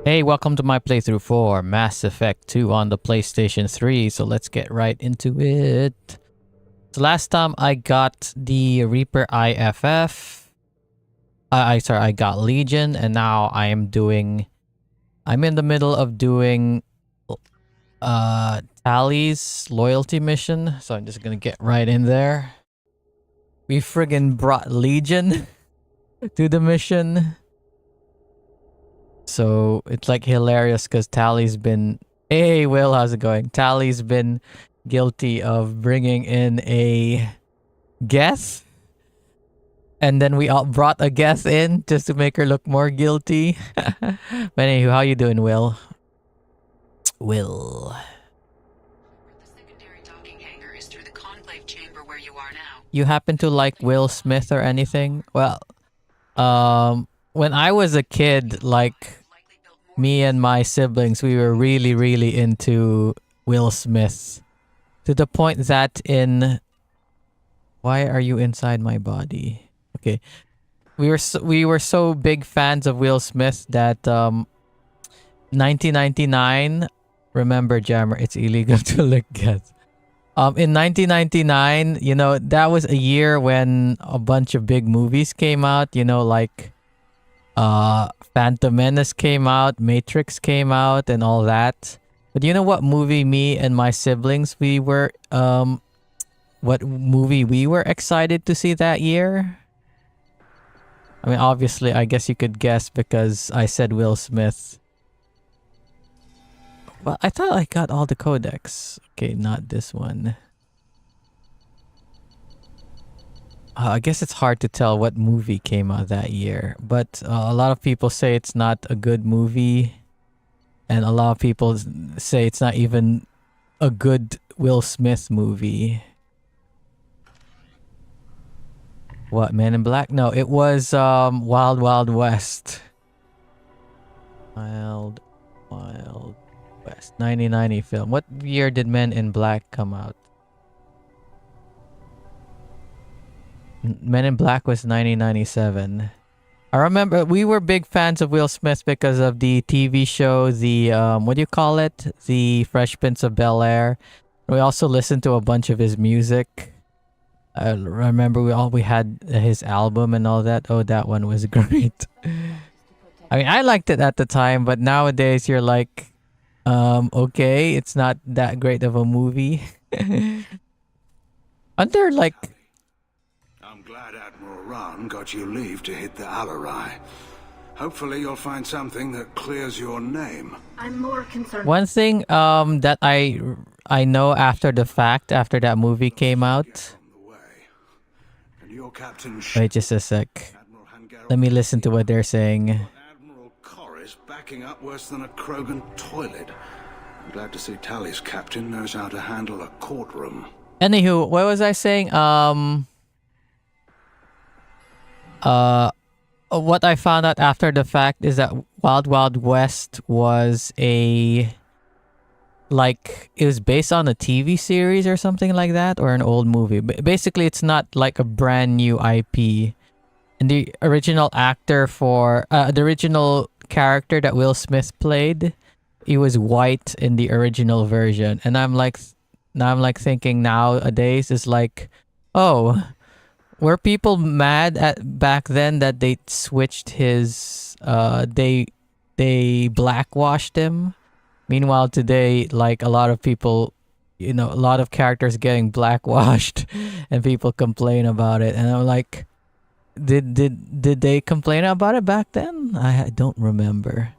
Hey, welcome to my playthrough for Mass Effect 2 on the PlayStation 3. So let's get right into it. So last time I got the Reaper IFF. I got Legion, and now I'm in the middle of doing Tally's loyalty mission. So I'm just gonna get right in there. We friggin' brought Legion to the mission. So it's like hilarious because Tally's been... Hey, Will, how's it going? Tally's been guilty of bringing in a guest. And then we all brought a guest in just to make her look more guilty. But anywho, how you doing, Will? Will. The secondary docking hangar is through the conclave chamber where you are now. You happen to like Will Smith or anything? Well, when I was a kid, like... me and my siblings, we were really into Will Smith. To the point that in... Why are you inside my body? Okay. We were so big fans of Will Smith that 1999... Remember, Jammer, it's illegal to lick gas. In 1999, you know, that was a year when a bunch of big movies came out, you know, like... Phantom Menace came out, Matrix came out, and all that. But you know what movie me and my siblings what movie we were excited to see that year? I mean, obviously, I guess you could guess because I said Will Smith. Well, I thought I got all the codecs. Okay, not this one. I guess it's hard to tell what movie came out that year, but a lot of people say it's not a good movie, and a lot of people say it's not even a good Will Smith movie. What, Men in Black? No, it was Wild Wild West. Wild West, 1990 film. What year did Men in Black come out? Men in Black was 1997. I remember we were big fans of Will Smith because of the TV show, the what do you call it? The Fresh Prince of Bel-Air. We also listened to a bunch of his music. I remember we had his album and all that. Oh, that one was great. I mean, I liked it at the time, but nowadays you're like, okay, it's not that great of a movie. Aren't there like... I'm glad Admiral Rahn got you leave to hit the Alarai. Hopefully you'll find something that clears your name. I'm more concerned. One thing that I know after the fact, after that movie came out... And your captain... Wait just a sec. Let me listen to what they're saying. Admiral Corris backing up worse than a Krogan toilet. I'm glad to see Tally's captain knows how to handle a courtroom. Anywho, what was I saying? What I found out after the fact is that Wild Wild West was it was based on a TV series or something like that, or an old movie. But basically, it's not like a brand new IP. And the original actor for the original character that Will Smith played, he was white in the original version. And I'm like thinking nowadays is like, oh. Were people mad at back then that they switched his they blackwashed him? Meanwhile today, like a lot of people, you know, a lot of characters getting blackwashed and people complain about it. And I'm like, did they complain about it back then? I don't remember.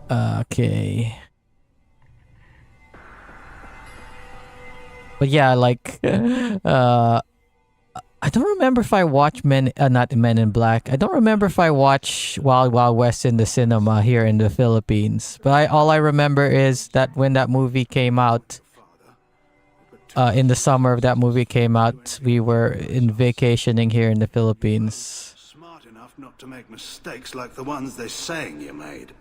Okay. But yeah, like, I don't remember if I watched not Men in Black. I don't remember if I watched Wild Wild West in the cinema here in the Philippines. But all I remember is that when that movie came out, in the summer of that movie came out, we were in vacationing here in the Philippines. Smart enough not to make mistakes like the ones they're saying you made.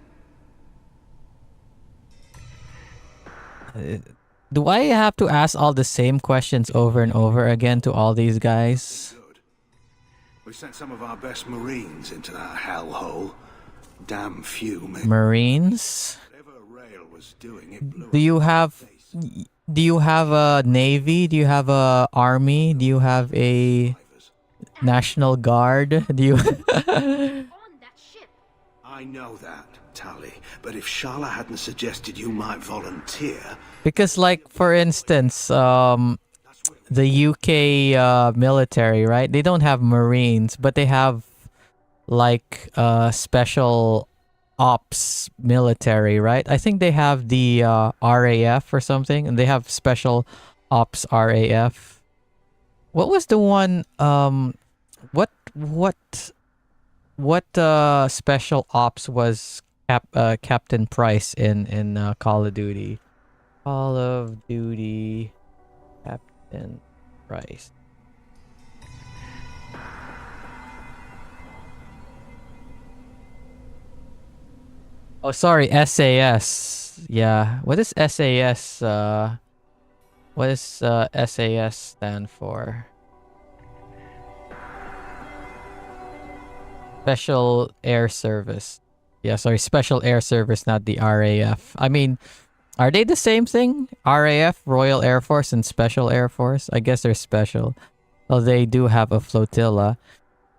Do I have to ask all the same questions over and over again to all these guys? We sent some of our best Marines into that hellhole. Damn few men. Marines? Whatever Rail was doing, it blew Do you up in have the face. do you have a navy? Do you have a army? Do you have a national guard? Do you I know that, Tally, but if Sharla hadn't suggested you might volunteer, Because like for instance, the UK military, right? They don't have Marines, but they have like special ops military, right? I think they have the RAF or something, and they have special ops RAF. What was the one what special ops was Captain Price in Call of Duty? Call of Duty Captain Price. Oh, sorry, SAS. Yeah. What is SAS? What does SAS stand for? Special Air Service. Yeah, sorry, Special Air Service, not the RAF. I mean, are they the same thing? RAF, Royal Air Force, and Special Air Force? I guess they're special. Well, they do have a flotilla.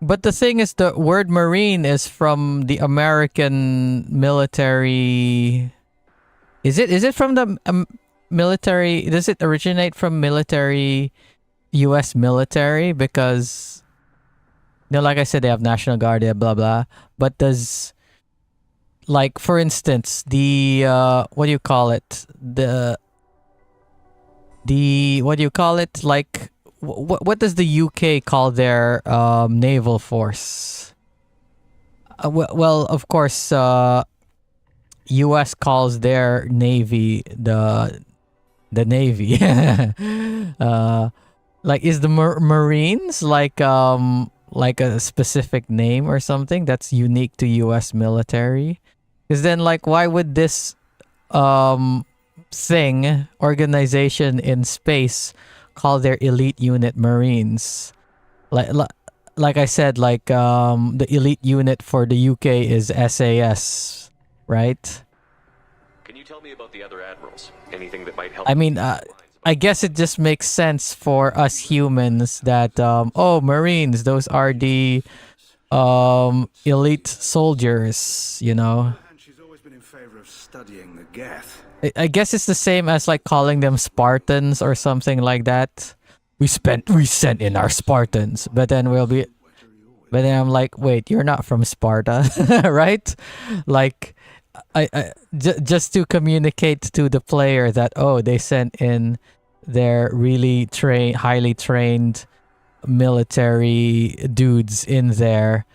But the thing is, the word Marine is from the American military. Is it from the military? Does it originate from military, U.S. military? Because, like I said, they have National Guard, yeah, blah blah. But does, like, for instance, the what do you call it? The what do you call it? Like, what does the UK call their naval force? Well, of course, US calls their navy the navy. Like, is the Marines like a specific name or something that's unique to US military? Because then, like, why would this organization in space call their elite unit Marines? Like I said, like the elite unit for the UK is SAS, right? Can you tell me about the other admirals? Anything that might help? I mean, I guess it just makes sense for us humans that Marines, those are the elite soldiers, you know. and she's always been in favor of studying the Geth. I guess it's the same as like calling them Spartans or something like that. We sent in our Spartans, but then I'm like, wait, you're not from Sparta, right? Like, just to communicate to the player that, oh, they sent in their really highly trained military dudes in there.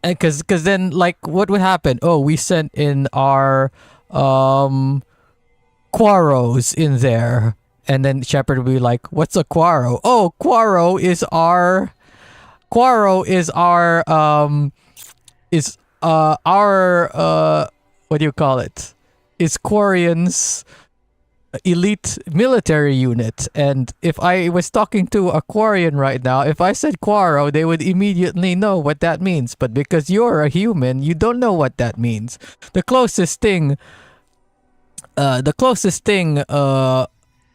Because then, like, what would happen? Oh, we sent in our Quaros in there, and then Shepard would be like, "What's a Quaro? Oh, Quaro is our what do you call it? Is Quarian's elite military unit." And if I was talking to a Quarian right now, if I said Quaro, they would immediately know what that means. But because you're a human, you don't know what that means. The closest thing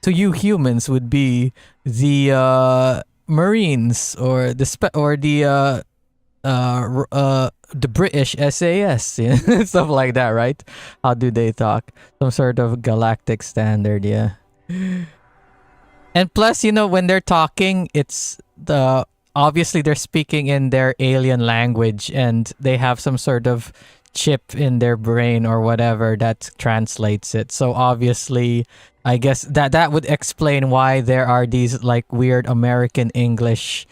to you humans would be the Marines or the British SAS, you know, stuff like that, right? How do they talk? Some sort of galactic standard, yeah. And plus, when they're talking, it's obviously they're speaking in their alien language, and they have some sort of chip in their brain or whatever that translates it. So obviously, I guess that would explain why there are these like weird American English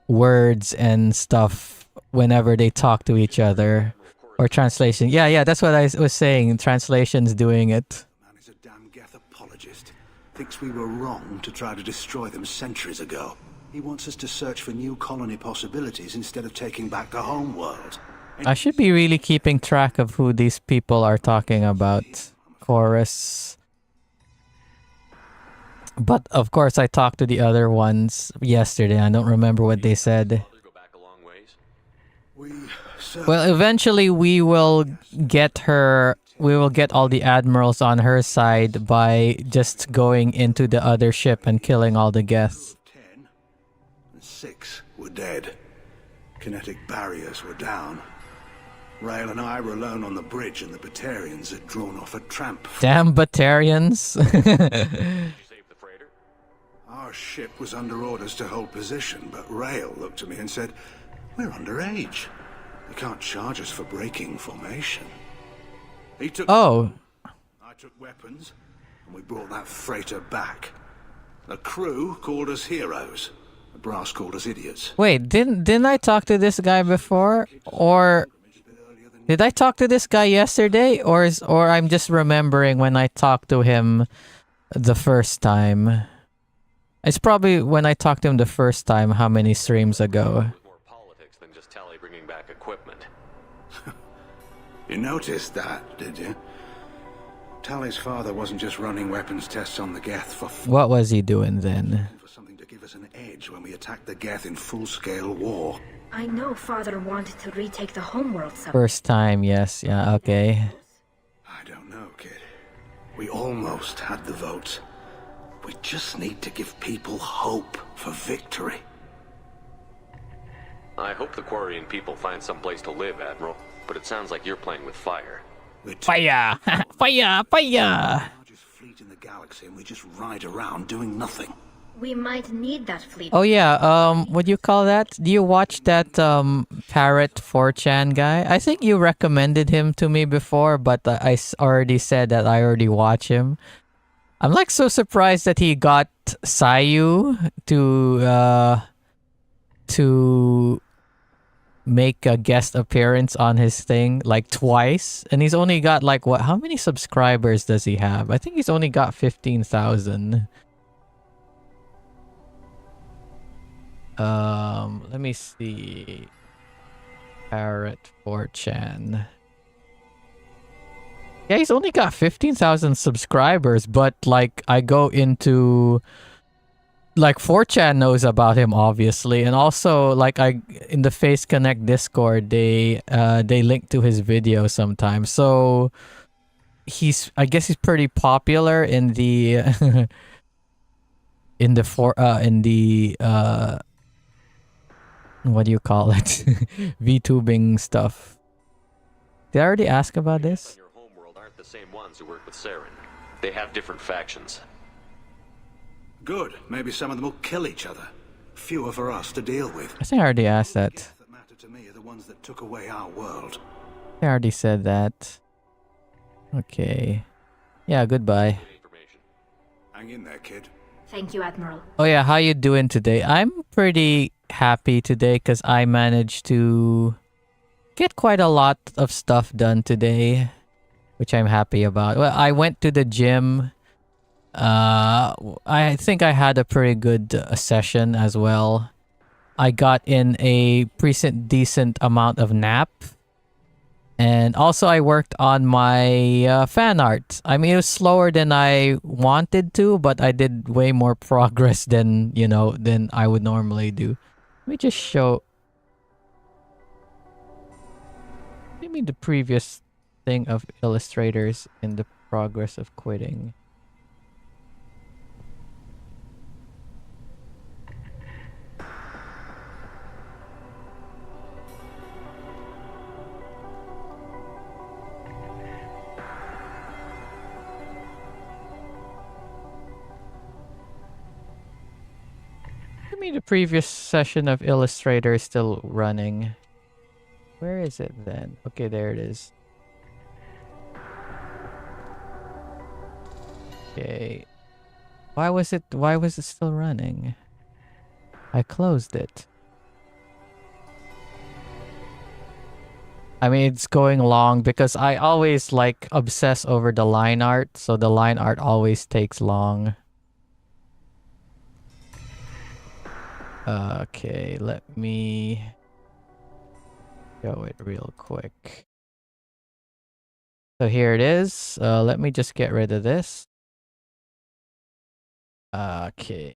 words and stuff whenever they talk to each other, or translation. Yeah, that's what I was saying. Translation's doing it. Man is a damn Geth apologist. Thinks we were wrong to try to destroy them centuries ago. He wants us to search for new colony possibilities instead of taking back the home world. I should be really keeping track of who these people are talking about. Chorus. But of course, I talked to the other ones yesterday. I don't remember what they said. Go back a long ways. We searched Well, eventually we will get her. We will get all the admirals on her side by just going into the other ship and killing all the guests. 10, and 6 were dead. Kinetic barriers were down. Rail and I were alone on the bridge, and the Batarians had drawn off a tramp. Damn Batarians. Did you save the freighter? Our ship was under orders to hold position, but Rail looked at me and said, "We're underage. They can't charge us for breaking formation." He took... Oh, I took weapons, and we brought that freighter back. The crew called us heroes. The brass called us idiots. wait, didn't I talk to this guy before? Or did I talk to this guy yesterday? Or I'm just remembering when I talked to him the first time. It's probably when I talked to him the first time, how many streams ago? With more politics than just Tally bringing back equipment. You noticed that, did you? Tally's father wasn't just running weapons tests on the Geth for What was he doing then? for something to give us an edge when we attacked the Geth in full-scale war. I know Father wanted to retake the homeworld someday. First time, yes. Yeah, okay. I don't know, kid. We almost had the votes. We just need to give people hope for victory. I hope the Quarian people find some place to live, Admiral. But it sounds like you're playing with fire. We're the Fire! Fire! Fire! largest fleet in the galaxy, and we just ride around doing nothing. We might need that fleet. Oh yeah, what do you call that? Do you watch that Parrot 4chan guy? I think you recommended him to me before, but already said that I already watch him. I'm like so surprised that he got Sayu to make a guest appearance on his thing like twice, and he's only got like what? How many subscribers does he have? I think he's only got 15,000. Let me see. Parrot 4chan. Yeah, he's only got 15,000 subscribers, but like I go into like 4chan knows about him obviously, and also like in the Face Connect Discord they link to his video sometimes. So I guess he's pretty popular in the what do you call it? VTubing stuff. Did I already ask about this? Your homeworld aren't the same ones who work with Saren. They have different factions. Good. Maybe some of them will kill each other. Fewer for us to deal with. I think I already asked that. Geth that matter to me are the ones that took away our world. I already said that. Okay. Yeah, goodbye. Information. Hang in there, kid. Thank you, Admiral. Oh yeah, how you doing today? I'm pretty happy today because I managed to get quite a lot of stuff done today, which I'm happy about. Well, I went to the gym. I think I had a pretty good session as well. I got in a decent amount of nap. And also I worked on my fan art. I mean, it was slower than I wanted to, but I did way more progress than I would normally do. Let me just show. Give me the previous thing of illustrators in the progress of quitting. The previous session of Illustrator is still running. Where is it then? Okay, there it is. Okay. Why was it still running? I closed it. I mean, it's going long because I always like obsess over the line art, so the line art always takes long. Okay, let me show it real quick. So here it is. Let me just get rid of this. Okay.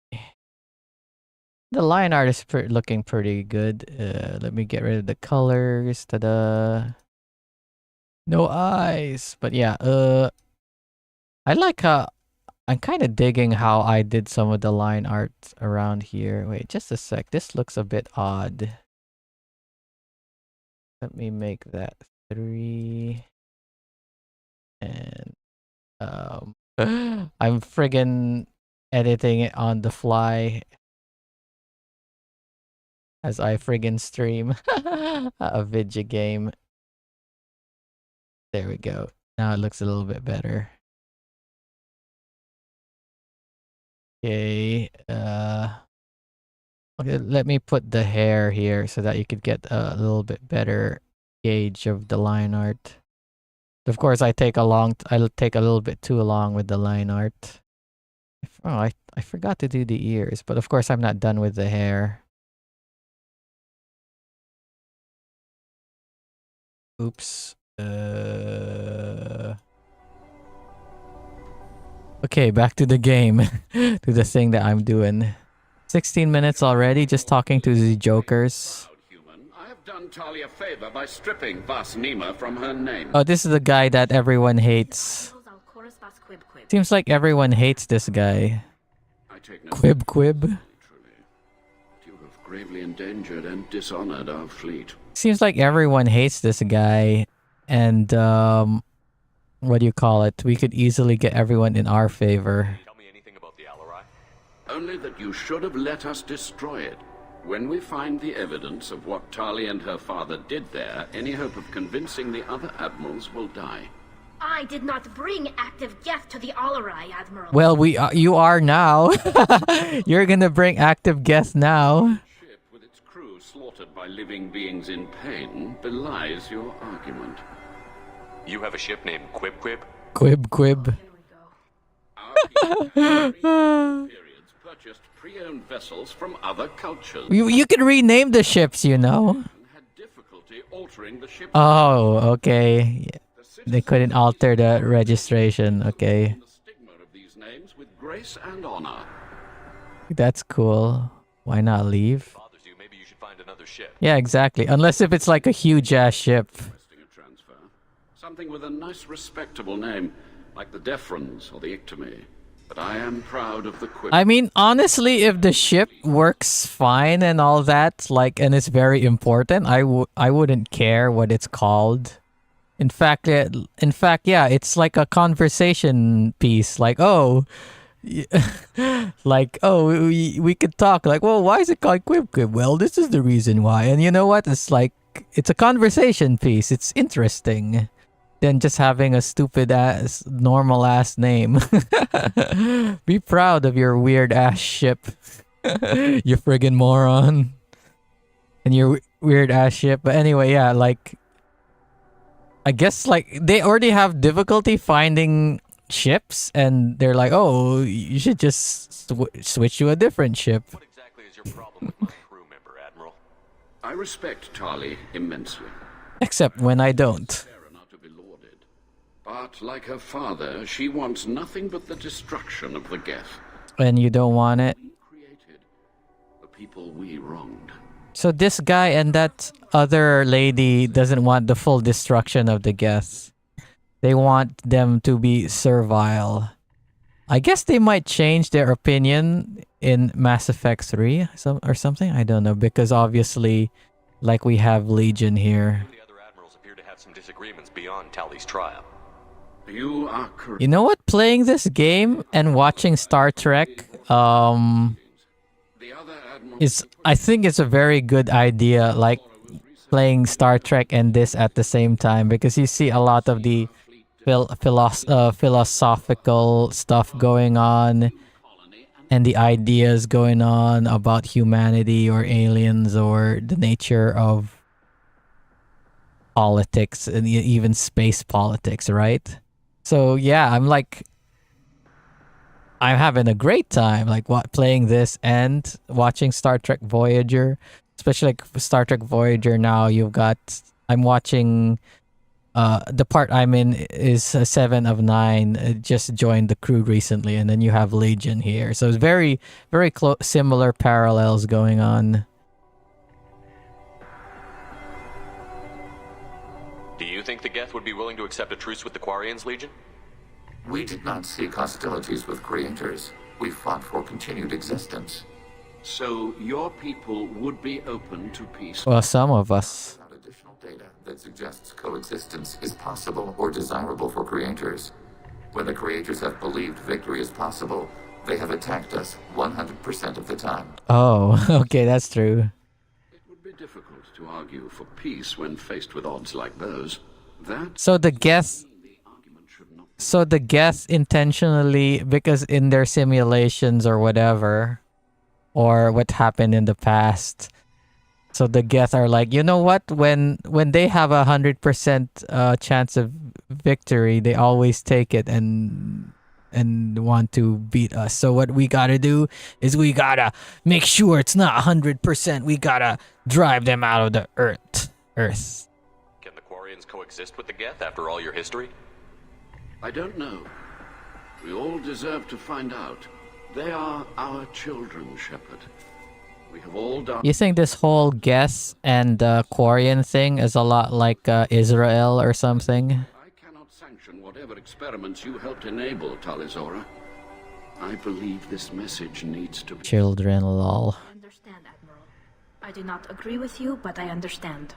The line art is looking pretty good. Let me get rid of the colors. Ta-da. No eyes. But yeah, I like how I'm kind of digging how I did some of the line art around here. Wait, just a sec. This looks a bit odd. Let me make that 3. And I'm friggin' editing it on the fly as I friggin' stream a video game. There we go. Now it looks a little bit better. Okay, okay, let me put the hair here so that you could get a little bit better gauge of the line art. Of course, I'll take a little bit too long with the line art. Oh, I forgot to do the ears, but of course I'm not done with the hair. Oops. Okay, back to the game. To the thing that I'm doing. 16 minutes already just talking to the jokers. I have done Talia a favor by stripping Vas Nima from her name. Oh, this is the guy that everyone hates. Seems like everyone hates this guy. I take no Quib. truly. You have gravely endangered and dishonored our fleet. Seems like everyone hates this guy. And, what do you call it? We could easily get everyone in our favor. Tell me anything about the Alarai? Only that you should have let us destroy it. When we find the evidence of what Tali and her father did there, any hope of convincing the other admirals will die. I did not bring active Geth to the Alarai, Admiral. Well, you are now. You're gonna bring active guests now. Ship with its crew slaughtered by living beings in pain belies your argument. You have a ship named Quib? Quib. Here we go. Our people have in periods purchased pre-owned vessels from other cultures. You can rename the ships, you know. And had difficulty altering the ship's Oh, okay. They couldn't alter the registration. Okay. the stigma of these names with grace and honor. That's cool. Why not leave? Bothers you, maybe you should find another ship. Yeah, exactly. Unless if it's like a huge ass ship. Requesting a transfer. Something with a nice respectable name, like the Defrons or the Ictomy. But I am proud of the Quib. I mean, honestly, if the ship works fine and all that, like, and it's very important, I wouldn't care what it's called. In fact, yeah, it's like a conversation piece. Like, oh, like, oh, we could talk. Like, well, why is it called Quib? Well, this is the reason why. And you know what? It's like, it's a conversation piece. It's interesting than just having a stupid ass, normal ass name. Be proud of your weird ass ship. You friggin' moron. And your weird ass ship. But anyway, yeah, like, I guess like they already have difficulty finding ships, and they're like, "Oh, you should just switch to a different ship." What exactly is your problem with my crew member, Admiral? I respect Tali immensely. Except when I don't. Fair not to be lauded. But like her father, she wants nothing but the destruction of the Geth. And you don't want it. We created the people we wronged. So this guy and that other lady doesn't want the full destruction of the Geth. They want them to be servile. I guess they might change their opinion in Mass Effect 3 or something. I don't know, because obviously, like, we have Legion here. The other admirals appear to have some disagreements beyond Tali's trial. You are correct. You know what? Playing this game and watching Star Trek, The other admirals I think it's a very good idea, like playing Star Trek and this at the same time, because you see a lot of the philosophical stuff going on and the ideas going on about humanity or aliens or the nature of politics and even space politics, right? So yeah, I'm having a great time, like playing this and watching Star Trek Voyager, especially like Star Trek Voyager. Now I'm watching the part I'm in is 7 of 9. Just joined the crew recently, and then you have Legion here. So it's very, very similar parallels going on. Do you think the Geth would be willing to accept a truce with the Quarians, Legion? We did not seek hostilities with creators. We fought for continued existence. So your people would be open to peace? Well, some of us. Without additional data that suggests coexistence is possible or desirable for creators. When the creators have believed victory is possible, they have attacked us 100% of the time. Oh, okay, that's true. It would be difficult to argue for peace when faced with odds like those. So the Geth intentionally, because in their simulations or whatever, or what happened in the past, so the Geth are like, you know what? When they have 100% chance of victory, they always take it and want to beat us. So what we gotta do is we gotta make sure it's not 100%. We gotta drive them out of the Earth. Can the Quarians coexist with the Geth after all your history? I don't know. We all deserve to find out. They are our children, Shepard. We have all done... You think this whole Geth and Quarian thing is a lot like Israel or something? I cannot sanction whatever experiments you helped enable, Talizora. I believe this message needs to be... Children, lol. I understand, Admiral. I do not agree with you, but I understand.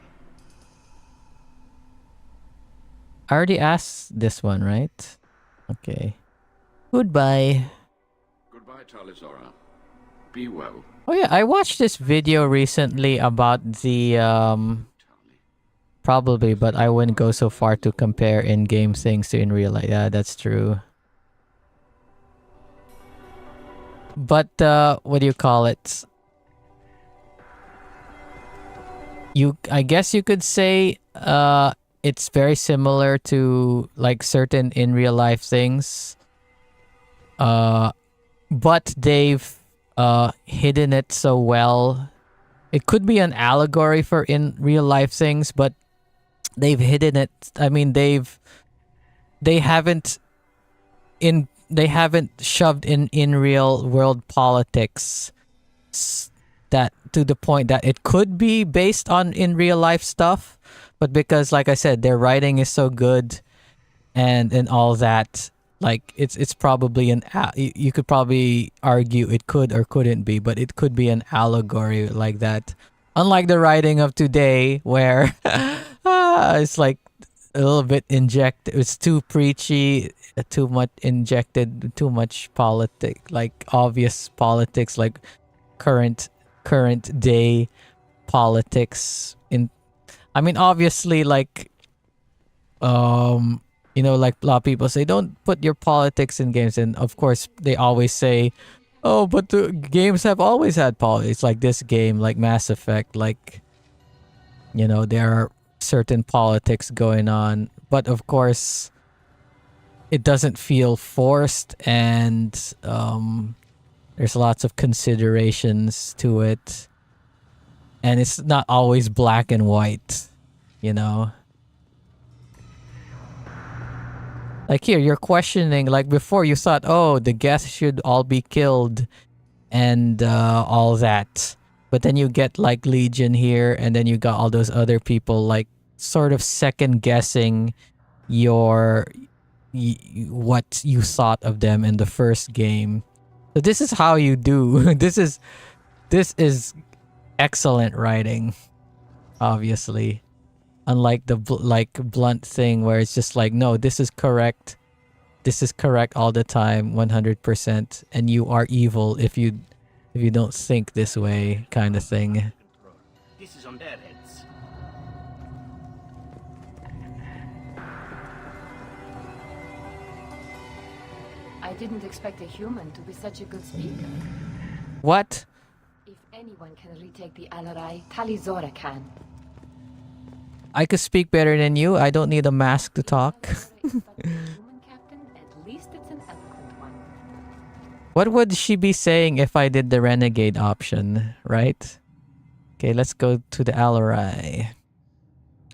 I already asked this one, right? Okay. Goodbye. Goodbye, Talizora. Be well. Oh yeah, I watched this video recently about the probably, but I wouldn't go so far to compare in-game things to in real life. Yeah, that's true. But what do you call it? I guess you could say it's very similar to like certain in real life things. But they've hidden it so well. It could be an allegory for in real life things, but they've hidden it. I mean, they haven't shoved in real world politics that to the point that it could be based on in real life stuff, but because, like I said, their writing is so good and all that, like it's probably you could probably argue it could or couldn't be, but it could be an allegory like that. Unlike the writing of today, where it's like a little bit injected, it's too preachy, too much injected, too much like obvious politics, like current day politics. I mean, obviously, like you know, like a lot of people say, don't put your politics in games. And of course, they always say, oh, but the games have always had politics. Like this game, like Mass Effect, like, you know, there are certain politics going on. But of course, it doesn't feel forced. And there's lots of considerations to it. And it's not always black and white, you know? Like here, you're questioning, like before you thought, oh, the guests should all be killed and all that. But then you get like Legion here, and then you got all those other people like sort of second guessing what you thought of them in the first game. So this is how you do. This is excellent writing, obviously. Unlike the blunt thing where it's just like, no, this is correct. This is correct all the time, 100%, and you are evil if you don't think this way, kind of thing. This is on their heads. I didn't expect a human to be such a good speaker. What? If anyone can retake the Alarai, Talizora can. I could speak better than you. I don't need a mask to talk. Human captain, at least it's an eloquent one. What would she be saying if I did the renegade option, right? Okay, let's go to the Alarai.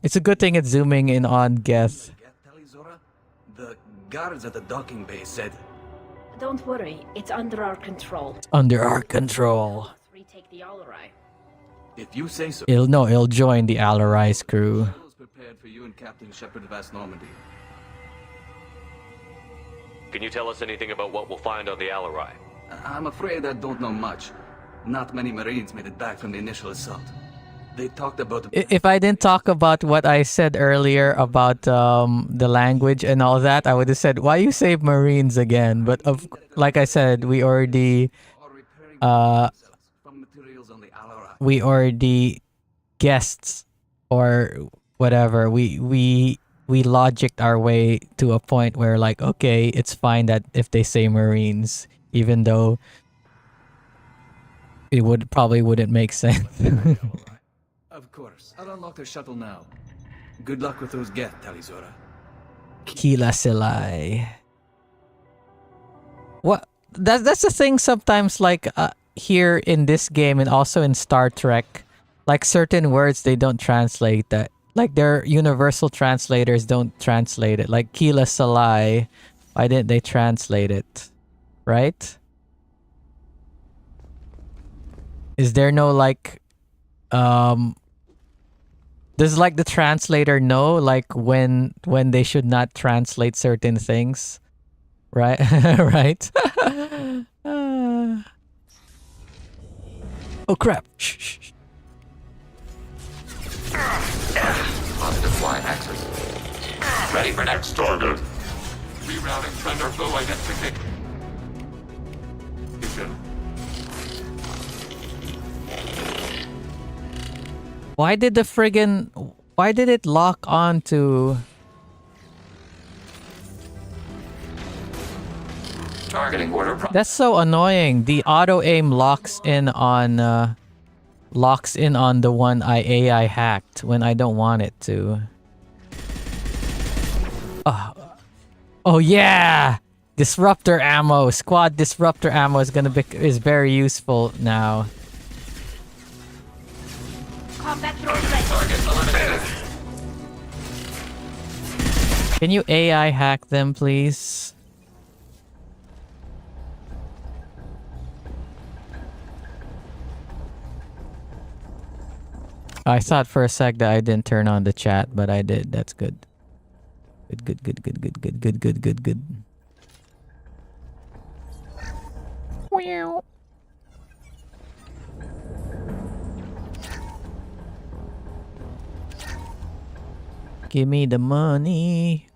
It's a good thing it's zooming in on Geth. The guards at the docking bay said Don't worry, it's under our control. Under our control. Let's retake the Alarai. if you say so. It'll join the Alarais crew. I was prepared for you and Captain Shepard of West Normandy. Can you tell us anything about what we'll find on the Alarai? I'm afraid I don't know much. Not many Marines made it back from the initial assault. They talked about If I didn't talk about what I said earlier about the language and all that, I would have said, why you say Marines again? But like I said, we already from materials on the Alarai. guessed or whatever. We logicked our way to a point where like, okay, it's fine that if they say Marines, even though it probably wouldn't make sense. Of course. I'll unlock the shuttle now. Good luck with those Geth, Talizora. Kila Silai. What? That's the thing sometimes, like here in this game and also in Star Trek, like certain words they don't translate that. Like their universal translators don't translate it. Like Kila Silai, why didn't they translate it? Right? Is there no like does like the translator know like when they should not translate certain things? Right? Right? Oh crap. Shh, shh, shh. Positive flying access. Ready for next target. Rerouting friend or foe identification. Why did it lock on to Targeting order. That's so annoying. The auto aim locks in on the one AI hacked when I don't want it to. Oh yeah! Disruptor ammo. Squad disruptor ammo is very useful now. Combat drone ready. Target eliminated. Can you AI hack them, please? I thought for a sec that I didn't turn on the chat, but I did. That's good. Good. Wow. Give me the money.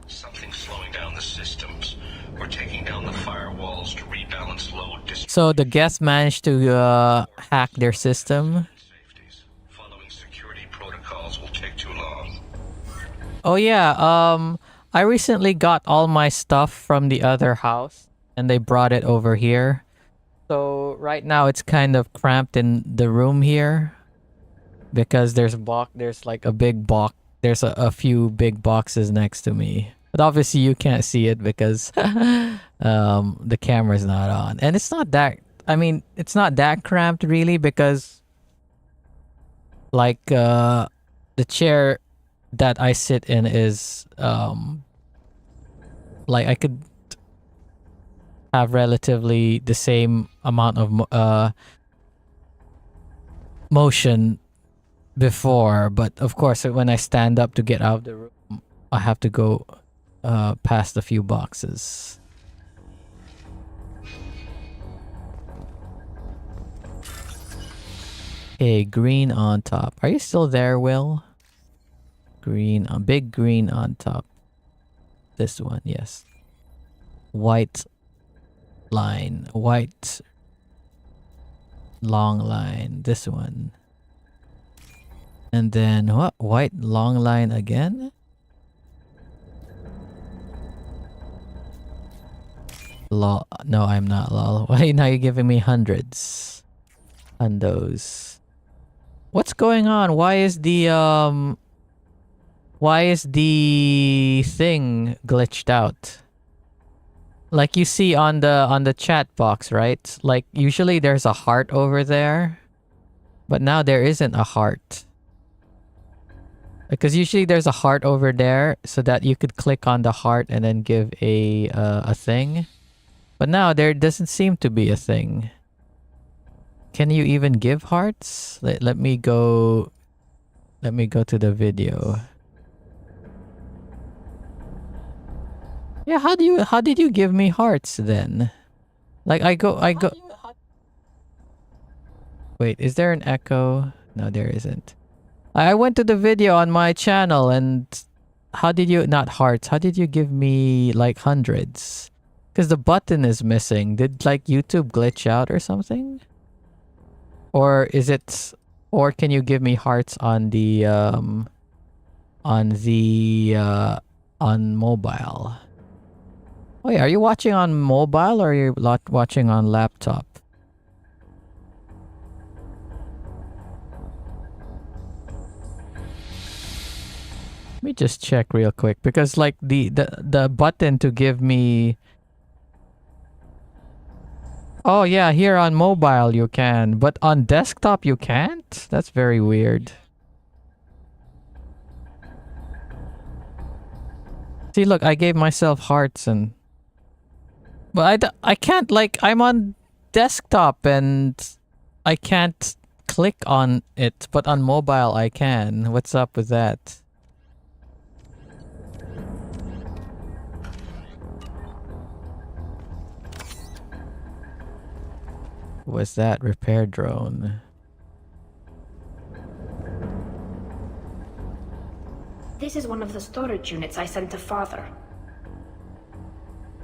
Something's slowing down the systems. We're taking down the firewalls to rebalance load. So the guests managed to hack their system. Following security protocols will take too long. Oh yeah, I recently got all my stuff from the other house and they brought it over here. So right now it's kind of cramped in the room here because there's like a big box. There's a few big boxes next to me. But obviously you can't see it because the camera's not on. And it's not that, I mean, it's not that cramped really because like the chair that I sit in is like I could have relatively the same amount of motion before, but of course when I stand up to get out of the room I have to go past a few boxes. Okay, green on top. Are you still there, Will? Green on big green on top. This one, yes. White line, white long line. This one. And then what? White long line again? Lol. No, I'm not lol. Why now you're giving me hundreds? Hundos. What's going on? Why is the thing glitched out? Like you see on the chat box, right? Like usually there's a heart over there, but now there isn't a heart. Because usually there's a heart over there so that you could click on the heart and then give a thing. But now there doesn't seem to be a thing. Can you even give hearts? Let me go to the video. Yeah, how did you give me hearts then? Like I go Wait, is there an echo? No, there isn't. I went to the video on my channel and how did you, not hearts, how did you give me like hundreds? Because the button is missing. Did like YouTube glitch out or something? Or is it, or can you give me hearts on the on mobile? Wait, are you watching on mobile or are you watching on laptop? Let me just check real quick because like the button to give me. Oh yeah, here on mobile you can, but on desktop you can't? That's very weird. See, look, I gave myself hearts and... But I can't, like, I'm on desktop and I can't click on it, but on mobile I can. What's up with that? Was that repair drone? This is one of the storage units I sent to Father.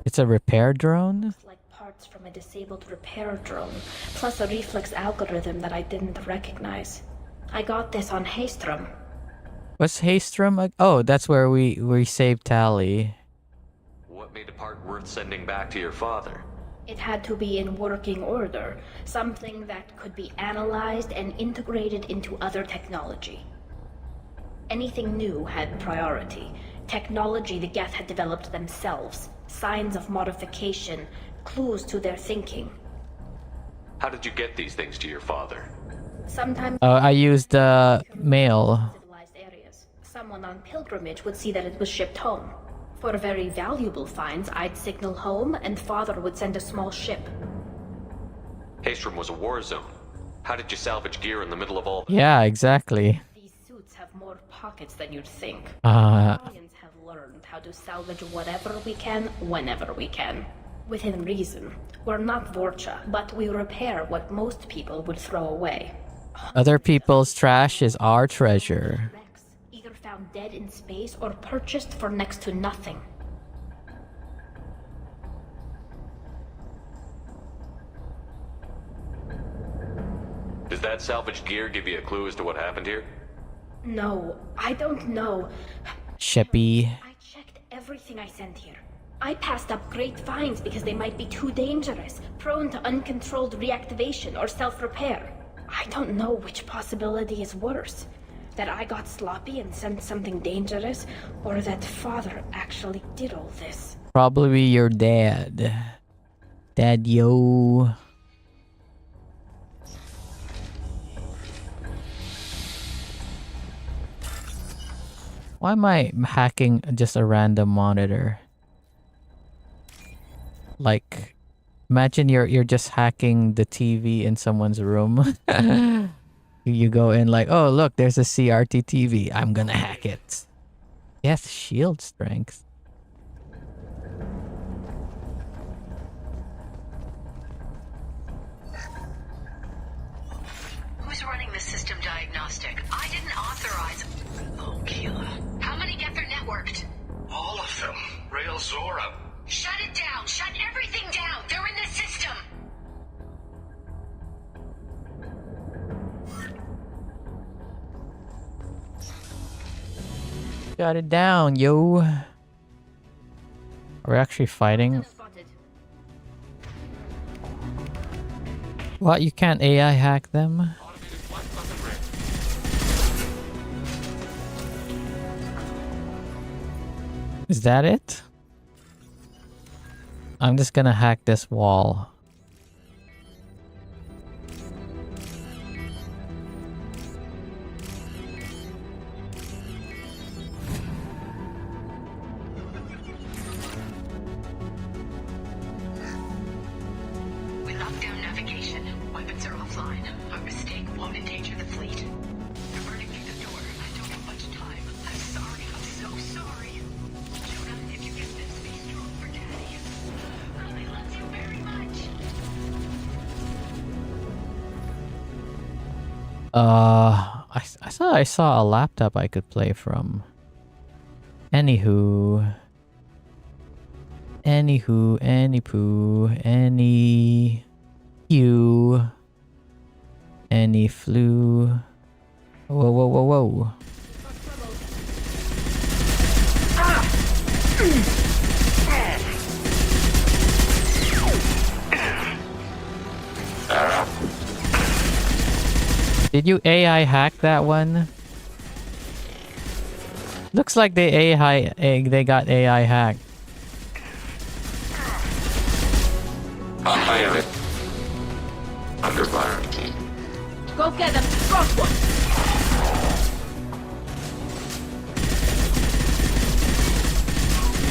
It's a repair drone? It's like parts from a disabled repair drone, plus a reflex algorithm that I didn't recognize. I got this on Haystrom. What's Haystrom? Oh, that's where we saved Tally. What made a part worth sending back to your father? It had to be in working order, something that could be analyzed and integrated into other technology. Anything new had priority. Technology the Geth had developed themselves, signs of modification, clues to their thinking. How did you get these things to your father? Sometimes I used mail. civilized areas. Someone on pilgrimage would see that it was shipped home. For very valuable finds, I'd signal home and Father would send a small ship. Haystrom was a war zone. How did you salvage gear in the middle of all that? Yeah, exactly. These suits have more pockets than you'd think. Uh, Aliens have learned how to salvage whatever we can, whenever we can. Within reason. We're not Vorcha, but we repair what most people would throw away. Other people's trash is our treasure. Rex, either found dead in space or purchased for next to nothing. Does that salvaged gear give you a clue as to what happened here? No, I don't know. Sheppy. I checked everything I sent here. I passed up great finds because they might be too dangerous, prone to uncontrolled reactivation or self-repair. I don't know which possibility is worse. That I got sloppy and sent something dangerous, or that Father actually did all this. Probably your dad. Dad, yo. Why am I hacking just a random monitor? Like, imagine you're just hacking the TV in someone's room. You go in like, oh look, there's a CRT TV. I'm gonna hack it. Yes, shield strength. Who's running the system diagnostic? I didn't authorize. Oh, Keela. How many Gether networked? All of them. Rail Zora. Shut it down. Shut everything down. They're in the system. Shut it down, yo. Are we actually fighting? Spotted. What? You can't AI hack them? Is that it? I'm just gonna hack this wall. Top-down navigation. Weapons are offline. A mistake won't endanger the fleet. They're burning through the door. I don't have much time. I'm sorry. I'm so sorry. Jonah, if you get this, be strong for Daddy. I love you very much. I thought I saw a laptop I could play from. Anywho, any flu. Whoa. Did you AI hack that one? Looks like they got AI hacked. I have it. Under fire. Go get them. Cross one.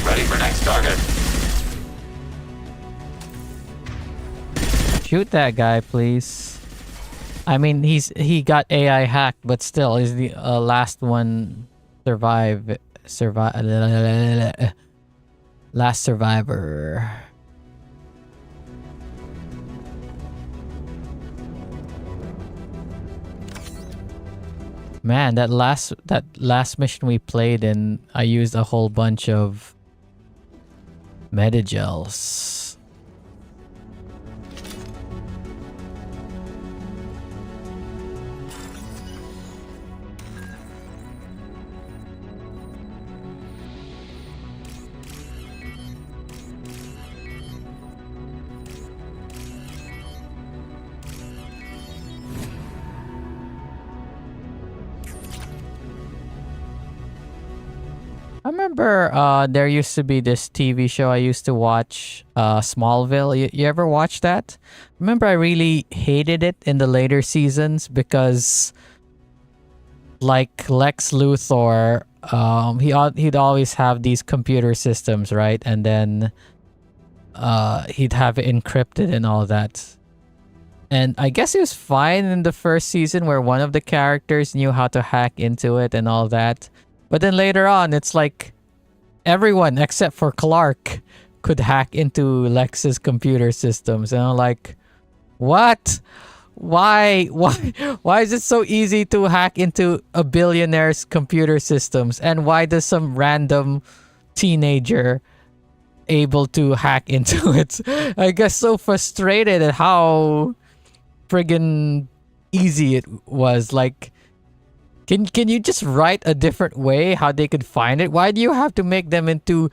Ready for next target. Shoot that guy, please. I mean, he got AI hacked, but still, is the last one last survivor. Man, that last mission we played in, I used a whole bunch of Medigels. I remember there used to be this TV show I used to watch, Smallville. You ever watch that? Remember, I really hated it in the later seasons because, like Lex Luthor, he'd always have these computer systems, right? And then he'd have it encrypted and all that. And I guess it was fine in the first season where one of the characters knew how to hack into it and all that. But then later on, it's like everyone except for Clark could hack into Lex's computer systems. And I'm like, what? Why is it so easy to hack into a billionaire's computer systems? And why does some random teenager able to hack into it? I guess so frustrated at how friggin' easy it was. Like, Can you just write a different way how they could find it? Why do you have to make them into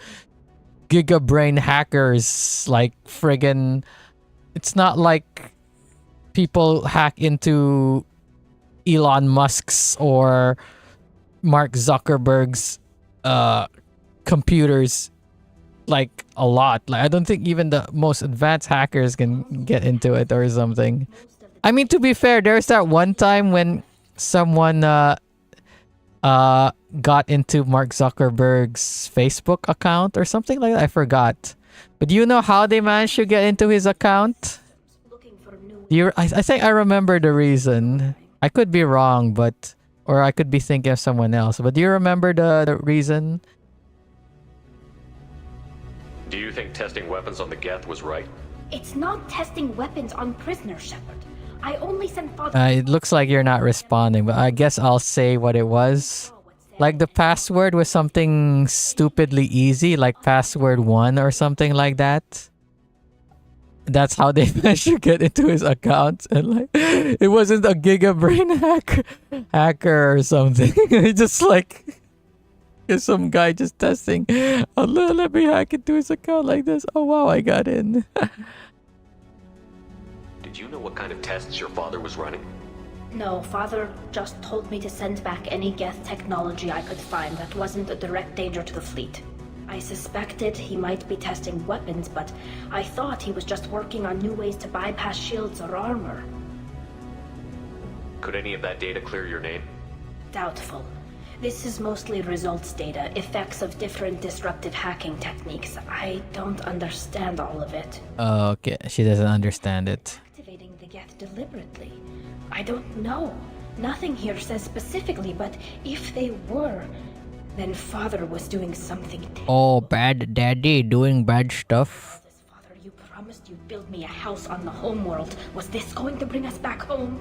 gigabrain hackers? Like friggin', it's not like people hack into Elon Musk's or Mark Zuckerberg's computers like a lot. Like I don't think even the most advanced hackers can get into it or something. I mean, to be fair, there's that one time when someone got into Mark Zuckerberg's Facebook account or something like that. I forgot. But do you know how they managed to get into his account? I think I remember the reason. I could be wrong, or I could be thinking of someone else. But do you remember the reason? Do you think testing weapons on the Geth was right? It's not testing weapons on prisoners, Shepard. I only sent Father... It looks like you're not responding, but I guess I'll say what it was. Like the password was something stupidly easy, like password 1 or something like that. That's how they managed to get into his account. And like, it wasn't a gigabrain hacker or something. It's just like... some guy just testing. Oh, let me hack into his account like this. Oh wow, I got in. Did you know what kind of tests your father was running? No, Father just told me to send back any Geth technology I could find that wasn't a direct danger to the fleet. I suspected he might be testing weapons, but I thought he was just working on new ways to bypass shields or armor. Could any of that data clear your name? Doubtful. This is mostly results data, effects of different disruptive hacking techniques. I don't understand all of it. Okay, she doesn't understand it. Activating the Geth deliberately. I don't know. Nothing here says specifically, but if they were, then Father was doing something terrible. Oh, bad daddy doing bad stuff. Father, you promised you'd build me a house on the homeworld. Was this going to bring us back home?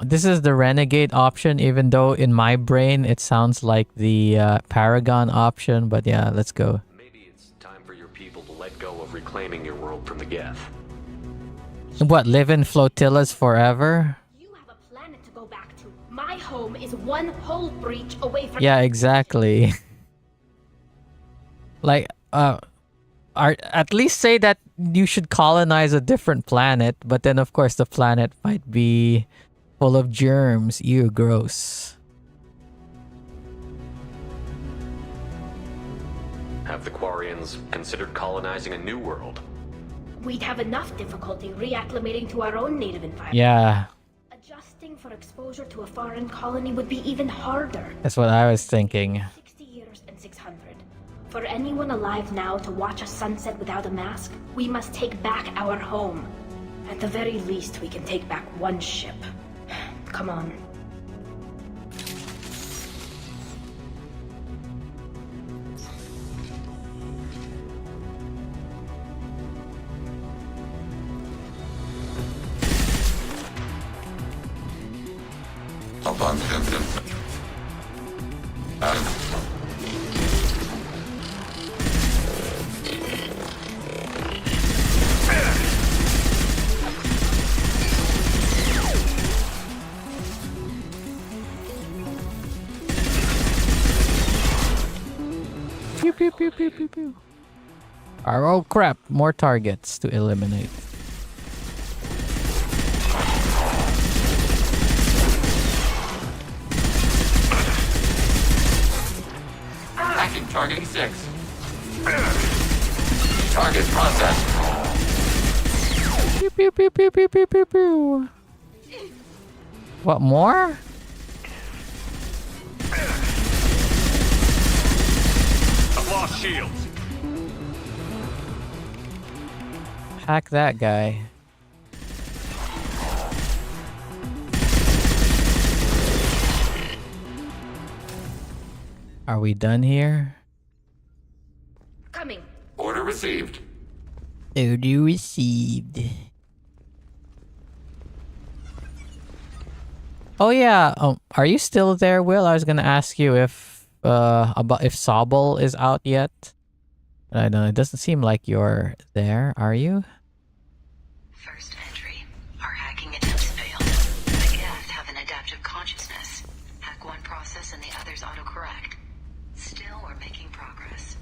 This is the Renegade option, even though in my brain it sounds like the Paragon option, but yeah, let's go. Maybe it's time for your people to let go of reclaiming your world from the Geth. What, live in flotillas forever? You have a planet to go back to. My home is one whole breach away from... Yeah, exactly. Like, at least say that you should colonize a different planet, but then of course the planet might be full of germs. Ew, gross. Have the Quarians considered colonizing a new world? We'd have enough difficulty reacclimating to our own native environment. Yeah, Adjusting for exposure to a foreign colony would be even harder. that's what I was thinking. 60 years and 600. For anyone alive now to watch a sunset without a mask, we must take back our home. At the very least, we can take back one ship. Come on. Pew, pew, pew, pew, pew, pew. Oh crap, more targets to eliminate. Hacking target 6. Target processed. Pew, pew, pew, pew, pew, pew, pew, pew. What, more? I've lost shields. Hack that guy. Are we done here? Coming. Order received. Order received. Oh yeah, are you still there, Will? I was gonna ask you if about if Sobel is out yet. I don't know, it doesn't seem like you're there, are you? First entry. Our hacking attempts failed. The Geth have an adaptive consciousness. Hack one process and the others autocorrect. Still, we're making progress.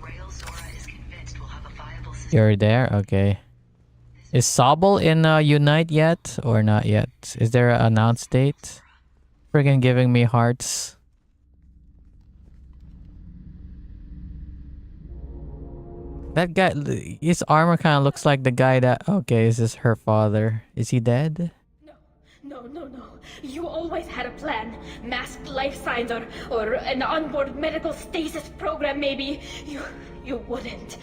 Rail Zora is convinced we'll have a viable system. You're there? Okay. Is Sobel in Unite yet or not yet? Is there an announced date? Friggin' giving me hearts. That guy, his armor kind of looks like the guy that... Okay, is this her father? Is he dead? No. You always had a plan. Masked life signs or an onboard medical stasis program maybe. You wouldn't.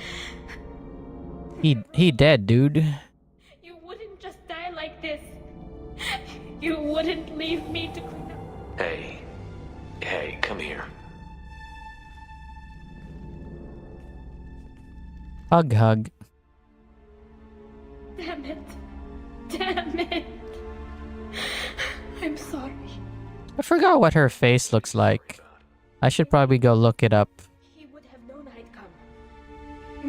He dead, dude. You wouldn't just die like this. You wouldn't leave me to... Hey, come here. Hug. Damn it. I'm sorry. I forgot what her face looks like. I should probably go look it up. He would have known I'd come.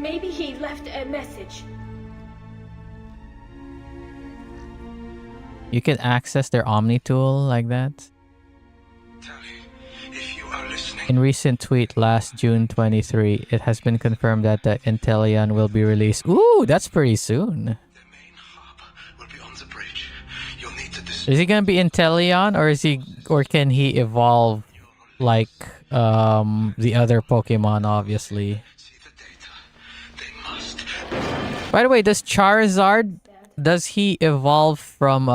Maybe he left a message. You can access their Omni tool like that. In recent tweet last June 23, it has been confirmed that the Intellion will be released. Ooh, that's pretty soon. Is he gonna be Intellion or can he evolve like the other Pokemon, obviously? By the way, does Charizard does he evolve from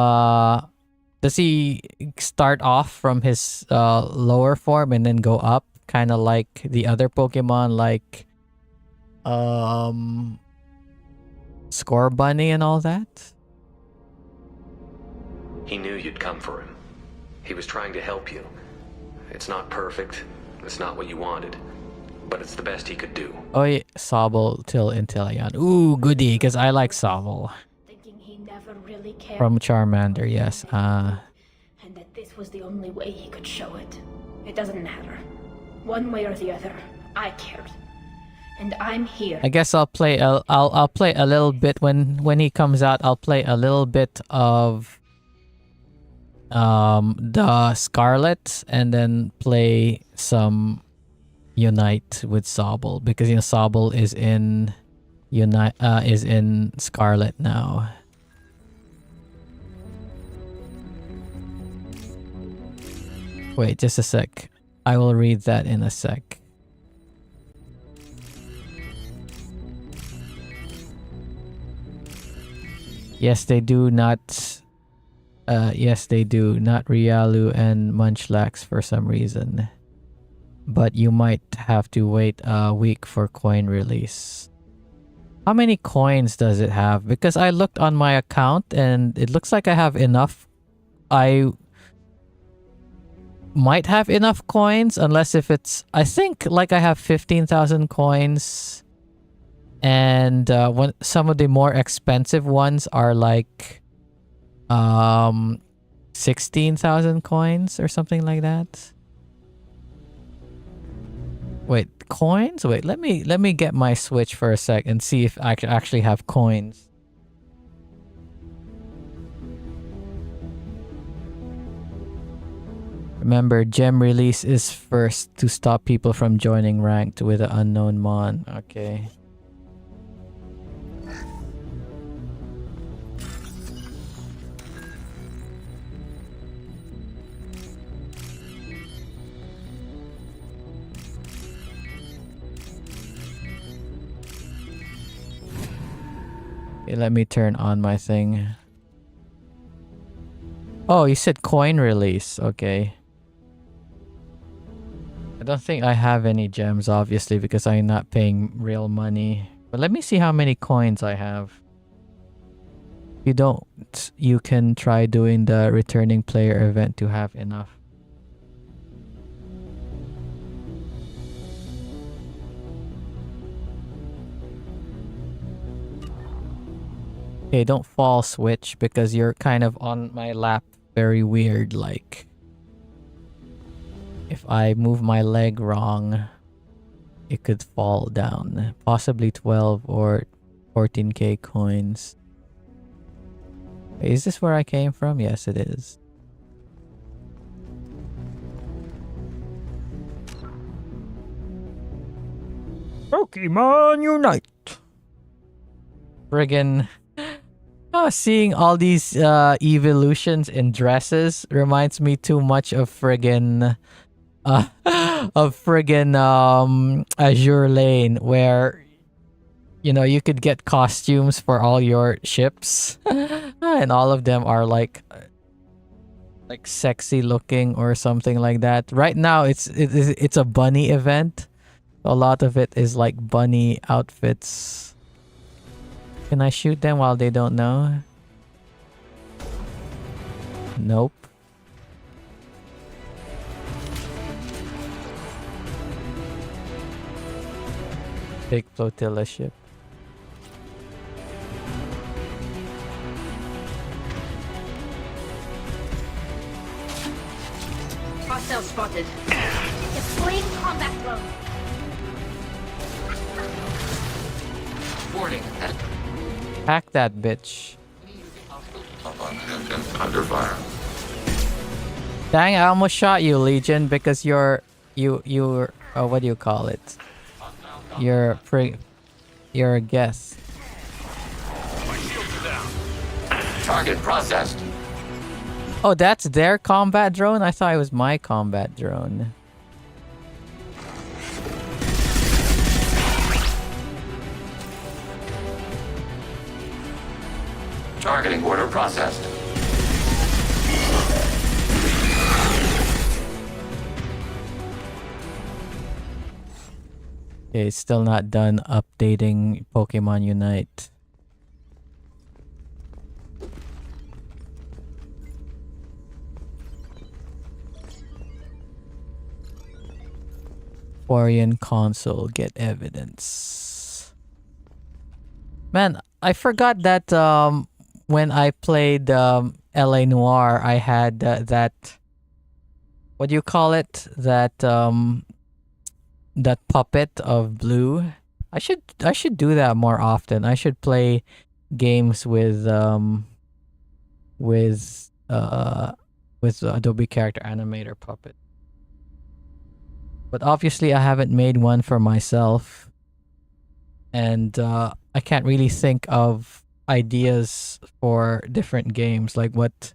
does he start off from his lower form and then go up, kind of like the other Pokemon, like Score Bunny and all that? He knew you'd come for him. He was trying to help you. It's not perfect. It's not what you wanted. But it's the best he could do. Oh, yeah. Sobble till Inteleon. Ooh, goody, because I like Sobble. Thinking he never really cared. From Charmander, yes. And that this was the only way he could show it. It doesn't matter. One way or the other, I cared. And I'm here. I guess I'll play I'll play a little bit when he comes out. I'll play a little bit of the Scarlet and then play some Unite with Sobble, because Sobble is in Scarlet now. Wait, just a sec. I will read that in a sec. Yes, they do not. Yes, they do not Riolu and Munchlax for some reason. But you might have to wait a week for coin release. How many coins does it have? Because I looked on my account and it looks like I have enough. I might have enough coins, unless if it's... I think like I have 15,000 coins. And some of the more expensive ones are like 16,000 coins or something like that. Wait, coins? Wait, let me get my Switch for a sec and see if I actually have coins. Remember, gem release is first to stop people from joining ranked with an unknown mon. Okay. Okay, let me turn on my thing. Oh, you said coin release. Okay. I don't think I have any gems, obviously, because I'm not paying real money. But let me see how many coins I have. If you don't, you can try doing the returning player event to have enough. Okay, don't fall, Switch, because you're kind of on my lap very weird, like. If I move my leg wrong, it could fall down. Possibly 12 or 14k coins. Wait, is this where I came from? Yes, it is. Pokemon Unite! Friggin'... seeing all these evolutions in dresses reminds me too much of friggin' Azure Lane, where you could get costumes for all your ships and all of them are like sexy looking or something like that. Right now it's a bunny event. A lot of it is like bunny outfits. Can I shoot them while they don't know? Nope. Big flotilla ship. Hostile spotted. Deploying combat drone. Warning. Hack that bitch. Under fire. Dang, I almost shot you, Legion, because you're what do you call it? You're a guest. Target processed. Oh, that's their combat drone? I thought it was my combat drone. Targeting order processed. Okay, it's still not done updating Pokemon Unite. Foreign console, get evidence. Man, I forgot that when I played LA Noire, I had that, what do you call it? That puppet of blue. I should do that more often. I should play games with Adobe Character Animator puppet. But obviously I haven't made one for myself. And I can't really think of ideas for different games. Like what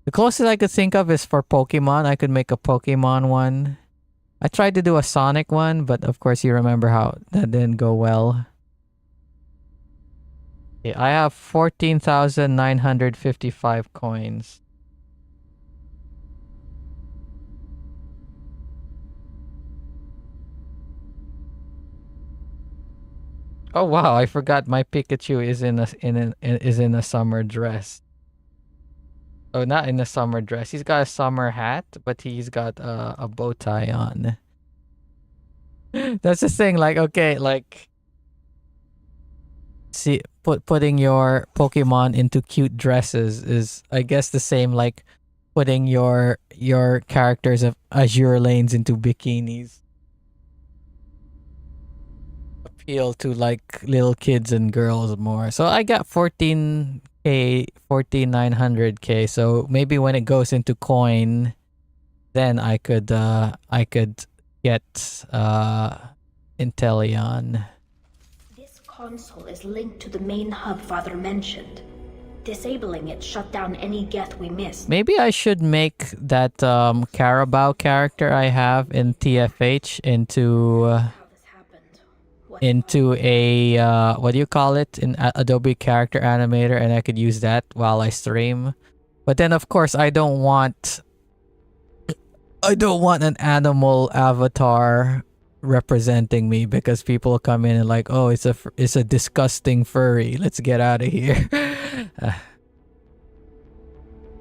the closest I could think of is for Pokemon. I could make a Pokemon one. I tried to do a Sonic one, but of course you remember how that didn't go well. Okay, I have 14,955 coins. Oh wow, I forgot my Pikachu is in a summer dress. Oh, not in a summer dress. He's got a summer hat, but he's got a bow tie on. That's the thing, like, okay, like, see, putting your Pokemon into cute dresses is, I guess, the same like putting your characters of Azure Lanes into bikinis. Appeal to like little kids and girls more. So I got 14K, 14,900K. So maybe when it goes into coin, then I could get Inteleon. This console is linked to the main hub Father mentioned. Disabling it shut down any Geth we missed. Maybe I should make that Carabao character I have in TFH into a what do you call it in Adobe Character Animator, and I could use that while I stream. But then of course I don't want an animal avatar representing me, because people come in and like, oh, it's a disgusting furry, let's get out of here.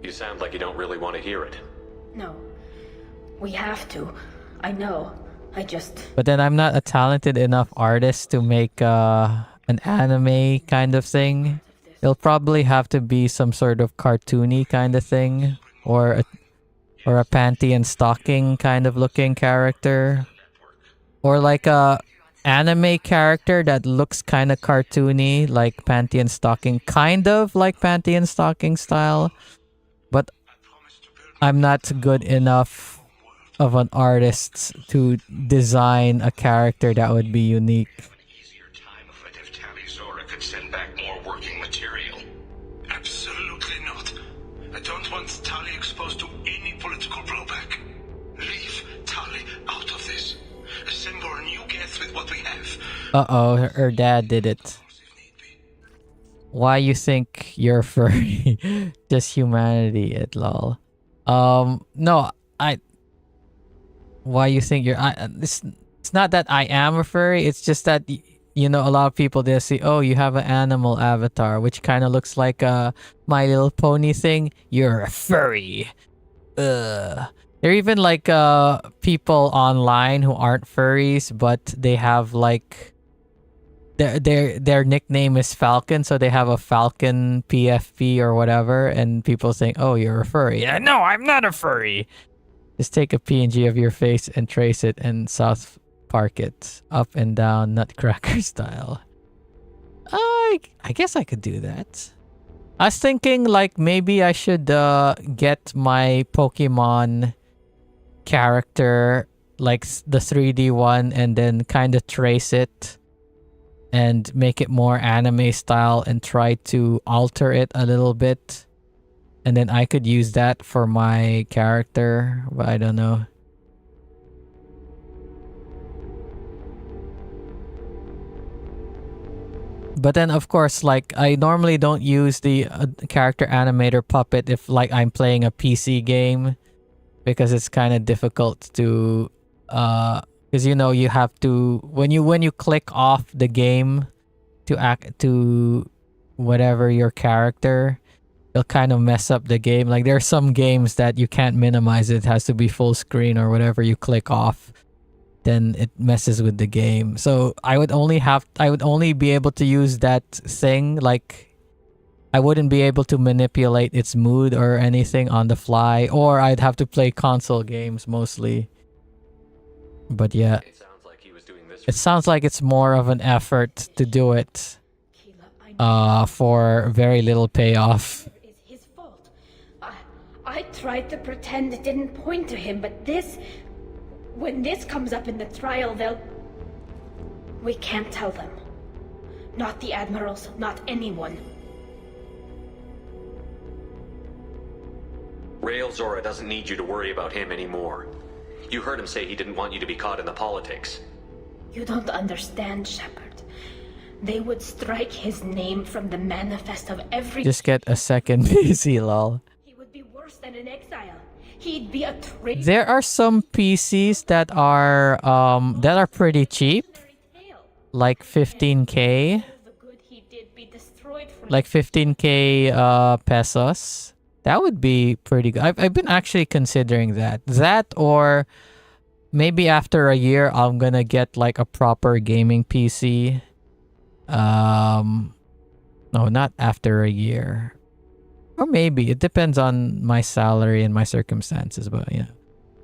You sound like you don't really want to hear it. No. We have to. I know. But then I'm not a talented enough artist to make an anime kind of thing. It'll probably have to be some sort of cartoony kind of thing, or a panty and stocking kind of looking character, or like a anime character that looks kind of cartoony, like panty and stocking, kind of like panty and stocking style. But I'm not good enough of an artist to design a character that would be unique. Easier time if Zora could send back more working material. Absolutely not. I don't want Tali exposed to any political blowback. Leave Tali out of this. Assemble a new Geth with what we have. Uh-oh, her dad did it. Why you think you're furry? Just humanity, it lol. No, why you think you're... it's not that I am a furry, it's just that, you know, a lot of people, they'll say, oh, you have an animal avatar, which kind of looks like a My Little Pony thing. You're a furry. Ugh. There are even like people online who aren't furries, but they have like... Their nickname is Falcon, so they have a Falcon PFP or whatever, and people think, oh, you're a furry. No, I'm not a furry. Just take a PNG of your face and trace it and South Park it up and down Nutcracker style. I guess I could do that. I was thinking like maybe I should get my Pokemon character, like the 3D one, and then kind of trace it and make it more anime style and try to alter it a little bit. And then I could use that for my character, but I don't know. But then, of course, like I normally don't use the character animator puppet if like I'm playing a PC game, because it's kind of difficult to, because you know you have to when you click off the game to act to whatever your character, it'll kind of mess up the game. Like there are some games that you can't minimize it has to be full screen or whatever you click off, then it messes with the game. So I would only be able to use that thing. Like I wouldn't be able to manipulate its mood or anything on the fly, or I'd have to play console games mostly. But yeah, it sounds like it's more of an effort to do it for very little payoff. It's his fault. I tried to pretend it didn't point to him, but when this comes up in the trial, we can't tell them. Not the admirals, not anyone. Rael Zora doesn't need you to worry about him anymore. You heard him say he didn't want you to be caught in the politics. You don't understand, Shepard. They would strike his name from the manifest of every... Just get a second PC, lol. He would be worse than an exile. He'd be a traitor. There are some PCs that are pretty cheap, like 15k, like 15k pesos. That would be pretty good. I've been actually considering that. That, or maybe after a year I'm gonna get like a proper gaming PC. No, not after a year. Or maybe. It depends on my salary and my circumstances, but yeah.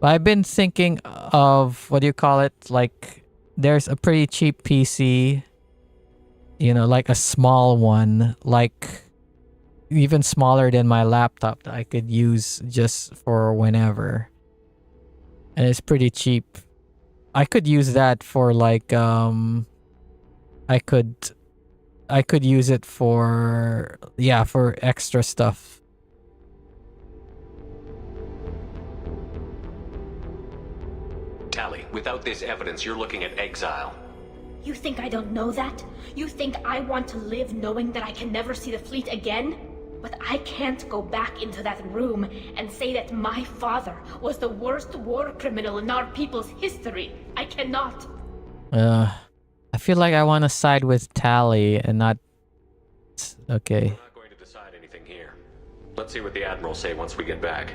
But I've been thinking of, what do you call it? Like, there's a pretty cheap PC, you know, like a small one, like even smaller than my laptop that I could use just for whenever. And it's pretty cheap. I could use that for like, I could use it for, yeah, for extra stuff. Tali, without this evidence, you're looking at exile. You think I don't know that? You think I want to live knowing that I can never see the fleet again? But I can't go back into that room and say that my father was the worst war criminal in our people's history. I cannot. I feel like I want to side with Tali and not... Okay. We're not going to decide anything here. Let's see what the Admiral say once we get back.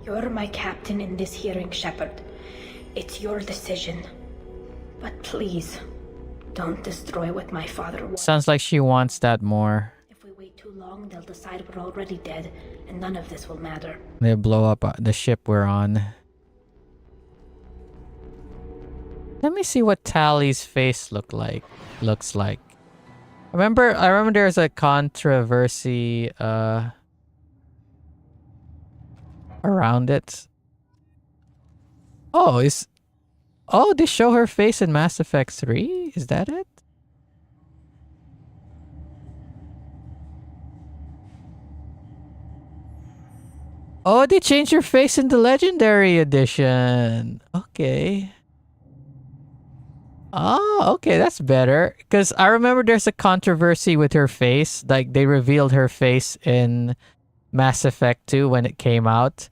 You're my captain in this hearing, Shepard. It's your decision. But please, don't destroy what my father wants. Sounds like she wants that more. If we wait too long, they'll decide we're already dead, and none of this will matter. They'll blow up the ship we're on. Let me see what Tali's face looks like. I remember there's a controversy around it. Oh, they show her face in Mass Effect 3? Is that it? Oh, they changed her face in the Legendary Edition. Okay. Oh, okay, that's better. Because I remember there's a controversy with her face. Like, they revealed her face in Mass Effect 2 when it came out.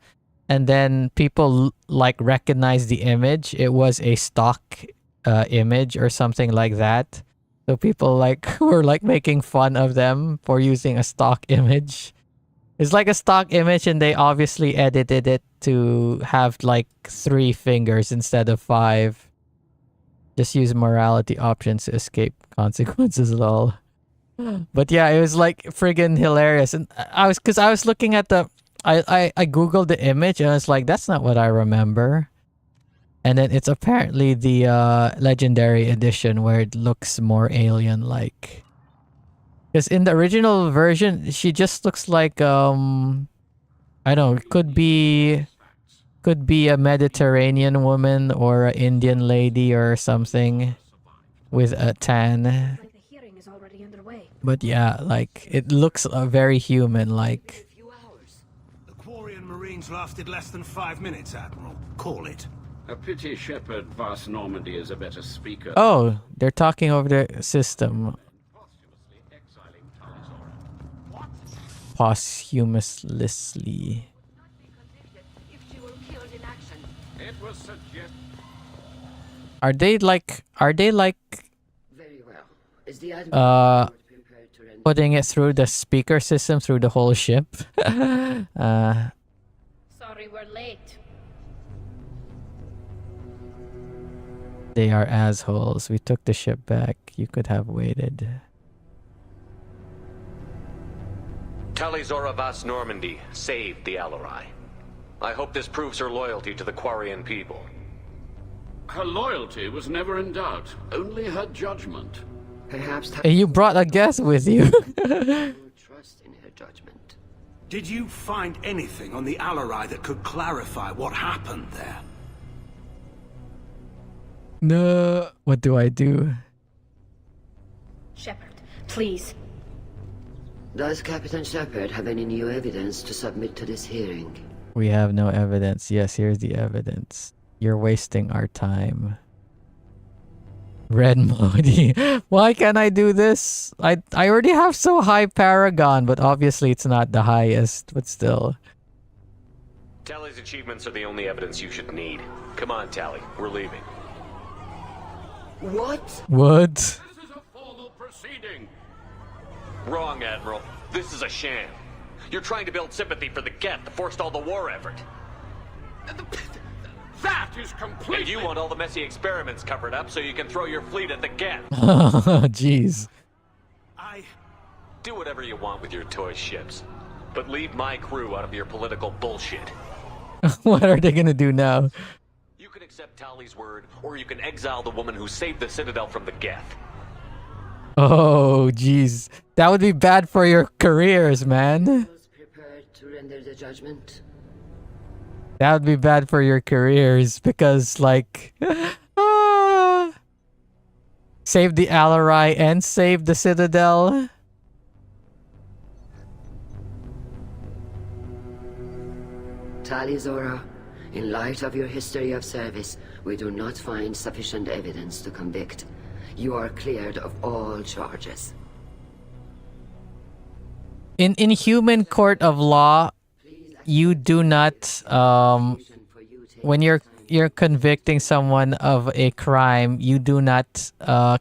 And then people, like, recognized the image. It was a stock image or something like that. So people, like, were, like, making fun of them for using a stock image. It's like a stock image, and they obviously edited it to have, like, 3 fingers instead of 5. Just use morality options to escape consequences, lol. But yeah, it was like friggin' hilarious. And I was looking at I googled the image and I was like, that's not what I remember. And then it's apparently the Legendary Edition where it looks more alien-like. Because in the original version, she just looks like I don't know, could be a Mediterranean woman or an Indian lady or something with a tan. But yeah, like, it looks very human-like. The Quarian Marines lasted less than 5 minutes, Admiral. Call it. A pity Shepard Vast Normandy is a better speaker. Oh, they're talking over the system. posthumously. If she were killed in action. It was suggested. Are they like Very well. Is the uh prepared to render? putting it through the speaker system through the whole ship? Sorry we're late. They are assholes. We took the ship back. You could have waited. Talizora Vas Normandy saved the Alarai. I hope this proves her loyalty to the Quarian people. Her loyalty was never in doubt, only her judgment. Perhaps Hey, you brought a guest with you. trust in her judgment. Did you find anything on the Alarai that could clarify what happened there? No. What do I do? Shepard, please. Does Captain Shepard have any new evidence to submit to this hearing? We have no evidence. Yes, here's the evidence. You're wasting our time. Red Modi. Why can't I do this? I already have so high Paragon, but obviously it's not the highest, but still. Tally's achievements are the only evidence you should need. Come on, Tally. We're leaving. What? What? This is a formal proceeding. Wrong, Admiral. This is a sham. You're trying to build sympathy for the Geth to forestall the war effort. That is completely... And you want all the messy experiments covered up so you can throw your fleet at the Geth. Jeez. Do whatever you want with your toy ships. But leave my crew out of your political bullshit. What are they gonna do now? You can accept Tally's word, or you can exile the woman who saved the Citadel from the Geth. Oh, jeez. That would be bad for your careers, man. Those prepared to render the judgment? That would be bad for your careers because, like, save the Alarai and save the Citadel. Talizora, in light of your history of service, we do not find sufficient evidence to convict. You are cleared of all charges. In human court of law, you do not when you're convicting someone of a crime, you do not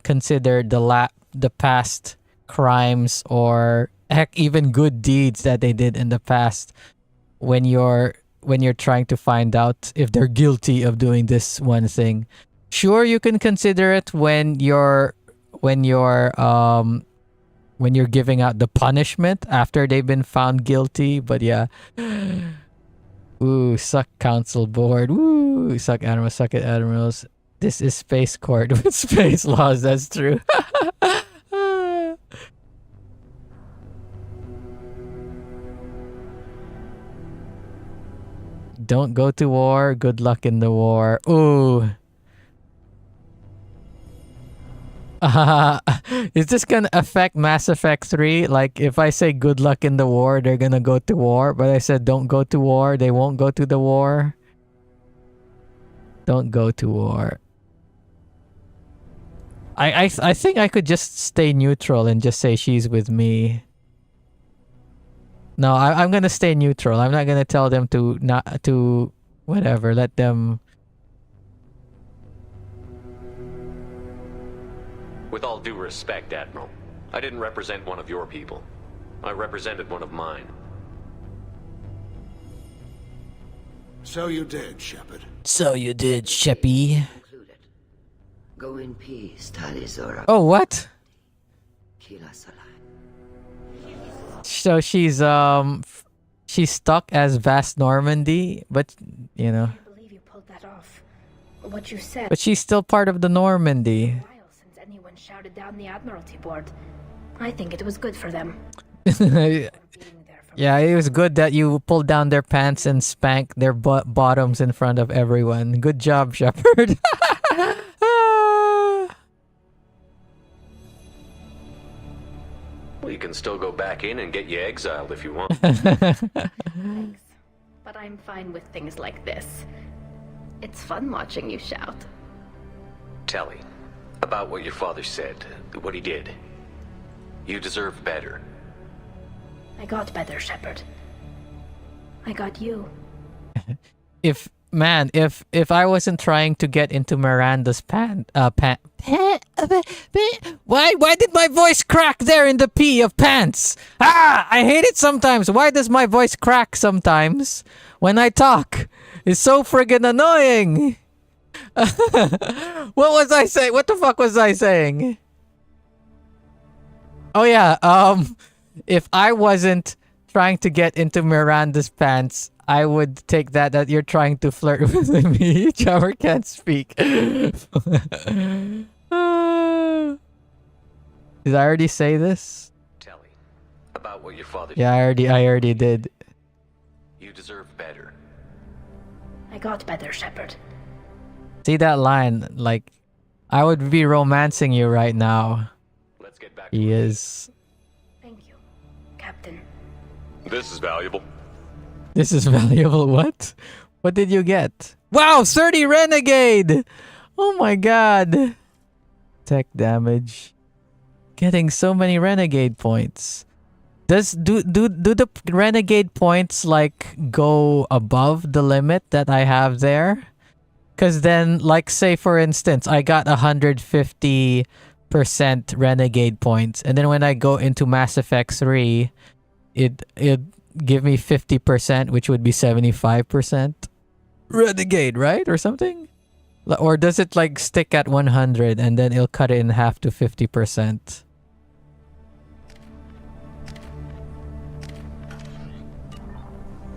consider the past crimes or heck even good deeds that they did in the past when you're trying to find out if they're guilty of doing this one thing. Sure, you can consider it when you're giving out the punishment after they've been found guilty, but yeah. Ooh, suck council board. Woo, suck admirals, suck it admirals. This is space court with space laws, that's true. Don't go to war, good luck in the war. Ooh. Is this gonna affect Mass Effect 3? Like, if I say good luck in the war, they're gonna go to war. But I said don't go to war, they won't go to the war. Don't go to war. I think I could just stay neutral and just say she's with me. No, I'm gonna stay neutral. I'm not gonna tell them to not to whatever. Let them. With all due respect, Admiral, I didn't represent one of your people. I represented one of mine. So you did, Shepard. So you did, Sheppy. Concluded. Go in peace, Talizora. Oh, what? Kila Salai. So she's stuck as Vast Normandy, but you know. I believe you pulled that off. What you said. But she's still part of the Normandy. While since anyone shouted down the Admiralty board. I think it was good for them. Yeah, it was good that you pulled down their pants and spanked their bottoms in front of everyone. Good job, Shepard. Well, you can still go back in and get you exiled if you want. Thanks. But I'm fine with things like this. It's fun watching you shout. Tally, about what your father said, what he did. You deserve better. I got better, Shepard. I got you. If I wasn't trying to get into Miranda's why did my voice crack there in the P of pants? I hate it sometimes. Why does my voice crack sometimes when I talk? It's so friggin' annoying. What was I saying? What the fuck was I saying? Oh yeah, if I wasn't trying to get into Miranda's pants, I would take that you're trying to flirt with me. Trevor can't speak. Did I already say this? Telly, about what your father Yeah, I already did. You deserve better. I got better, Shepard. See that line? Like, I would be romancing you right now. Let's get back. He is. Thank you, Captain. This is valuable. This is valuable. What? What did you get? Wow, 30 renegade. Oh my god. Tech damage. Getting so many renegade points. Do the renegade points like go above the limit that I have there? Cause then, like, say for instance, I got 150% renegade points, and then when I go into Mass Effect 3, it give me 50%, which would be 75% renegade, right, or something? Or does it like stick at 100 and then it'll cut it in half to 50%?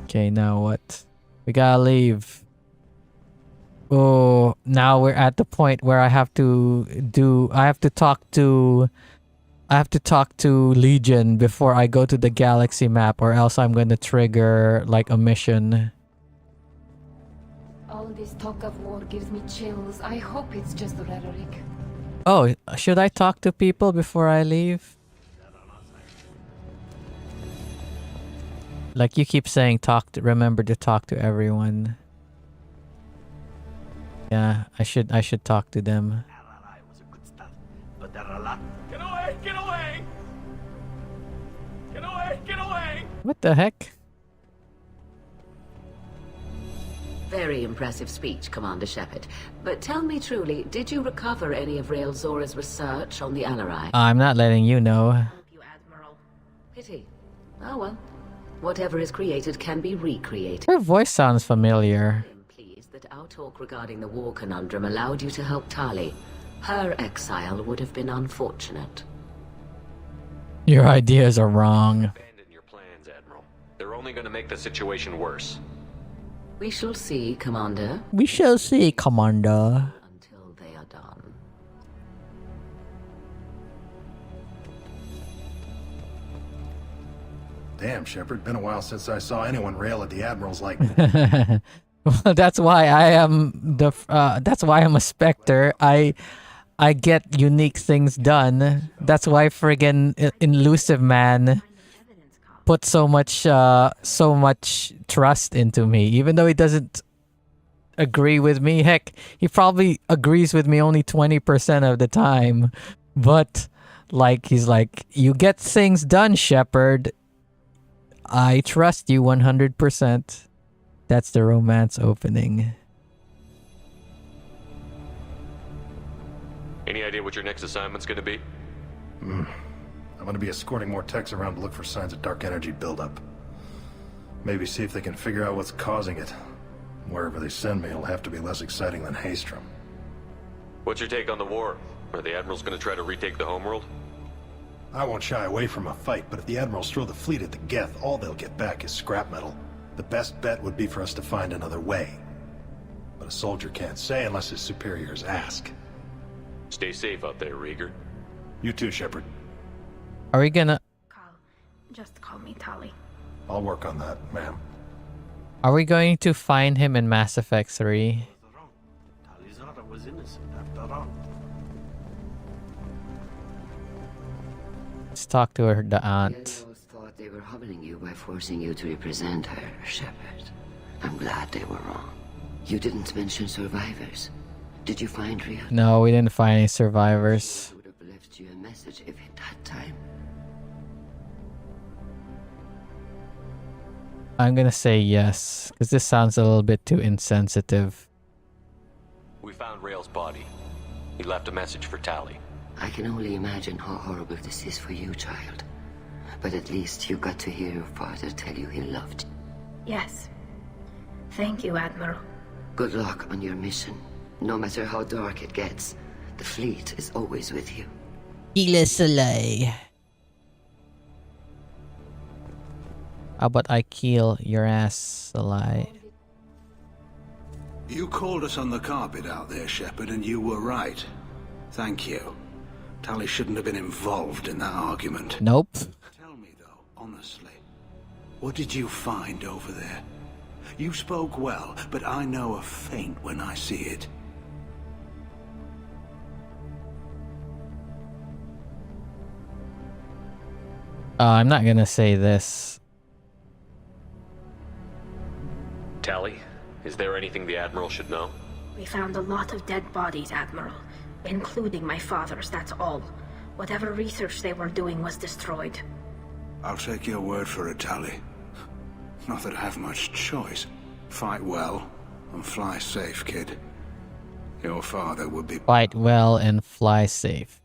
Okay, now what? We gotta leave. Oh, now we're at the point where I have to talk to Legion before I go to the galaxy map, or else I'm gonna trigger like a mission. All this talk of war gives me chills. I hope it's just rhetoric. Oh, should I talk to people before I leave? Like you keep saying, remember to talk to everyone. Yeah, I should talk to them. Get away! Get away! Get away! Get away! What the heck? Very impressive speech, Commander Shepard. But tell me truly, did you recover any of Rael Zora's research on the Alarai? I'm not letting you know. Help you, Admiral. Pity. Oh well. Whatever is created can be recreated. Her voice sounds familiar. I'm pleased that our talk regarding the war conundrum allowed you to help Tali. Her exile would have been unfortunate. Your ideas are wrong. Abandon your plans, Admiral. They're only going to make the situation worse. We shall see, Commander. We shall see, Commander. Until they are done. Damn, Shepard, been a while since I saw anyone rail at the admirals like Well, that's why I am that's why I'm a Spectre. I get unique things done. That's why friggin' Elusive Man put so much trust into me, even though he doesn't agree with me. Heck, he probably agrees with me only 20% of the time. But like, he's like, you get things done, Shepard. I trust you 100%. That's the romance opening. Any idea what your next assignment's going to be? I'm going to be escorting more techs around to look for signs of dark energy buildup. Maybe see if they can figure out what's causing it. Wherever they send me, it'll have to be less exciting than Haystrom. What's your take on the war? Are the Admirals going to try to retake the homeworld? I won't shy away from a fight, but if the Admirals throw the fleet at the Geth, all they'll get back is scrap metal. The best bet would be for us to find another way. But a soldier can't say unless his superiors ask. Stay safe out there, Rieger. You too, Shepard. Are we gonna... Just call me Tali. I'll work on that, ma'am. Are we going to find him in Mass Effect 3? Talizara was innocent after all. Let's talk to her, the The aunt. Admirals thought they were humbling you by forcing you to represent her, Shepard. I'm glad they were wrong. You didn't mention survivors. Did you find Ria? No, we didn't find any survivors. She would have left you a message if it had time. I'm gonna say yes, because this sounds a little bit too insensitive. We found Rail's body. He left a message for Tally. I can only imagine how horrible this is for you, child. But at least you got to hear your father tell you he loved you. Yes. Thank you, Admiral. Good luck on your mission. No matter how dark it gets, the fleet is always with you. Ila Soleil. How about I kill your ass, Soleil? You called us on the carpet out there, Shepard, and you were right. Thank you. Tally shouldn't have been involved in that argument. Nope. Tell me, though, honestly, what did you find over there? You spoke well, but I know a feint when I see it. I'm not gonna say this. Tally, is there anything the Admiral should know? We found a lot of dead bodies, Admiral. Including my father's, that's all. Whatever research they were doing was destroyed. I'll take your word for it, Tally. Not that I have much choice. Fight well and fly safe, kid. Your father would be... Fight well and fly safe.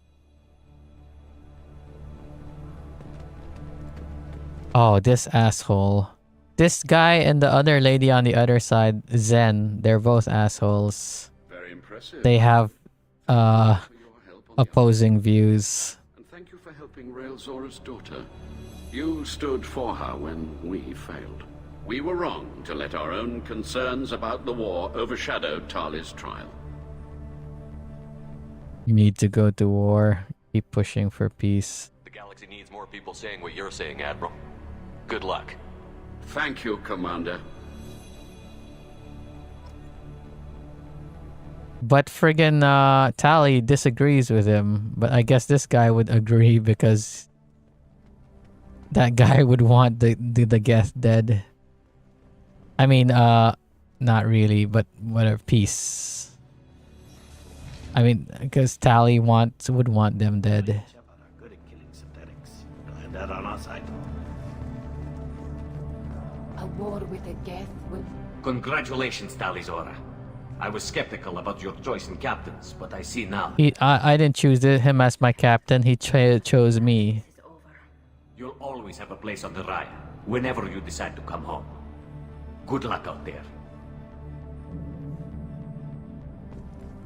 Oh, this asshole. This guy and the other lady on the other side, Zen, they're both assholes. Very impressive. They have opposing views. And thank you for helping Rail Zora's daughter. You stood for her when we failed. We were wrong to let our own concerns about the war overshadow Tali's trial. You need to go to war. Keep pushing for peace. The galaxy needs more people saying what you're saying, Admiral. Good luck. Thank you, Commander. But friggin' Tally disagrees with him. But I guess this guy would agree because that guy would want the guest dead. I mean, not really, but whatever. Peace. I mean, because Tally would want them dead. Good at killing synthetics. Glad that on our side. A war with a Geth would... Congratulations, Tali Zora. I was skeptical about your choice in captains, but I see now. I didn't choose him as my captain. He chose me. You'll always have a place on the Raya, whenever you decide to come home. Good luck out there.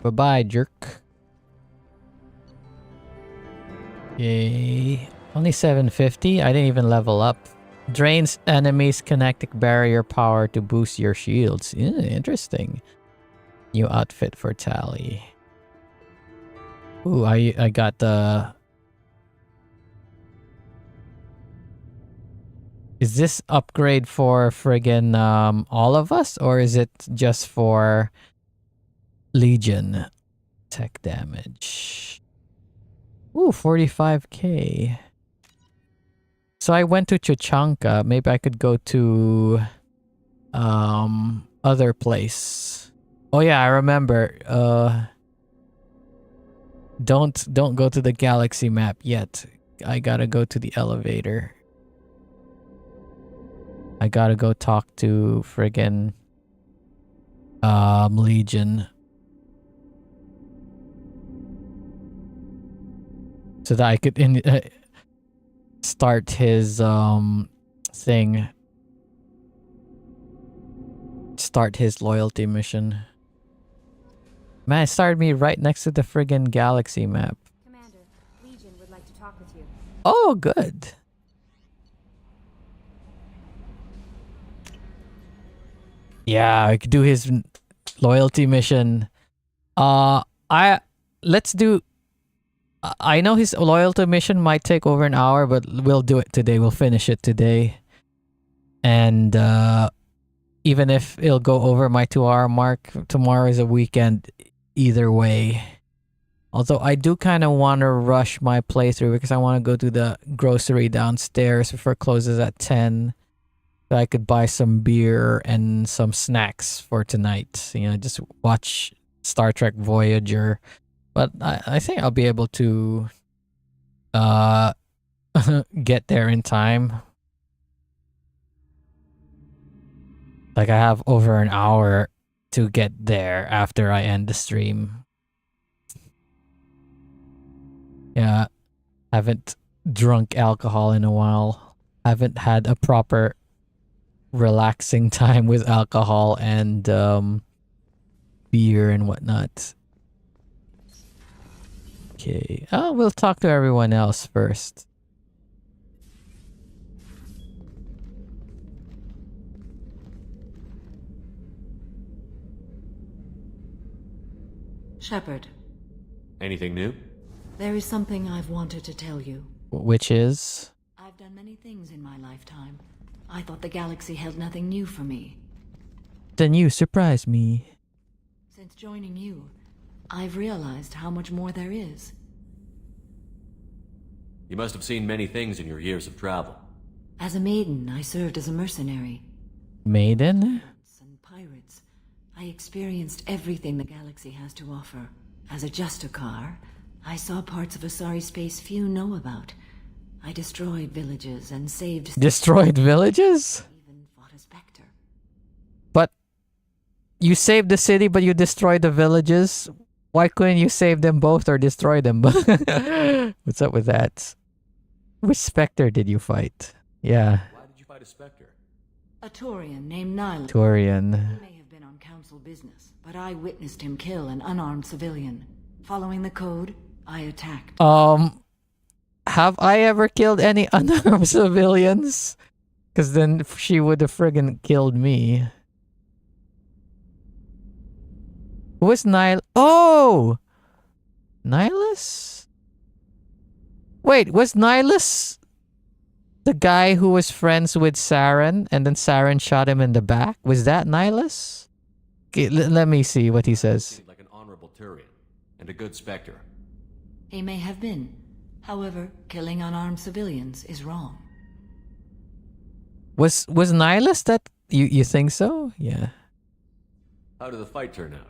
Bye-bye, jerk. Yay. Only 750? I didn't even level up. Drains enemies' kinetic barrier power to boost your shields. Yeah, interesting. New outfit for Tally. Ooh, I got the... Is this upgrade for friggin' all of us? Or is it just for Legion? Tech damage. Ooh, 45k. So I went to Chochanka. Maybe I could go to other place. Oh yeah, I remember. Don't go to the galaxy map yet. I gotta go to the elevator. I gotta go talk to friggin' Legion. So that I could start his thing. Start his loyalty mission. Man, it started me right next to the friggin' galaxy map. Commander, Legion would like to talk with you. Oh, good. Yeah, I could do his loyalty mission. Let's do... I know his loyalty mission might take over an hour, but we'll do it today. We'll finish it today. And even if it'll go over my 2-hour mark, tomorrow is a weekend either way. Although I do kind of want to rush my playthrough because I want to go to the grocery downstairs before it closes at 10. So I could buy some beer and some snacks for tonight. You know, just watch Star Trek Voyager. But I think I'll be able to get there in time. Like I have over an hour to get there after I end the stream. Yeah, haven't drunk alcohol in a while. Haven't had a proper relaxing time with alcohol and beer and whatnot. Okay. Oh, we'll talk to everyone else first. Shepard, Anything new? there is something I've wanted to tell you. Which is? I've done many things in my lifetime. I thought the galaxy held nothing new for me. Then you surprise me. Since joining you, I've realized how much more there is. You must have seen many things in your years of travel. As a maiden, I served as a mercenary. Maiden? And pirates. I experienced everything the galaxy has to offer. As a Justicar, I saw parts of Asari space few know about. I destroyed villages and saved... Destroyed villages? Even fought a Spectre. But you saved the city, but you destroyed the villages. Why couldn't you save them both or destroy them? What's up with that? Which Spectre did you fight? Yeah. Why did you fight a Spectre? A Taurian named Nihilus. Taurian. He may have been on council business, but I witnessed him kill an unarmed civilian. Following the code, I attacked. Have I ever killed any unarmed civilians? Because then she would have friggin' killed me. Who was Nihil? Oh! Nihilus? Wait, was Nihilus the guy who was friends with Saren and then Saren shot him in the back? Was that Nihilus? Okay, let me see what he says. Like an honorable Turian and a good Spectre. He may have been. However, killing unarmed civilians is wrong. Was Nihilus that? You think so? Yeah. How did the fight turn out?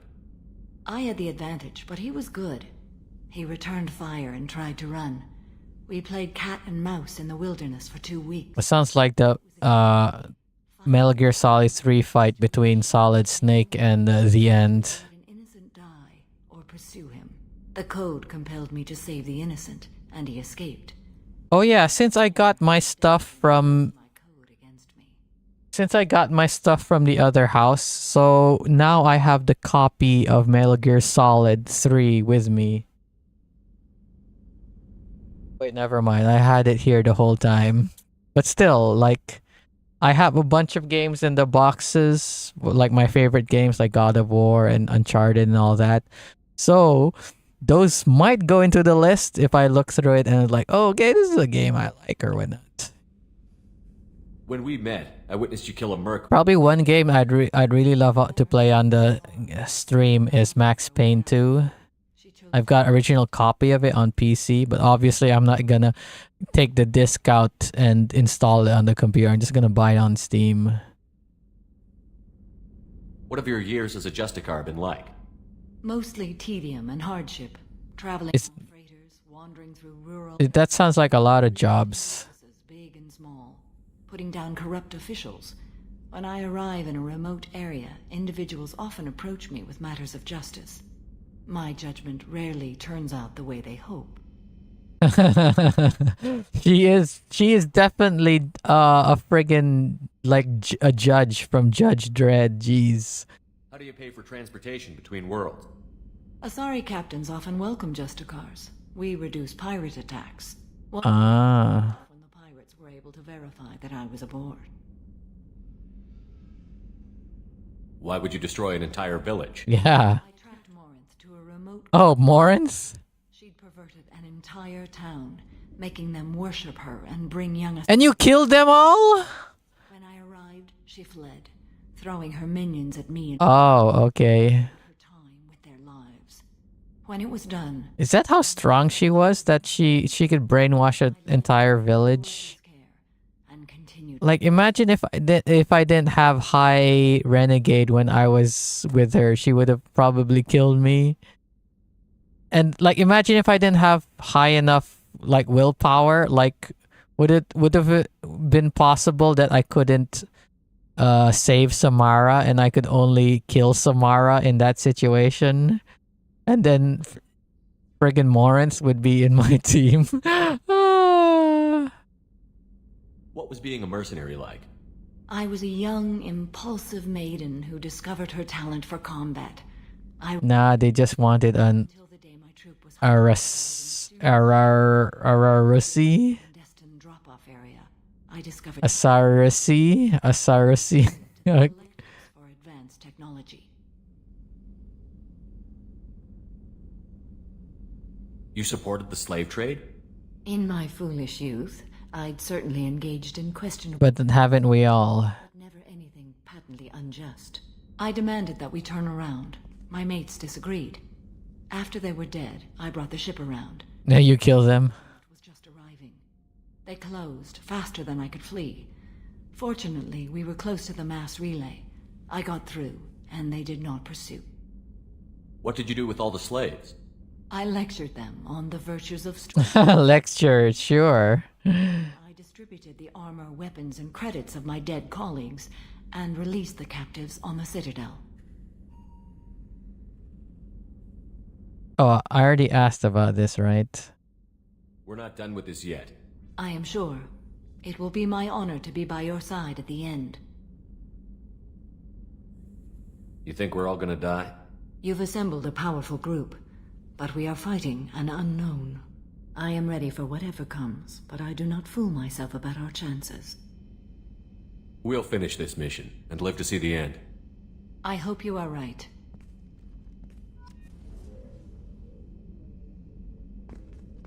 I had the advantage, but he was good. He returned fire and tried to run. We played cat and mouse in the wilderness for 2 weeks. It sounds like the Metal Gear Solid 3 fight between Solid Snake and the End. An innocent die or pursue him. The code compelled me to save the innocent, and he escaped. Oh yeah, since I got my stuff from the other house, so now I have the copy of Metal Gear Solid 3 with me. Wait, never mind. I had it here the whole time. But still, like, I have a bunch of games in the boxes, like my favorite games like God of War and Uncharted and all that. So, those might go into the list if I look through it and it's like, oh, okay, this is a game I like or whatnot. When we met, I witnessed you kill a merc. Probably one game I'd really love to play on the stream is Max Payne 2. I've got original copy of it on PC, but obviously I'm not gonna take the disc out and install it on the computer. I'm just gonna buy it on Steam. What have your years as a Justicar been like? Mostly tedium and hardship. Traveling on freighters, wandering through rural... That sounds like a lot of jobs. Big and small. Putting down corrupt officials. When I arrive in a remote area, individuals often approach me with matters of justice. My judgment rarely turns out the way they hope. She is definitely a friggin' like a judge from Judge Dredd. Jeez. How do you pay for transportation between worlds? Asari captains often welcome Justicars. We reduce pirate attacks. When the pirates were able to verify that I was aboard. Why would you destroy an entire village? Yeah. I tracked Morinth to a remote... Oh, Morinth? She'd perverted an entire town, making them worship her and bring young... And you killed them all? When I arrived, she fled, throwing her minions at me. Oh, okay. Her time with their lives. When it was done... Is that how strong she was? That she could brainwash an entire village? Like, imagine if I didn't have high renegade when I was with her, she would have probably killed me. And like, imagine if I didn't have high enough like willpower. Like, would have been possible that I couldn't save Samara, and I could only kill Samara in that situation, and then friggin' Morans would be in my team. What was being a mercenary like? I was a young, impulsive maiden who discovered her talent for combat. Nah, they just wanted an Ararasi? I discovered Asarasi? for advanced technology. You supported the slave trade? In my foolish youth, I'd certainly engaged in questionable, But haven't we all? but never anything patently unjust. I demanded that we turn around. My mates disagreed. After they were dead, I brought the ship around. Now you kill them. It was just arriving. They closed faster than I could flee. Fortunately, we were close to the mass relay. I got through, and they did not pursue. What did you do with all the slaves? I lectured them on the virtues of strength. Lecture, sure. I distributed the armor, weapons, and credits of my dead colleagues, and released the captives on the Citadel. Oh, I already asked about this, right? We're not done with this yet. I am sure. It will be my honor to be by your side at the end. You think we're all gonna die? You've assembled a powerful group, but we are fighting an unknown. I am ready for whatever comes, but I do not fool myself about our chances. We'll finish this mission and live to see the end. I hope you are right.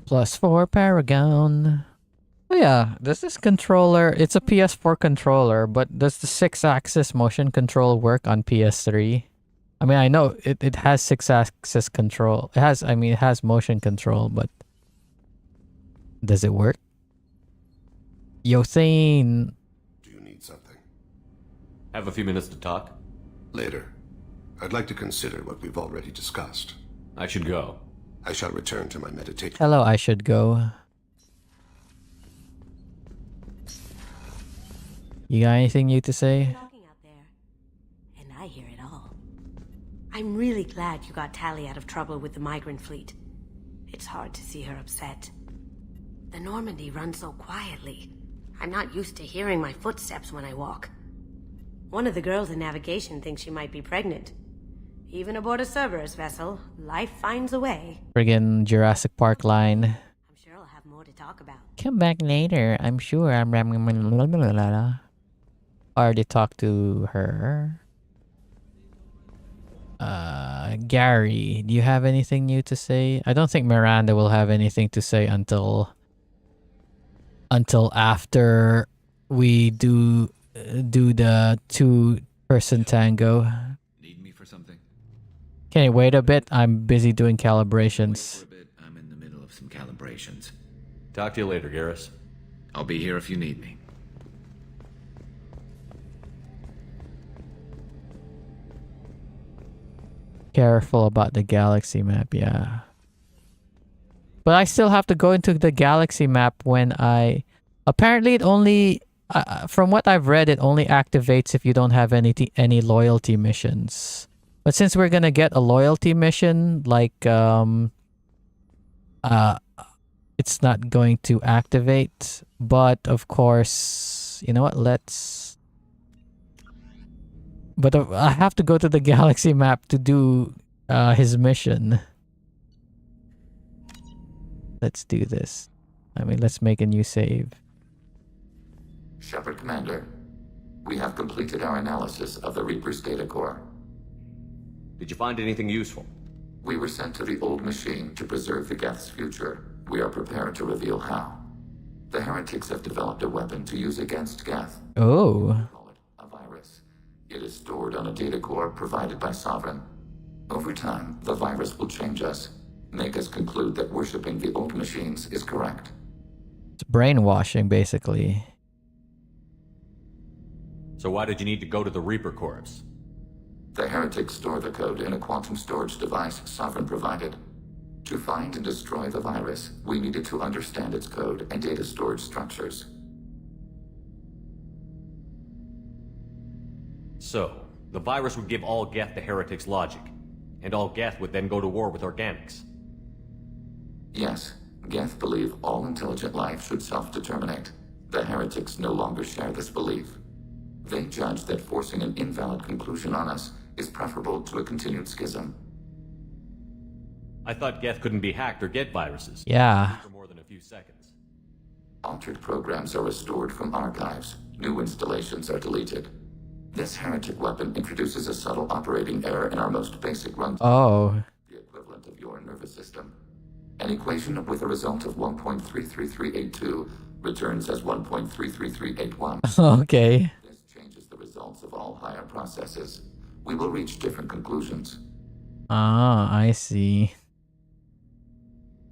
+4 Paragon. Oh yeah, does this controller... It's a PS4 controller, but does the 6-axis motion control work on PS3? I mean, I know it has 6-axis control. It has motion control, but... Does it work? Yo, Thane! Do you need something? Have a few minutes to talk? Later. I'd like to consider what we've already discussed. I should go. I shall return to my meditation. Hello, I should go. You got anything new to say? Talking out there, and I hear it all. I'm really glad you got Tally out of trouble with the migrant fleet. It's hard to see her upset. The Normandy runs so quietly. I'm not used to hearing my footsteps when I walk. One of the girls in navigation thinks she might be pregnant. Even aboard a Cerberus vessel, life finds a way. Friggin' Jurassic Park line. I'm sure I'll have more to talk about. Come back later. I'm sure I'm... Already talked to her. Gary, do you have anything new to say? I don't think Miranda will have anything to say until after we do the 2-person tango. Need me for something? Can you wait a bit? I'm busy doing calibrations. Wait for a bit. I'm in the middle of some calibrations. Talk to you later, Garrus. I'll be here if you need me. Careful about the galaxy map, yeah. But I still have to go into the galaxy map when I... Apparently it only... from what I've read, it only activates if you don't have any loyalty missions. But since we're gonna get a loyalty mission, like... it's not going to activate. But, of course... You know what? Let's... But I have to go to the galaxy map to do his mission. Let's do this. I mean, let's make a new save. Shepard Commander, we have completed our analysis of the Reaper's data core. Did you find anything useful? We were sent to the old machine to preserve the Geth's future. We are prepared to reveal how. The heretics have developed a weapon to use against Geth. Oh. A virus. It is stored on a data core provided by Sovereign. Over time, the virus will change us, make us conclude that worshipping the old machines is correct. It's brainwashing, basically. So why did you need to go to the Reaper Corps? The heretics store the code in a quantum storage device Sovereign provided. To find and destroy the virus, we needed to understand its code and data storage structures. So, the virus would give all Geth the heretic's logic, and all Geth would then go to war with organics. Yes, Geth believe all intelligent life should self-determinate. The heretics no longer share this belief. They judge that forcing an invalid conclusion on us is preferable to a continued schism. I thought Geth couldn't be hacked or get viruses. Yeah. For more than a few seconds. Altered programs are restored from archives. New installations are deleted. This heretic weapon introduces a subtle operating error in our most basic run. Oh. The equivalent of your nervous system. An equation with a result of 1.33382 returns as 1.33381. Okay. This changes the results of all higher processes. We will reach different conclusions. Ah, I see.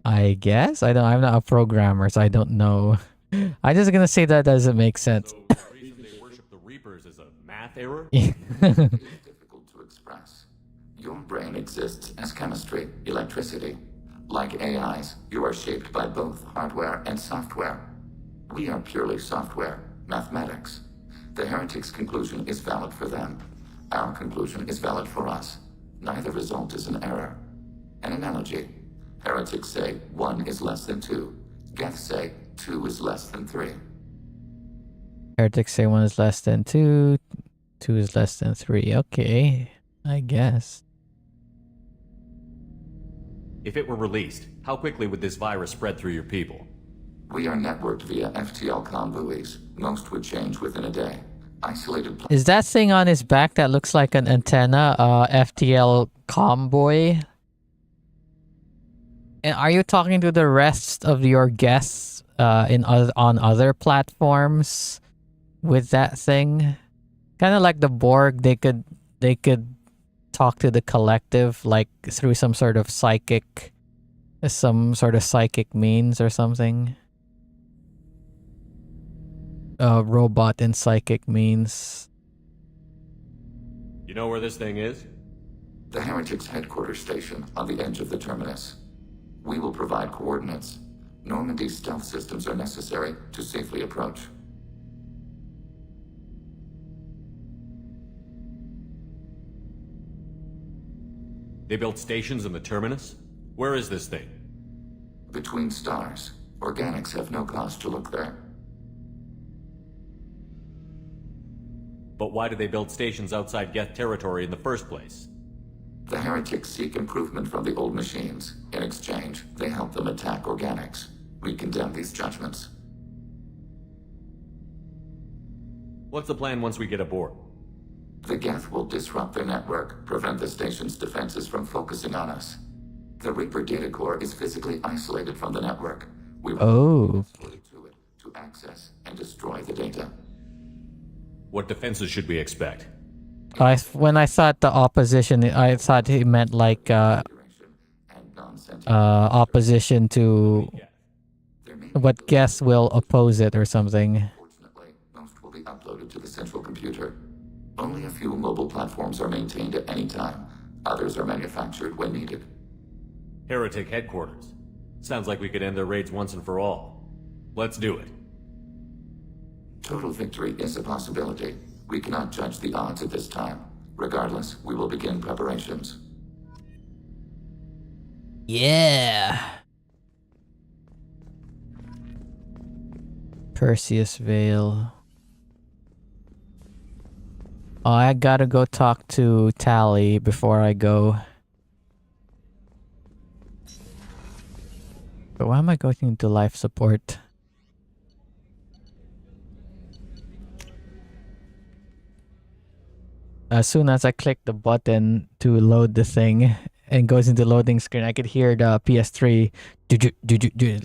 I guess I'm not a programmer, so I don't know. I'm just gonna say that doesn't make sense. So the reason they worship the Reapers is a math error? It is difficult to express. Your brain exists as chemistry, electricity. Like AIs, you are shaped by both hardware and software. We are purely software, mathematics. The heretic's conclusion is valid for them. Our conclusion is valid for us. Neither result is an error. An analogy. Heretics say 1 is less than 2. Geth say 2 is less than 3. Heretics say 1 is less than 2, 2 is less than 3. Okay, I guess. If it were released, how quickly would this virus spread through your people? We are networked via FTL comm buoys. Most would change within a day. Isolated. Is that thing on his back that looks like an antenna, FTL Comboy? And are you talking to the rest of your guests on other platforms with that thing? Kind of like the Borg, they could talk to the collective like through some sort of psychic means or something. Robot and psychic means. You know where this thing is? The Heretics headquarters station on the edge of the terminus. We will provide coordinates. Normandy's stealth systems are necessary to safely approach. They built stations in the terminus? Where is this thing? Between stars. Organics have no cause to look there. But why do they build stations outside Geth territory in the first place? The heretics seek improvement from the old machines. In exchange, they help them attack organics. We condemn these judgments. What's the plan once we get aboard? The Geth will disrupt their network, prevent the station's defenses from focusing on us. The Reaper data core is physically isolated from the network. We will to it to access and destroy the data. What defenses should we expect? When I thought the opposition, I thought he meant like opposition to what guests will oppose it or something. Fortunately, most will be uploaded to the central computer. Only a few mobile platforms are maintained at any time. Others are manufactured when needed. Heretic headquarters. Sounds like we could end their raids once and for all. Let's do it. Total victory is a possibility. We cannot judge the odds at this time. Regardless, we will begin preparations. Yeah. Perseus Vale. Oh, I gotta go talk to Tally before I go. But why am I going into life support? As soon as I click the button to load the thing and goes into loading screen, I could hear the PS3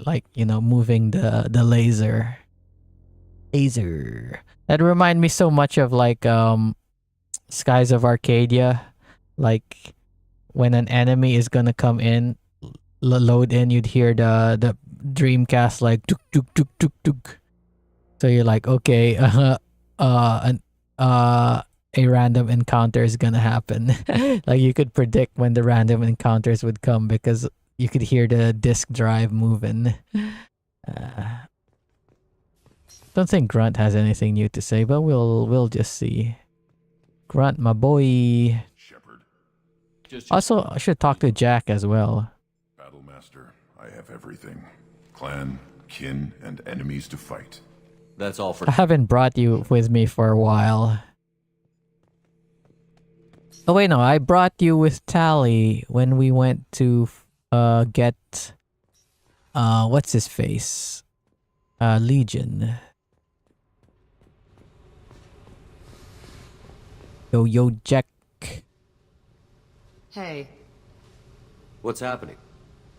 like, you know, moving the laser. That remind me so much of like Skies of Arcadia. Like when an enemy is gonna come in, load in, you'd hear the Dreamcast like tuk tuk tuk tuk tuk. So you're like, okay, a random encounter is gonna happen. Like you could predict when the random encounters would come because you could hear the disk drive moving. Don't think Grunt has anything new to say, but we'll just see. Grunt, my boy. Shepard. Also, I should talk to Jack as well. Battlemaster, I have everything. Clan, kin, and enemies to fight. That's all for... I haven't brought you with me for a while. Oh wait, no, I brought you with Tally when we went to get what's his face? Legion. Yo, Jack. Hey, What's happening?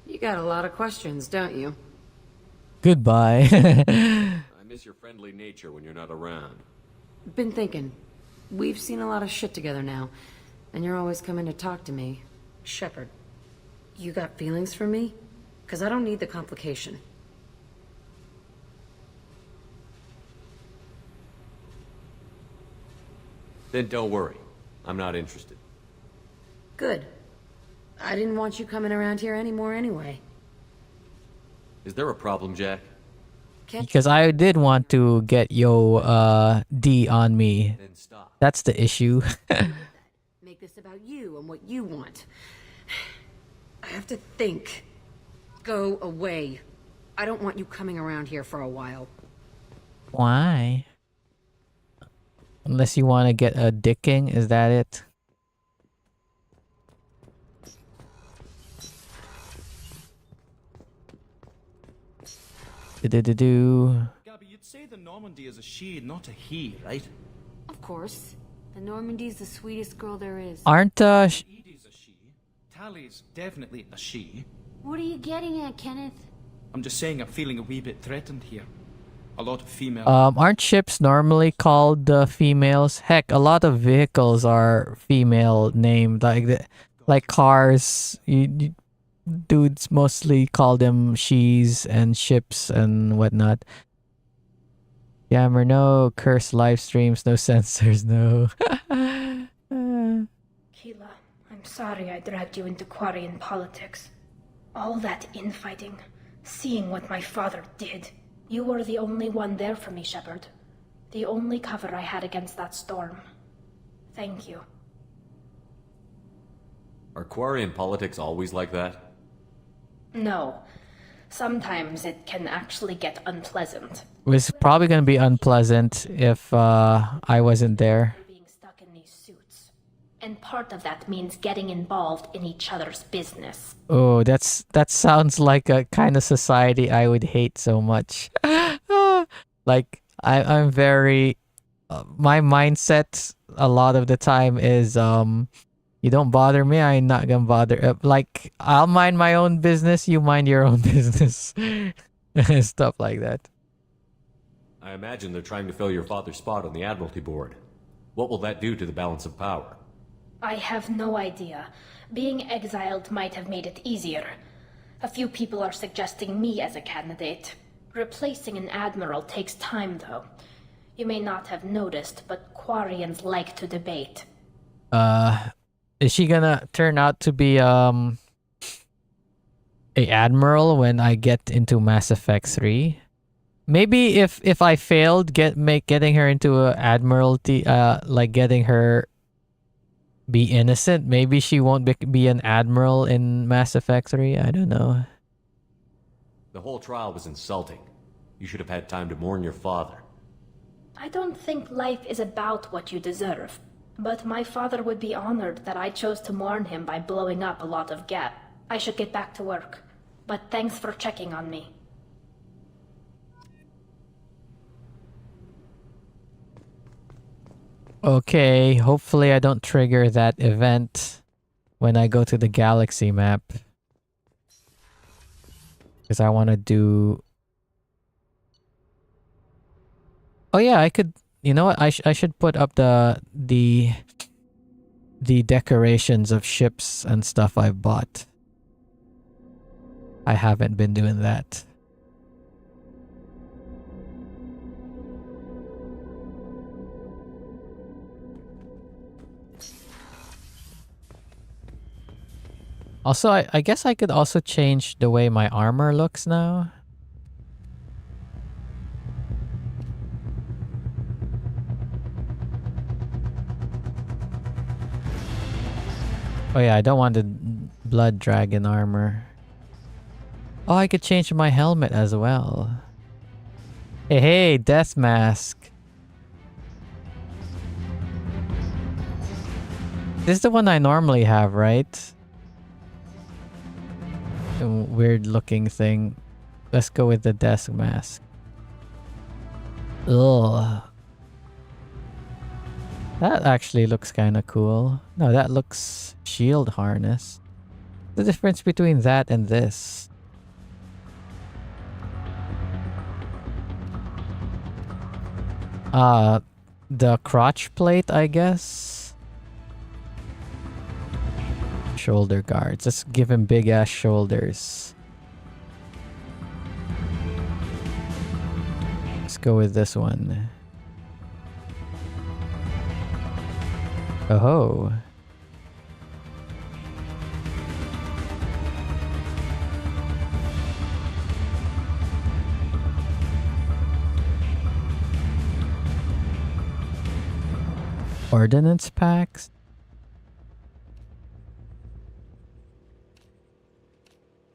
you got a lot of questions, don't you? Goodbye. I miss your friendly nature when you're not around. Been thinking. We've seen a lot of shit together now, and you're always coming to talk to me. Shepard, you got feelings for me? 'Cause I don't need the complication. Then don't worry. I'm not interested. Good. I didn't want you coming around here anymore anyway. Is there a problem, Jack? Because I did want to get D on me. Then stop. That's the issue. Make this about you and what you want. I have to think. Go away. I don't want you coming around here for a while. Why? Unless you want to get a dicking, is that it? Do. Gabby, you'd say the Normandy is a she, not a he, right? Of course. The Normandy's the sweetest girl there is. Aren't Edie's a she. Tally's definitely a she. What are you getting at, Kenneth? I'm just saying I'm feeling a wee bit threatened here. A lot of female... aren't ships normally called females? Heck, a lot of vehicles are female named, like cars. Dudes mostly call them she's, and ships and whatnot. Jammer, no. Curse live streams, no censors, no. Keela, I'm sorry I dragged you into Quarian politics. All that infighting, seeing what my father did. You were the only one there for me, Shepard. The only cover I had against that storm. Thank you. Are Quarian politics always like that? No. Sometimes it can actually get unpleasant. It was probably going to be unpleasant if I wasn't there. Being stuck in these suits. And part of that means getting involved in each other's business. Oh, that sounds like a kind of society I would hate so much. Like I'm very my mindset a lot of the time is you don't bother me, I'm not gonna bother. Like I'll mind my own business, you mind your own business. Stuff like that. I imagine they're trying to fill your father's spot on the Admiralty Board. What will that do to the balance of power? I have no idea. Being exiled might have made it easier. A few people are suggesting me as a candidate. Replacing an admiral takes time, though. You may not have noticed, but Quarians like to debate. Is she gonna turn out to be a admiral when I get into Mass Effect 3? Maybe if I failed getting her into a admiralty, like getting her be innocent, maybe she won't be an admiral in Mass Effect 3. I don't know. The whole trial was insulting. You should have had time to mourn your father. I don't think life is about what you deserve. But my father would be honored that I chose to mourn him by blowing up a lot of gas. I should get back to work. But thanks for checking on me. Okay, hopefully I don't trigger that event when I go to the galaxy map. Because I want to do... Oh yeah, I could... You know what? I should put up the decorations of ships and stuff I've bought. I haven't been doing that. Also, I guess I could also change the way my armor looks now. Oh yeah, I don't want the blood dragon armor. Oh, I could change my helmet as well. Hey, hey, death mask. This is the one I normally have, right? The weird looking thing. Let's go with the death mask. Ugh. That actually looks kind of cool. No, that looks shield harness. The difference between that and this. The crotch plate, I guess. Shoulder guards. Let's give him big ass shoulders. Let's go with this one. Oh. Ordnance packs?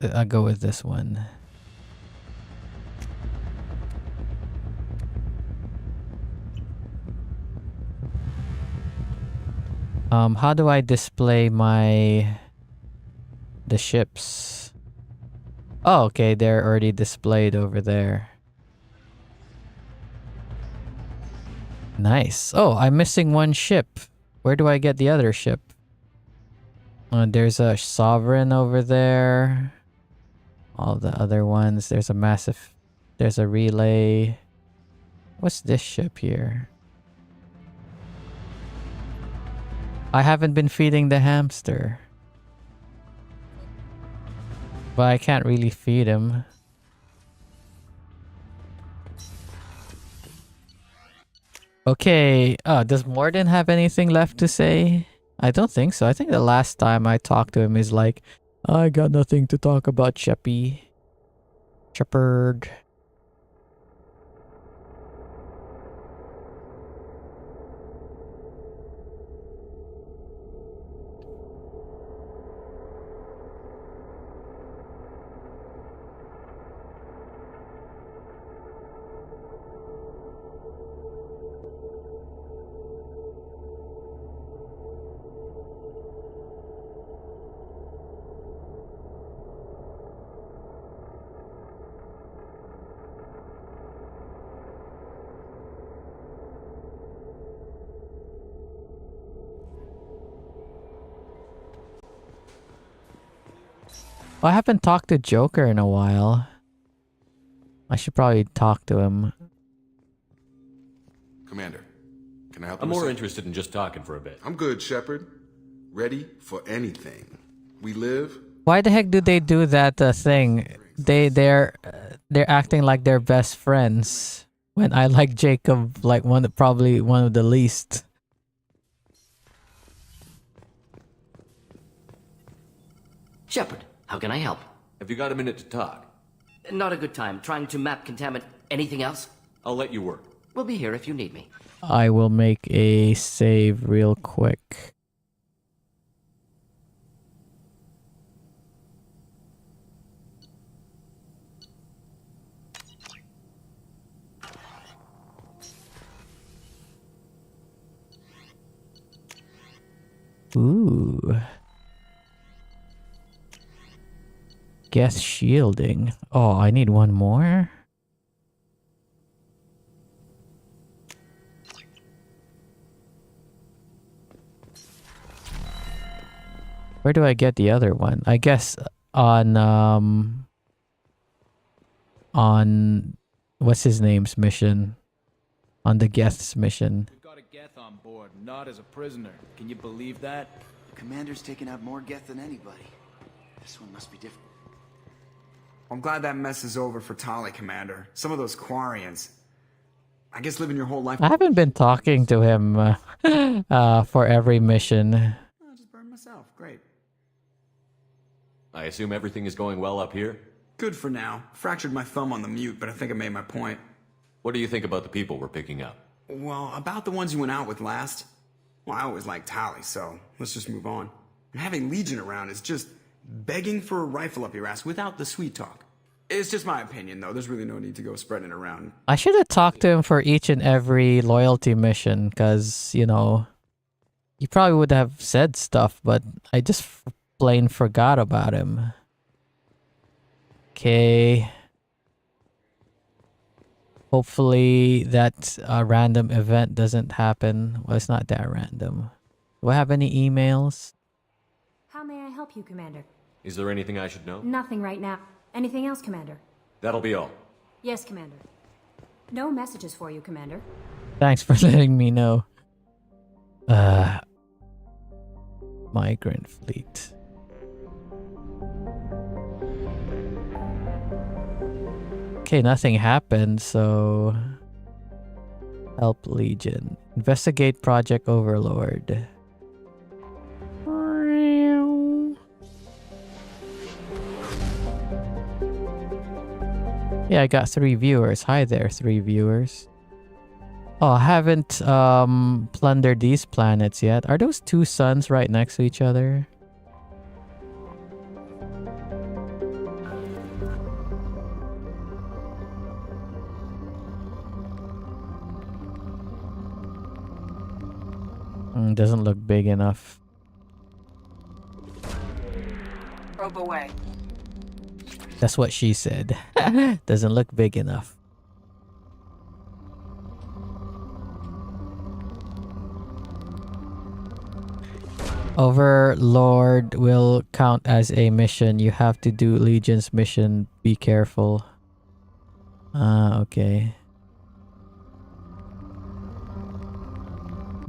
I'll go with this one. How do I display the ships? Oh, okay, they're already displayed over there. Nice. Oh, I'm missing one ship. Where do I get the other ship? There's a Sovereign over there. All the other ones. There's a relay. What's this ship here? I haven't been feeding the hamster. But I can't really feed him. Okay, does Morden have anything left to say? I don't think so. I think the last time I talked to him is like, I got nothing to talk about, Sheppy. Shepherd. I haven't talked to Joker in a while. I should probably talk to him. Commander, can I help you? I'm with more something? interested in just talking for a bit. I'm good, Shepard. Ready for anything. We live. Why the heck do they do that thing? They're acting like they're best friends when I like Jacob like probably one of the least. Shepard, how can I help? Have you got a minute to talk? Not a good time. Trying to map contaminant. Anything else? I'll let you work. We'll be here if you need me. I will make a save real quick. Ooh. Guess shielding. Oh, I need one more. Where do I get the other one? I guess on what's his name's mission? On the Geth's mission. We've got a Geth on board, not as a prisoner. Can you believe that? The commander's taken out more Geth than anybody. This one must be different. I'm glad that mess is over for Tali, Commander. Some of those Quarians. I guess living your whole life... I haven't been talking to him for every mission. I just burned myself. Great. I assume everything is going well up here? Good for now. Fractured my thumb on the mute, but I think I made my point. What do you think about the people we're picking up? Well, about the ones you went out with last. Well, I always liked Tali, so let's just move on. And having Legion around is just begging for a rifle up your ass without the sweet talk. It's just my opinion, though. There's really no need to go spreading it around. I should have talked to him for each and every loyalty mission, because, you know, he probably would have said stuff, but I just plain forgot about him. Okay. Hopefully that random event doesn't happen. Well, it's not that random. Do I have any emails? How may I help you, Commander? Is there anything I should know? Nothing right now. Anything else, Commander? That'll be all. Yes, Commander. No messages for you, Commander. Thanks for letting me know. Migrant fleet. Okay, nothing happened, so... Help Legion. Investigate Project Overlord. Yeah, I got 3 viewers. Hi there, 3 viewers. Oh, I haven't plundered these planets yet. Are those 2 suns right next to each other? Doesn't look big enough. Probe away. That's what she said. Doesn't look big enough. Overlord will count as a mission. You have to do Legion's mission. Be careful. Okay.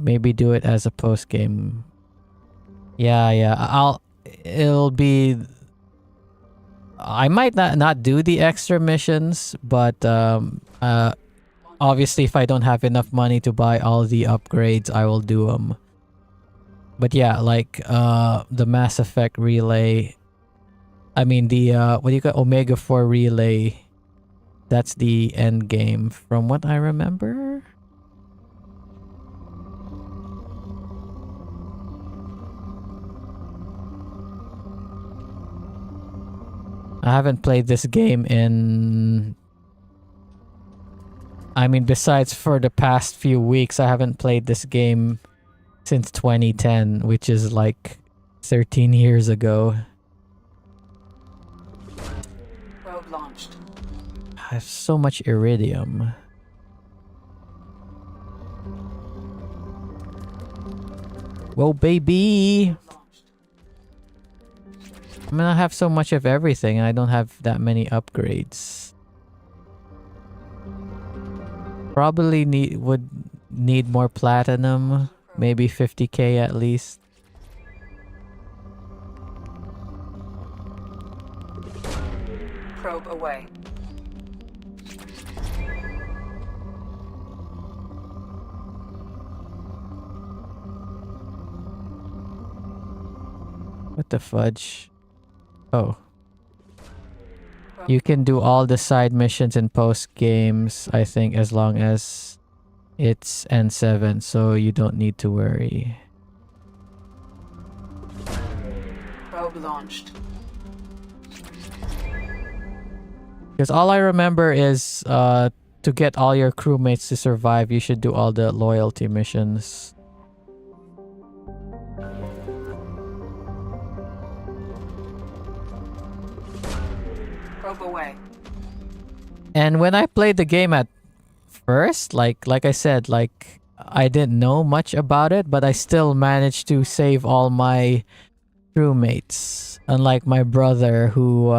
Maybe do it as a post game. Yeah. It'll be. I might not do the extra missions, but obviously if I don't have enough money to buy all the upgrades, I will do them. But yeah, like the Mass Effect relay. I mean the what do you call Omega 4 relay? That's the end game from what I remember. I haven't played this game in... I mean, besides for the past few weeks, I haven't played this game since 2010, which is like 13 years ago. Probe launched. I have so much iridium. Whoa, baby! I mean, I have so much of everything and I don't have that many upgrades. Probably would need more platinum, maybe 50k at least. Probe away. What the fudge? Oh. You can do all the side missions in post games, I think, as long as it's N7, so you don't need to worry. Probe launched. Because all I remember is to get all your crewmates to survive, you should do all the loyalty missions. Probe away. And when I played the game at first, like I said, like I didn't know much about it, but I still managed to save all my crewmates. Unlike my brother who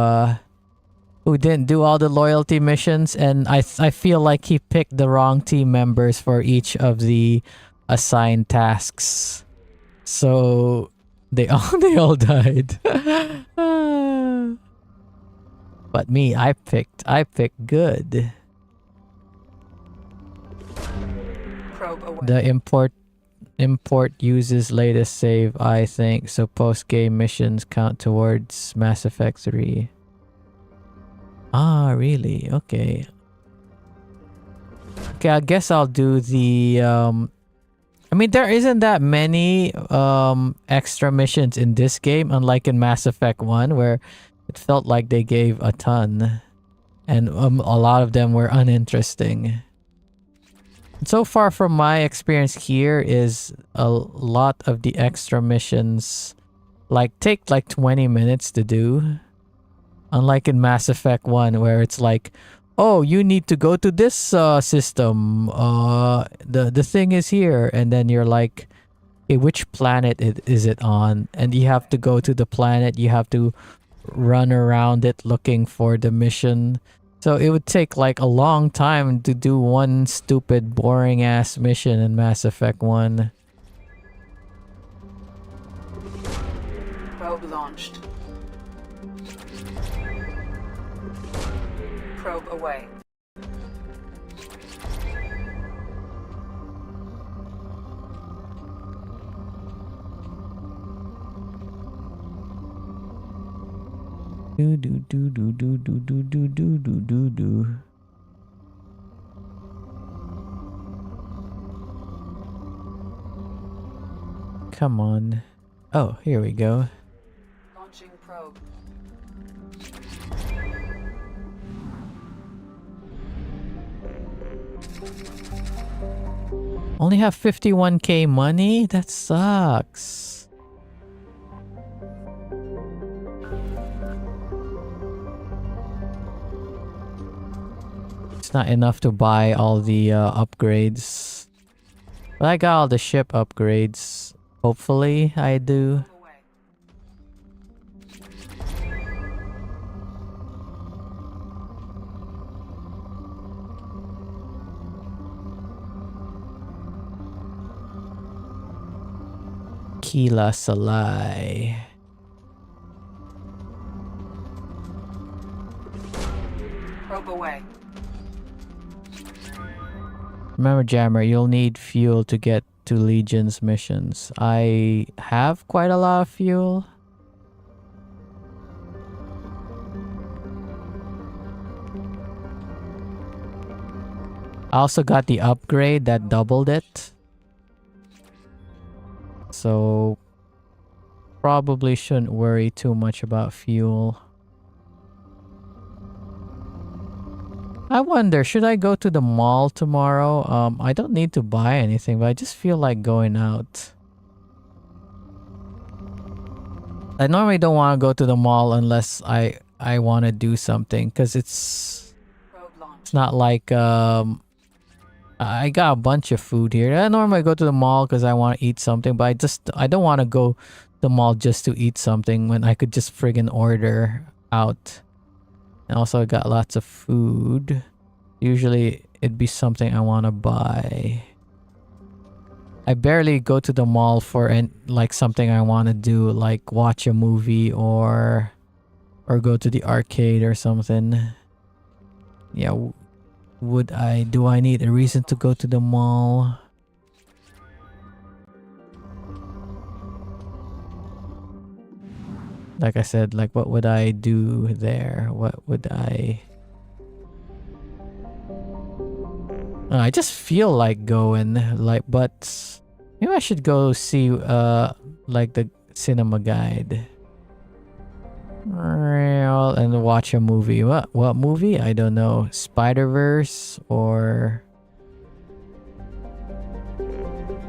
didn't do all the loyalty missions, and I feel like he picked the wrong team members for each of the assigned tasks. So they all died. But me, I picked good. The import uses latest save, I think, so post game missions count towards Mass Effect 3. Ah, really? Okay. Okay, I guess I'll do the I I mean, there isn't that many extra missions in this game, unlike in Mass Effect 1, where it felt like they gave a ton. And a lot of them were uninteresting. So far from my experience here is a lot of the extra missions take like 20 minutes to do. Unlike in Mass Effect 1 where it's like, oh, you need to go to this system. The thing is here. And then you're like, okay, which planet is it on? And you have to go to the planet. You have to run around it looking for the mission. So it would take like a long time to do one stupid boring ass mission in Mass Effect 1. Probe launched. Probe away. Do do do do do do do do do do do do. Come on. Oh, here we go. Launching probe. Only have 51k money? That sucks. It's not enough to buy all the upgrades. But I got all the ship upgrades. Hopefully I do. Keela Salai. Probe away. Remember, Jammer, you'll need fuel to get to Legion's missions. I have quite a lot of fuel. I also got the upgrade that doubled it. So probably shouldn't worry too much about fuel. I wonder, should I go to the mall tomorrow? I don't need to buy anything, but I just feel like going out. I normally don't want to go to the mall unless I want to do something, because it's not like I got a bunch of food here. I normally go to the mall because I want to eat something, but I don't want to go to the mall just to eat something when I could just friggin' order out. And also I got lots of food. Usually it'd be something I want to buy. I barely go to the mall for like something I want to do, like watch a movie or go to the arcade or something. Yeah, do I need a reason to go to the mall? Like I said, like what would I do there? What would I... I just feel like going, but maybe I should go see like the cinema guide. And watch a movie. What movie? I don't know. Spider-Verse or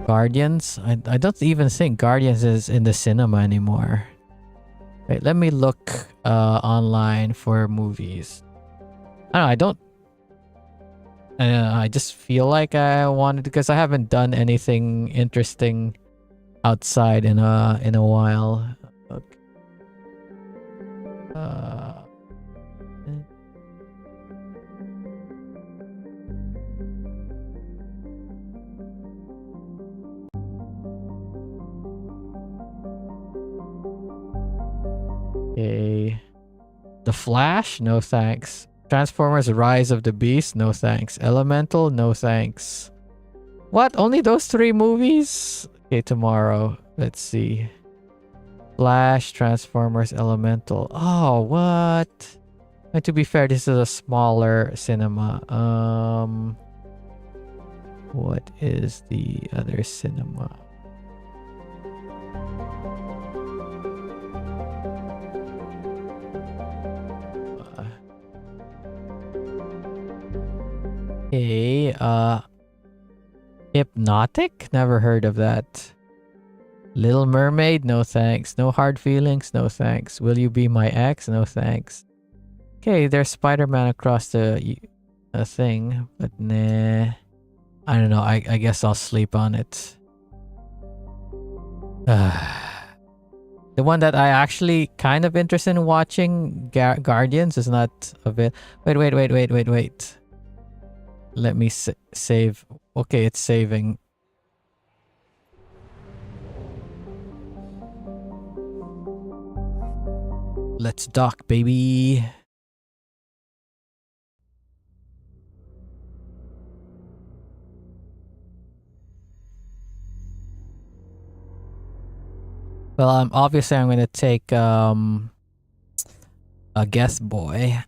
Guardians? I don't even think Guardians is in the cinema anymore. Wait, let me look online for movies. I don't know, I just feel like I wanted, because I haven't done anything interesting outside in a while. Okay. Okay. The Flash? No thanks. Transformers Rise of the Beast? No thanks. Elemental? No thanks. What? Only those 3 movies? Okay, tomorrow. Let's see. Flash, Transformers, Elemental. Oh, what? And to be fair, this is a smaller cinema. What is the other cinema? Okay, Hypnotic? Never heard of that. Little Mermaid? No thanks. No Hard Feelings? No thanks. Will You Be My Ex? No thanks. Okay, there's Spider-Man across the thing, but nah. I don't know. I guess I'll sleep on it. The one that I actually kind of interested in watching, Guardians, is not available. Wait. Let me save. Okay, it's saving. Let's dock, baby. Well, obviously I'm gonna take a guest boy,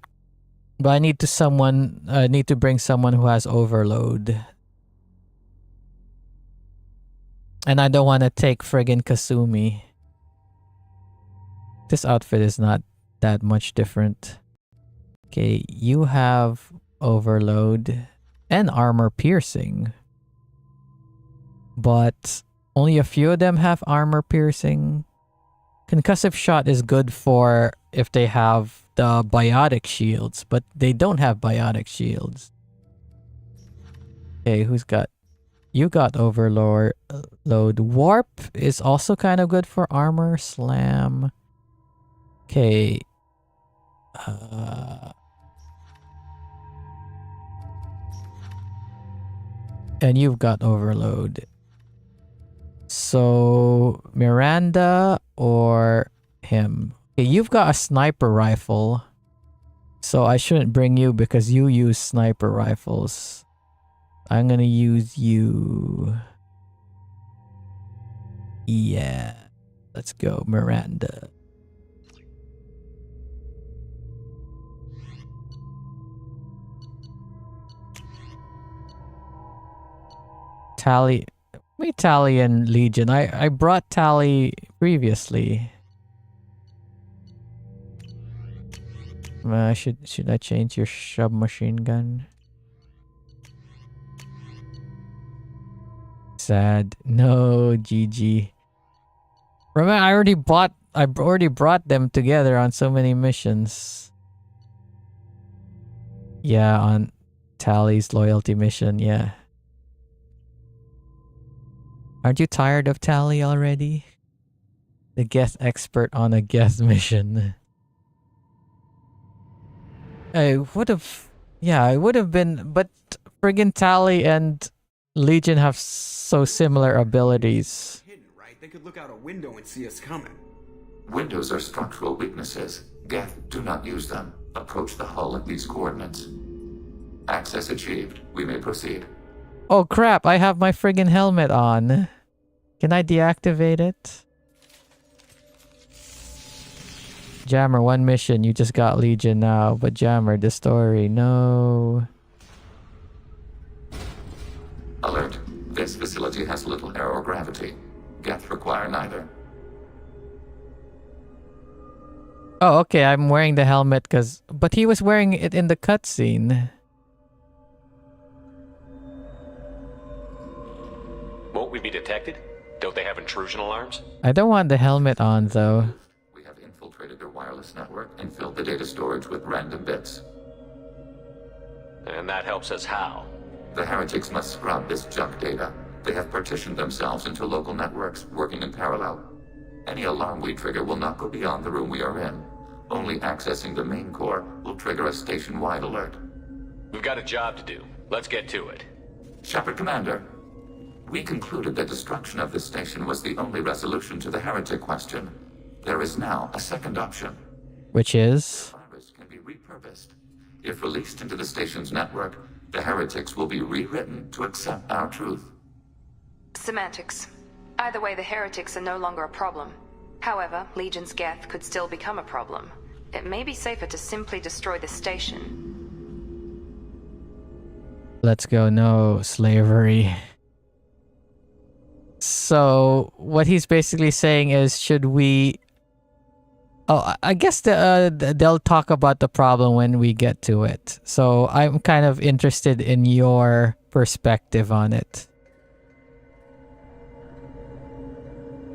but I need to bring someone who has overload, and I don't want to take friggin' Kasumi. This outfit is not that much different. Okay, you have overload and armor piercing, but only a few of them have armor piercing. Concussive shot is good for if they have the biotic shields, but they don't have biotic shields. Okay, you got overload. Warp is also kind of good for armor. Slam. Okay. And you've got overload. So Miranda or him. Okay, you've got a sniper rifle. So I shouldn't bring you because you use sniper rifles. I'm gonna use you. Yeah. Let's go, Miranda. Tally. Wait, Tally and Legion. I brought Tally previously. Should I change your submachine gun? Sad. No, GG. Remember, I already brought them together on so many missions. Yeah, on Tally's loyalty mission, yeah. Aren't you tired of Tally already? The guest expert on a guest mission. I would have been, but friggin' Tally and Legion have so similar abilities. Hidden, right? They could look out a window and see us coming. Windows are structural weaknesses. Geth, do not use them. Approach the hull at these coordinates. Access achieved. We may proceed. Oh crap, I have my friggin' helmet on. Can I deactivate it? Jammer, one mission. You just got Legion now. But Jammer, the story. No. Alert. This facility has little air or gravity. Geth require neither. Oh, okay. I'm wearing the helmet but he was wearing it in the cutscene. Won't we be detected? Don't they have intrusion alarms? I don't want the helmet on, though. We have infiltrated their wireless network and filled the data storage with random bits. And that helps us how? The heretics must scrub this junk data. They have partitioned themselves into local networks, working in parallel. Any alarm we trigger will not go beyond the room we are in. Only accessing the main core will trigger a station-wide alert. We've got a job to do. Let's get to it. Shepard Commander, we concluded that destruction of this station was the only resolution to the heretic question. There is now a second option. Which is? The virus can be repurposed. If released into the station's network, the heretics will be rewritten to accept our truth. Semantics. Either way, the heretics are no longer a problem. However, Legion's Geth could still become a problem. It may be safer to simply destroy the station. Let's go. No slavery. So what he's basically saying is, should we? Oh, I guess they'll talk about the problem when we get to it. So I'm kind of interested in your perspective on it.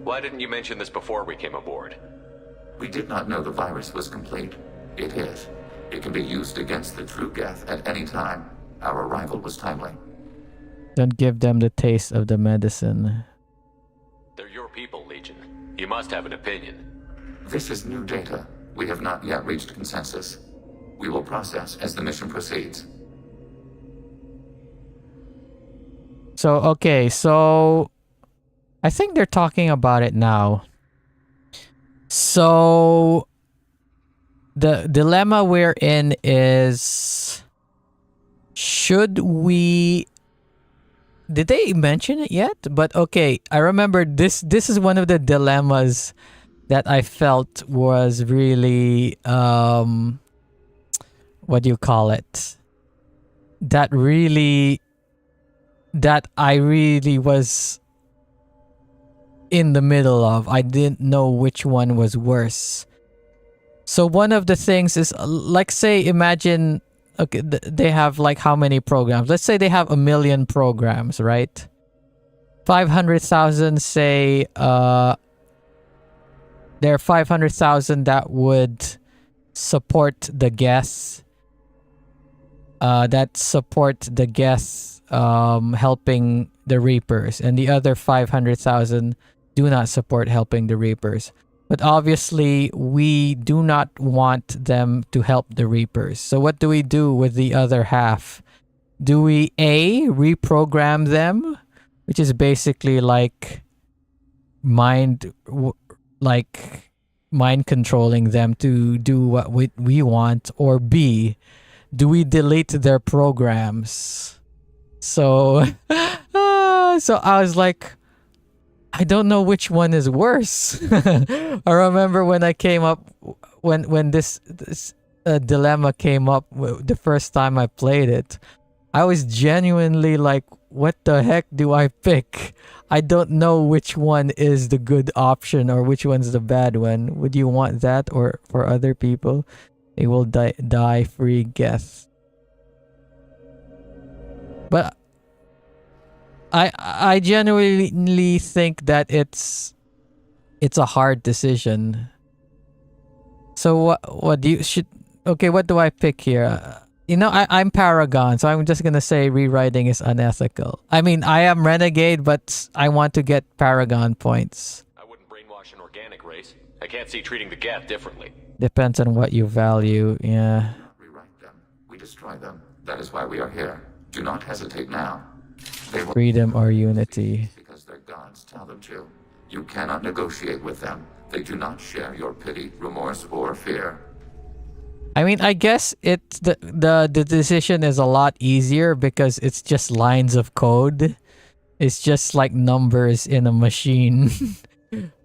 Why didn't you mention this before we came aboard? We did not know the virus was complete. It is. It can be used against the true Geth at any time. Our arrival was timely. Don't give them the taste of the medicine. They're your people, Legion. You must have an opinion. This is new data. We have not yet reached consensus. We will process as the mission proceeds. So, okay, so I think they're talking about it now. So the dilemma we're in is, should we... Did they mention it yet? But okay, I remember this is one of the dilemmas that I felt was really what do you call it? That I really was in the middle of. I didn't know which one was worse. So one of the things is, like, say, imagine, okay, they have like how many programs? Let's say they have 1 million programs, right? 500,000, say, there are 500,000 that would support the guests. That support the guests helping the Reapers, and the other 500,000 do not support helping the Reapers. But obviously, we do not want them to help the Reapers. So what do we do with the other half? Do we reprogram them, which is basically like mind controlling them to do what we want, or B, do we delete their programs? So so I was like, I don't know which one is worse. I remember when I came up, when this dilemma came up the first time I played it, I was genuinely like, what the heck do I pick? I don't know which one is the good option or which one's the bad one. Would you want that, or for other people, they will die free guess? But I genuinely think that it's a hard decision. So what do you what do I pick here? I'm Paragon, so I'm just gonna say rewriting is unethical. I mean, I am Renegade, but I want to get Paragon points. I wouldn't brainwash an organic race. I can't see treating the Geth differently. Depends on what you value, yeah. Rewrite them. We destroy them. That is why we are here. Do not hesitate now. They will Freedom or unity. because their gods tell them to. You cannot negotiate with them. They do not share your pity, remorse, or fear. I mean, I guess it's the decision is a lot easier because it's just lines of code. It's just like numbers in a machine.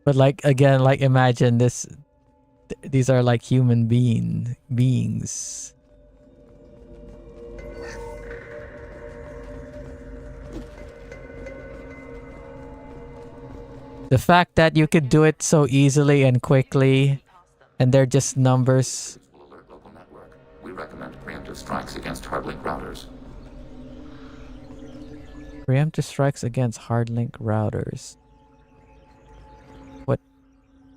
But like, again, like, imagine this. These are like human beings. The fact that you could do it so easily and quickly, and they're just numbers. We recommend preemptive strikes against hardlink routers. Preemptive strikes against hardlink routers. What?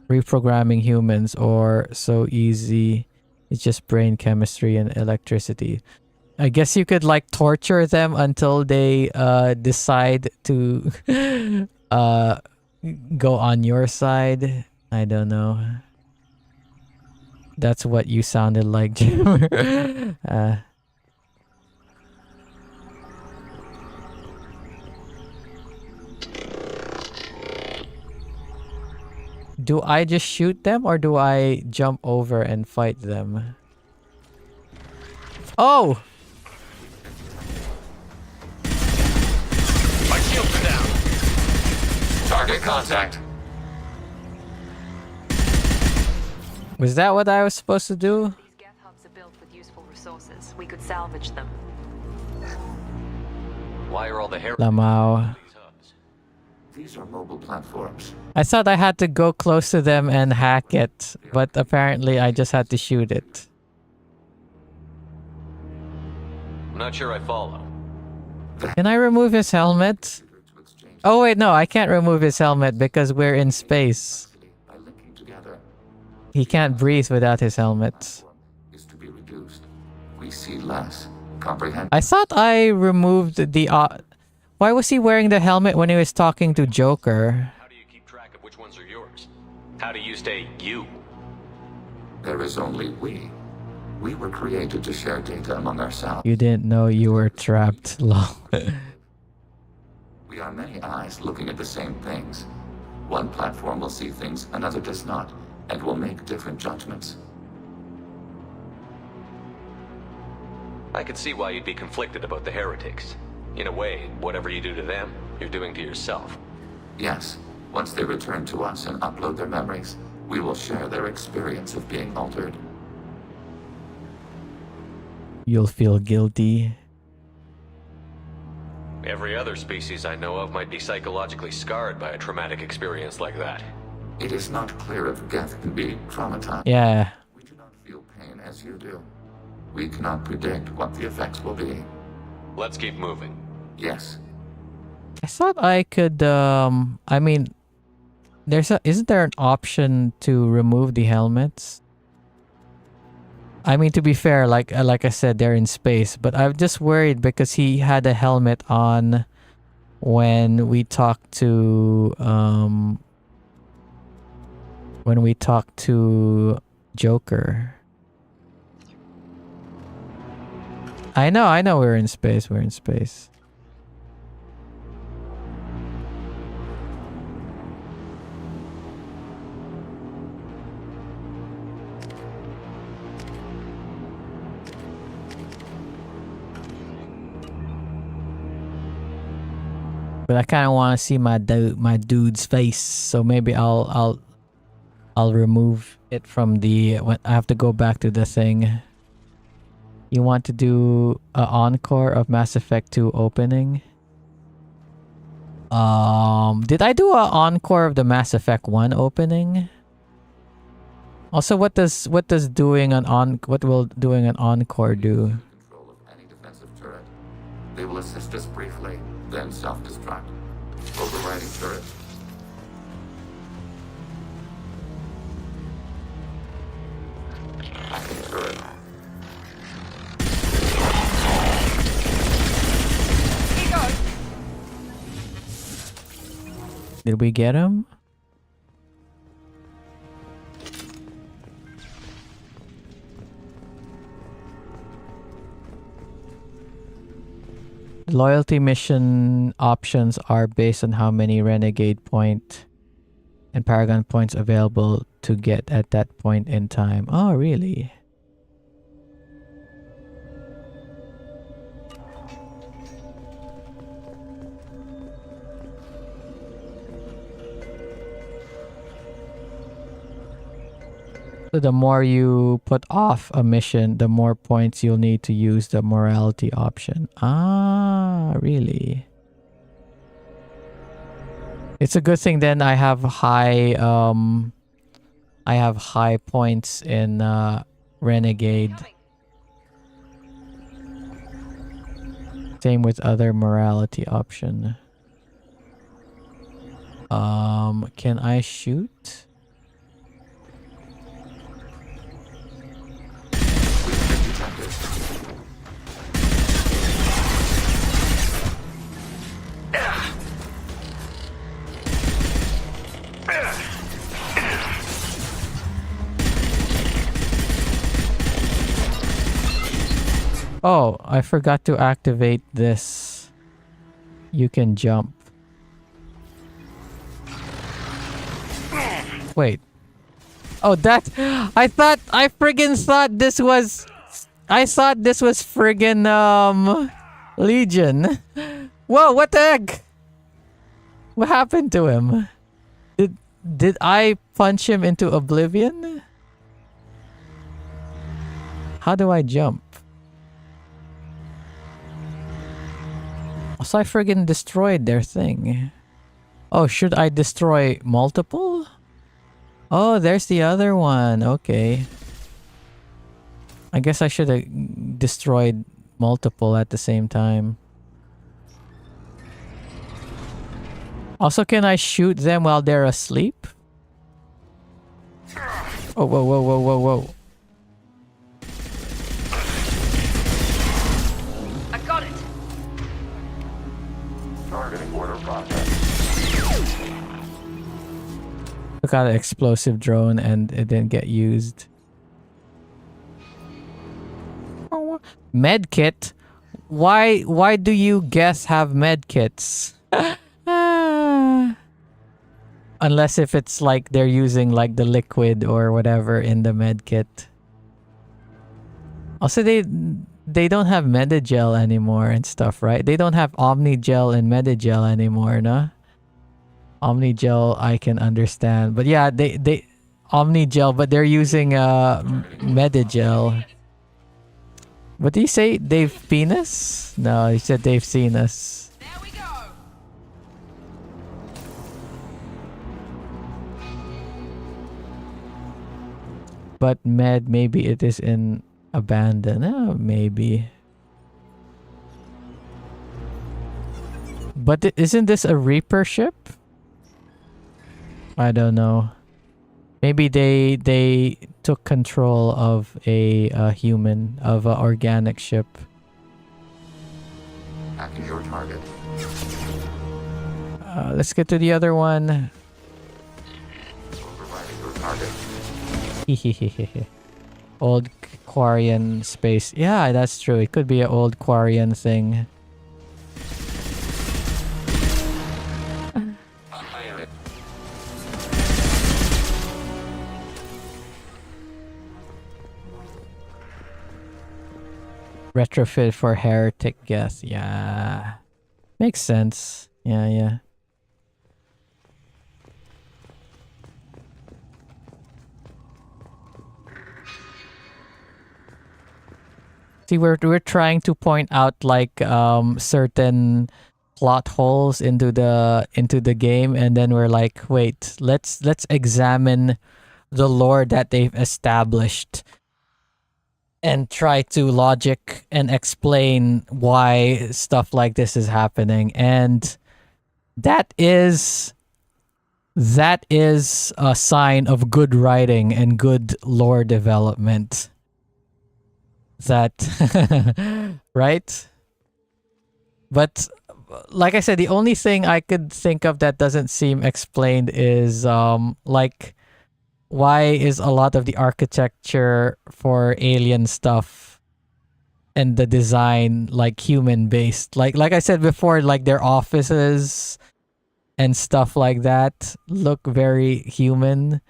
Reprogramming humans, or so easy? It's just brain chemistry and electricity. I guess you could like torture them until they decide to go on your side. I don't know. That's what you sounded like, Jim. Do I just shoot them, or do I jump over and fight them? Oh! My shields are down. Target contact. Was that what I was supposed to do? These Geth hubs are built with useful resources. We could salvage them. Why are all the heretics Lamau. these hubs? These are mobile platforms. I thought I had to go close to them and hack it, but apparently I just had to shoot it. I'm not sure I follow. Can I remove his helmet? Oh wait, no, I can't remove his helmet because we're in space. By linking together, He can't breathe without his helmet. is to be reduced. We see less. Comprehend? I thought I removed the... why was he wearing the helmet when he was talking to Joker? How do you keep track of which ones are yours? How do you stay you? There is only we. We were created to share data among ourselves. You didn't know you were trapped. Lol. We are many eyes looking at the same things. One platform will see things another does not, and will make different judgments. I can see why you'd be conflicted about the heretics. In a way, whatever you do to them, you're doing to yourself. Yes, once they return to us and upload their memories, we will share their experience of being altered. You'll feel guilty. Every other species I know of might be psychologically scarred by a traumatic experience like that. It is not clear if Geth can be traumatized. Yeah. We do not feel pain as you do. We cannot predict what the effects will be. Let's keep moving. Yes. I thought I could, I mean, isn't there an option to remove the helmets? I mean, to be fair, like I said, they're in space, but I'm just worried because he had a helmet on when we talked to, Joker. I know we're in space, But I kind of want to see my dude's face, so maybe I'll remove it from the. I have to go back to the thing. You want to do an encore of Mass Effect 2 opening? Did I do an encore of the Mass Effect 1 opening? Also, what will doing an encore do? Control of any defensive turret. They will assist us briefly, then self-destruct. Overriding turret. Hacking turret. Did we get him? Loyalty mission options are based on how many Renegade point and Paragon points available to get at that point in time. Oh, really? So the more you put off a mission, the more points you'll need to use the morality option. Ah, really? It's a good thing then I have high points in Renegade. Same with other morality option. Can I shoot? Oh, I forgot to activate this. You can jump. Wait. Oh, that... I friggin' thought this was... I thought this was friggin' Legion. Whoa, what the heck? What happened to him? Did I punch him into oblivion? How do I jump? So I friggin' destroyed their thing. Oh, should I destroy multiple? Oh, there's the other one. Okay. I guess I should have destroyed multiple at the same time. Also, can I shoot them while they're asleep? Oh, whoa, whoa, whoa, whoa, whoa. I got it. Targeting order process. Took out an explosive drone and it didn't get used. Medkit? Why do you guess have medkits? Unless if it's like they're using like the liquid or whatever in the medkit. Also, they don't have Medigel anymore and stuff, right? They don't have Omnigel and Medigel anymore, no? Omnigel I can understand, but yeah, they Omnigel, but they're using Medigel. What did he say? They've seen us? No, he said they've seen us. But maybe it is in abandoned. Oh, maybe. But isn't this a Reaper ship? I don't know. Maybe they took control of a human, of an organic ship. Hacking your target. Let's get to the other one. Overriding your target. Old Quarian space. Yeah, that's true. It could be an old Quarian thing. Retrofit for heretic guess. Yeah. Makes sense. Yeah. See, we're trying to point out like certain plot holes into the game, and then we're like, wait, let's examine the lore that they've established and try to logic and explain why stuff like this is happening. And that is a sign of good writing and good lore development. That right? But like I said, the only thing I could think of that doesn't seem explained is like, why is a lot of the architecture for alien stuff and the design like human based? Like I said before, like their offices and stuff like that look very human.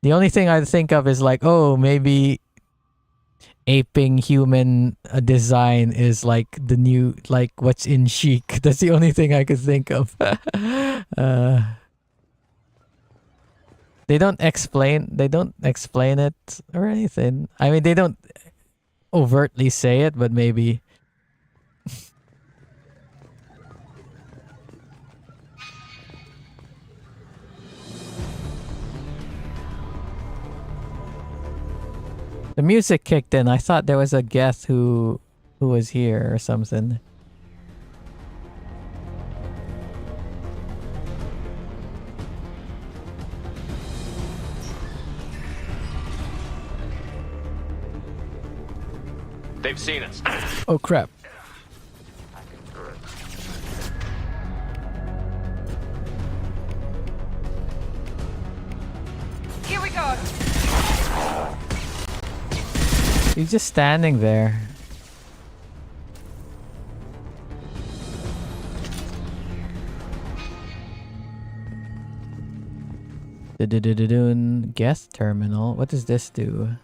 The only thing I think of is like, oh, maybe aping human design is like the new, like what's in Chic. That's the only thing I could think of. They don't explain it or anything. I mean, they don't overtly say it, but maybe. The music kicked in. I thought there was a guest who was here or something. They've seen us. Oh crap. Here we go. He's just standing there. Guest terminal. What does this do?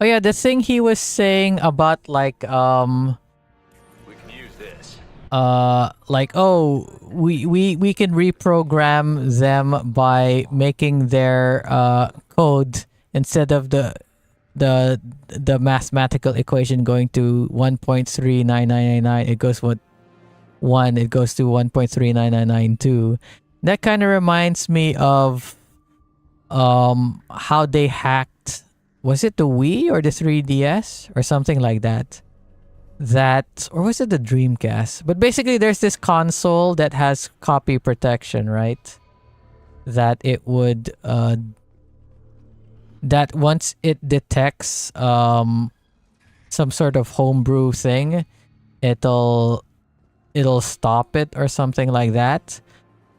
Oh yeah, the thing he was saying about like We can use this. like, oh, we can reprogram them by making their code instead of the mathematical equation going to 1.39999, it goes what 1, it goes to 1.39992. That kind of reminds me of how they hacked, was it the Wii or the 3DS or something like that? Or was it the Dreamcast? But basically there's this console that has copy protection, right? That it would that once it detects some sort of homebrew thing, it'll stop it or something like that.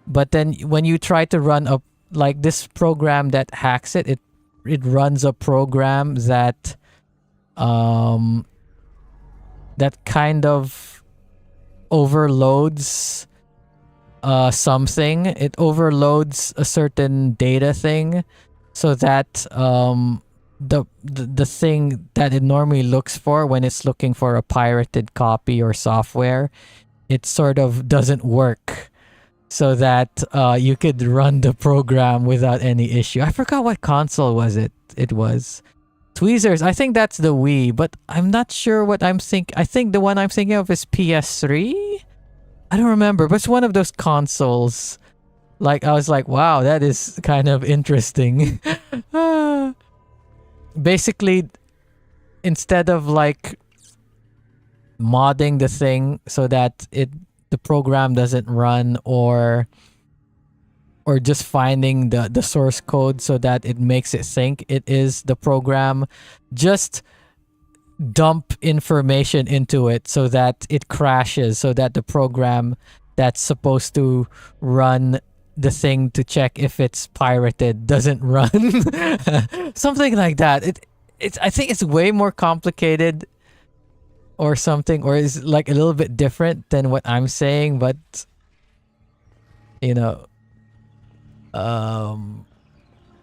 But then when you try to run like this program that hacks it runs a program that that kind of overloads something. It overloads a certain data thing, so that the thing that it normally looks for when it's looking for a pirated copy or software, it sort of doesn't work, so that you could run the program without any issue. I forgot what console was it. It was Tweezers. I think that's the Wii, but I'm not sure what I'm thinking. I think the one I'm thinking of is PS3. I don't remember, but it's one of those consoles. Like, I was like, wow, that is kind of interesting. Basically, instead of like modding the thing so that the program doesn't run, or just finding the source code so that it makes it think it is the program, just dump information into it so that it crashes, so that the program that's supposed to run the thing to check if it's pirated doesn't run. Something like that. I think it's way more complicated or something, or is like a little bit different than what I'm saying, but you know,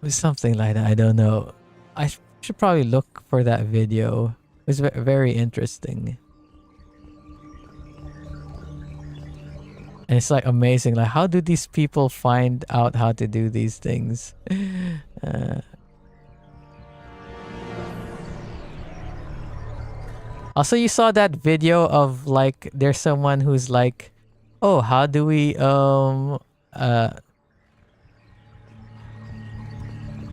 something like that. I don't know. I should probably look for that video. It was very interesting. And it's like amazing, like how do these people find out how to do these things? Also, you saw that video of like there's someone who's like, oh, how do we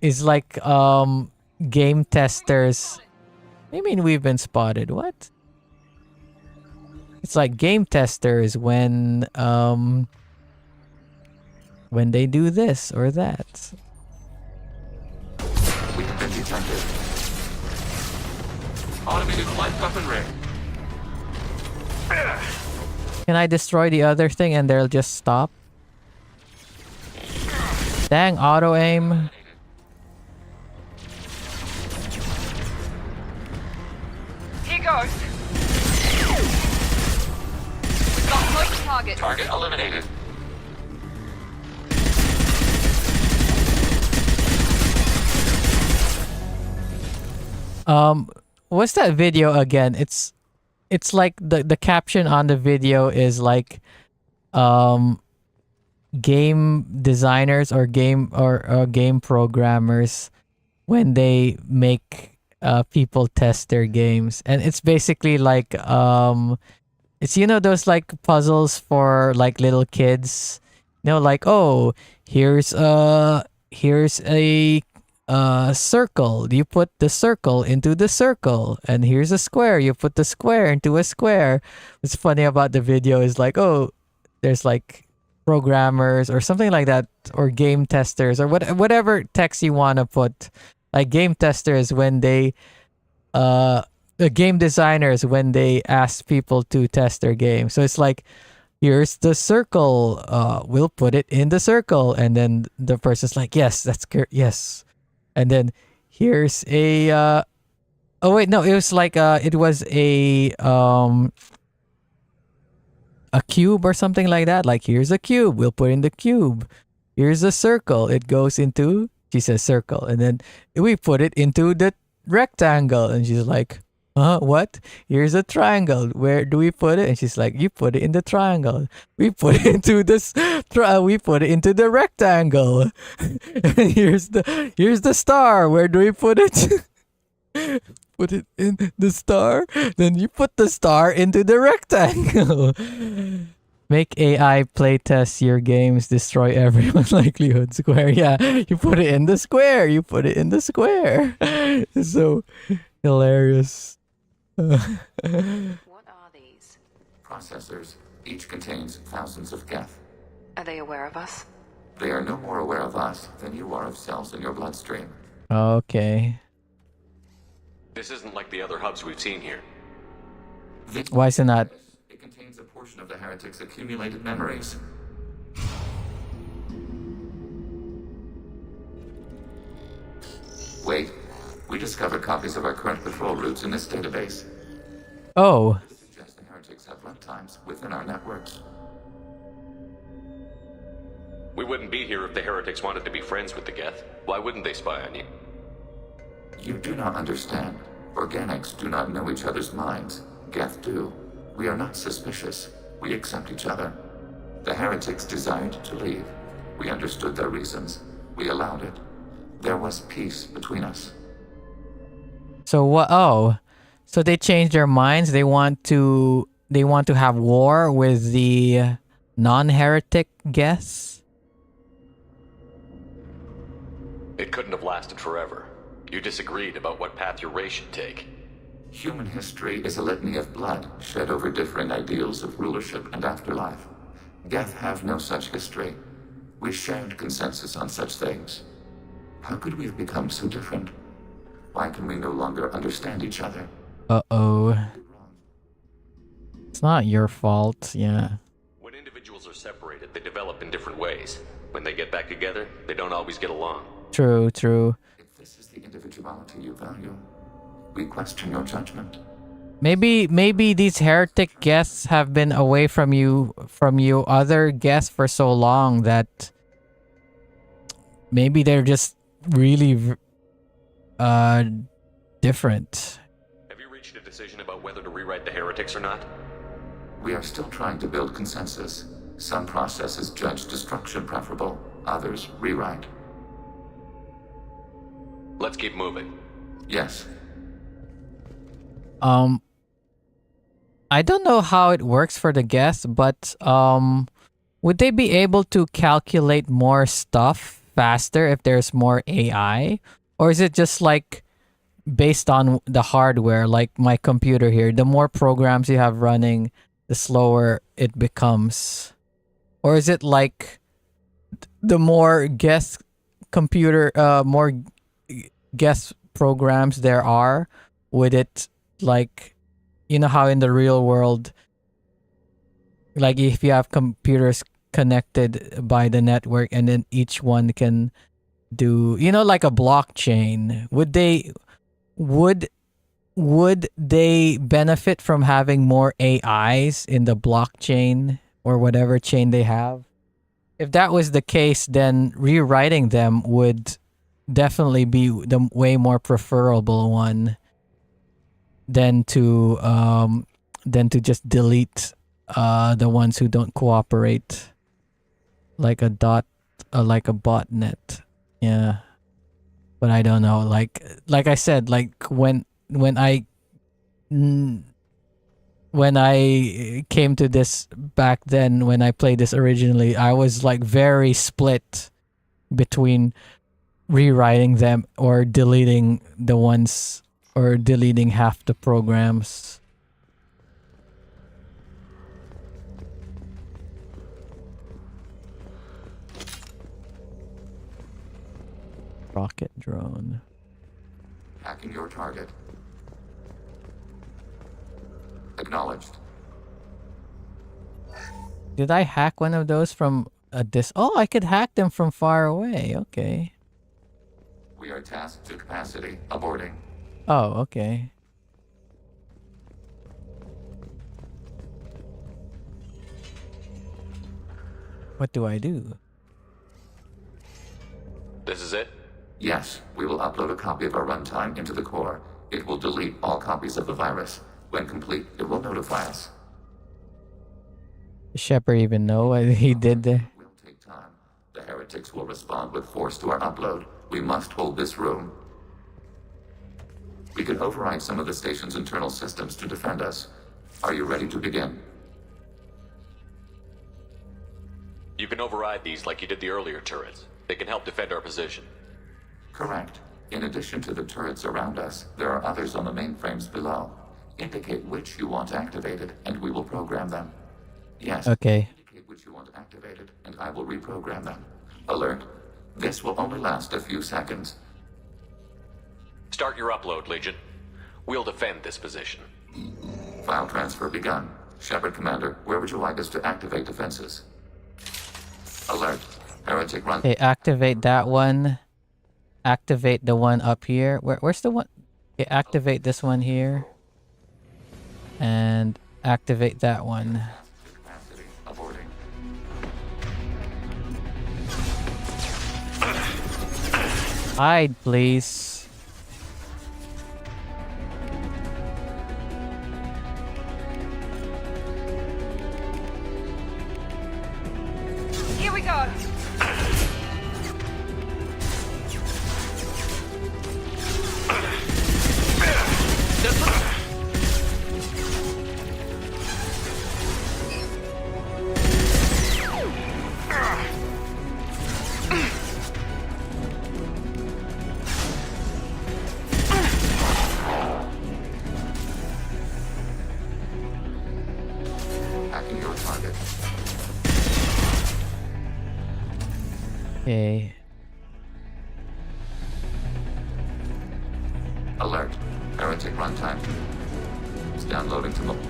is like game testers. I mean, we've been spotted. What? It's like game testers when they do this or that. We've been detected. Automated light weapon ring. Can I destroy the other thing and they'll just stop? Dang, auto aim. Here goes. Got most target. Target eliminated. What's that video again? It's like the caption on the video is like game designers or game programmers when they make people test their games, and it's basically like it's, you know, those like puzzles for like little kids, you know, like, oh, here's a circle, you put the circle into the circle, and here's a square, you put the square into a square. What's funny about the video is like, oh, there's like programmers or something like that, or game testers, or whatever text you want to put. Like game testers when they the game designers when they ask people to test their game. So it's like, here's the circle, we'll put it in the circle, and then the person's like, yes, that's yes. And then here's a oh wait, no, it was like it was a cube or something like that. Like, here's a cube, we'll put in the cube. Here's a circle, it goes into, she says circle, and then we put it into the rectangle, and she's like, What? Here's a triangle. Where do we put it? And she's like, you put it in the triangle. We put it into this. We put it into the rectangle. here's the star. Where do we put it? Put it in the star. Then you put the star into the rectangle. Make AI playtest your games. Destroy everyone's likelihood square. Yeah, you put it in the square. You put it in the square. It's so hilarious. What are these? Processors. Each contains thousands of geth. Are they aware of us? They are no more aware of us than you are of cells in your bloodstream. Okay. This isn't like the other hubs we've seen here. Why is it not? It contains a portion of the heretic's accumulated memories. Wait. We discovered copies of our current patrol routes in this database. Oh. This suggests the heretics have runtimes within our networks. We wouldn't be here if the heretics wanted to be friends with the Geth. Why wouldn't they spy on you? You do not understand. Organics do not know each other's minds. Geth do. We are not suspicious. We accept each other. The heretics desired to leave. We understood their reasons. We allowed it. There was peace between us. So what? Oh, so they changed their minds. They want to have war with the non-heretic Geths. It couldn't have lasted forever. You disagreed about what path your race should take. Human history is a litany of blood shed over differing ideals of rulership and afterlife. Geth have no such history. We shared consensus on such things. How could we have become so different? Why can we no longer understand each other? Uh-oh. It's not your fault, yeah. When individuals are separated, they develop in different ways. When they get back together, they don't always get along. True, true. If this is the individuality you value, we question your judgment. Maybe these heretic guests have been away from you other guests for so long that maybe they're just really different. Have you reached a decision about whether to rewrite the heretics or not? We are still trying to build consensus. Some processes judge destruction preferable, others rewrite. Let's keep moving. Yes. I don't know how it works for the guests, but would they be able to calculate more stuff faster if there's more AI? Or is it just like based on the hardware, like my computer here? The more programs you have running, the slower it becomes. Or is it like the more guest more guest programs there are, would it, like, you know how in the real world, like if you have computers connected by the network and then each one can do, you know, like a blockchain, would they benefit from having more AIs in the blockchain or whatever chain they have? If that was the case, then rewriting them would definitely be the way more preferable one than to just delete the ones who don't cooperate, like a botnet. Yeah, but I don't know. Like I said, like when I came to this back then, when I played this originally, I was like very split between rewriting them or deleting the ones, or deleting half the programs. Rocket drone. Hacking your target. Acknowledged. Did I hack one of those from a Oh, I could hack them from far away. Okay. We are tasked to capacity. Aborting. Oh, okay. What do I do? This is it? Yes, we will upload a copy of our runtime into the core. It will delete all copies of the virus. When complete, it will notify us. Does Shepard even know what he did there? It will take time. The heretics will respond with force to our upload. We must hold this room. We can override some of the station's internal systems to defend us. Are you ready to begin? You can override these like you did the earlier turrets. They can help defend our position. Correct. In addition to the turrets around us, there are others on the mainframes below. Indicate which you want activated, and we will program them. Yes. Okay. Indicate which you want activated, and I will reprogram them. Alert. This will only last a few seconds. Start your upload, Legion. We'll defend this position. File transfer begun. Shepard Commander, where would you like us to activate defenses? Alert. Heretic run. Okay, activate that one. Activate the one up here. Where's the one? Okay, activate this one here. And activate that one. Aborting. Hide, please. Here we go. Hacking your target. Okay. Alert. Heretic runtime. It's downloading to mobile.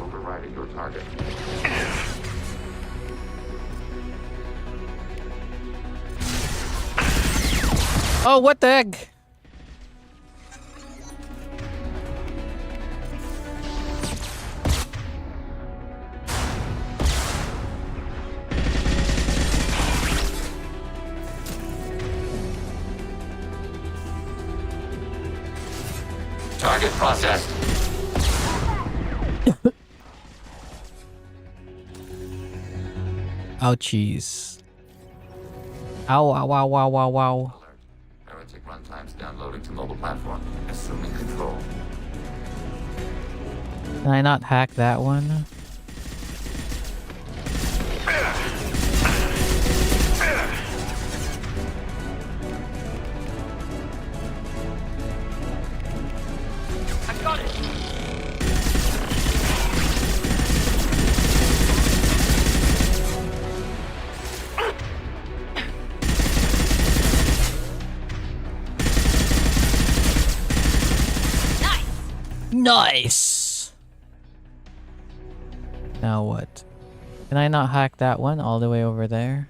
Overriding your target. Oh, what the heck? Target processed. Ouchies. Ow, ow, ow, ow, ow, ow. Heretic runtimes downloading to mobile platform. Assuming control. Can I not hack that one? I got it. Nice! Now what? Can I not hack that one all the way over there?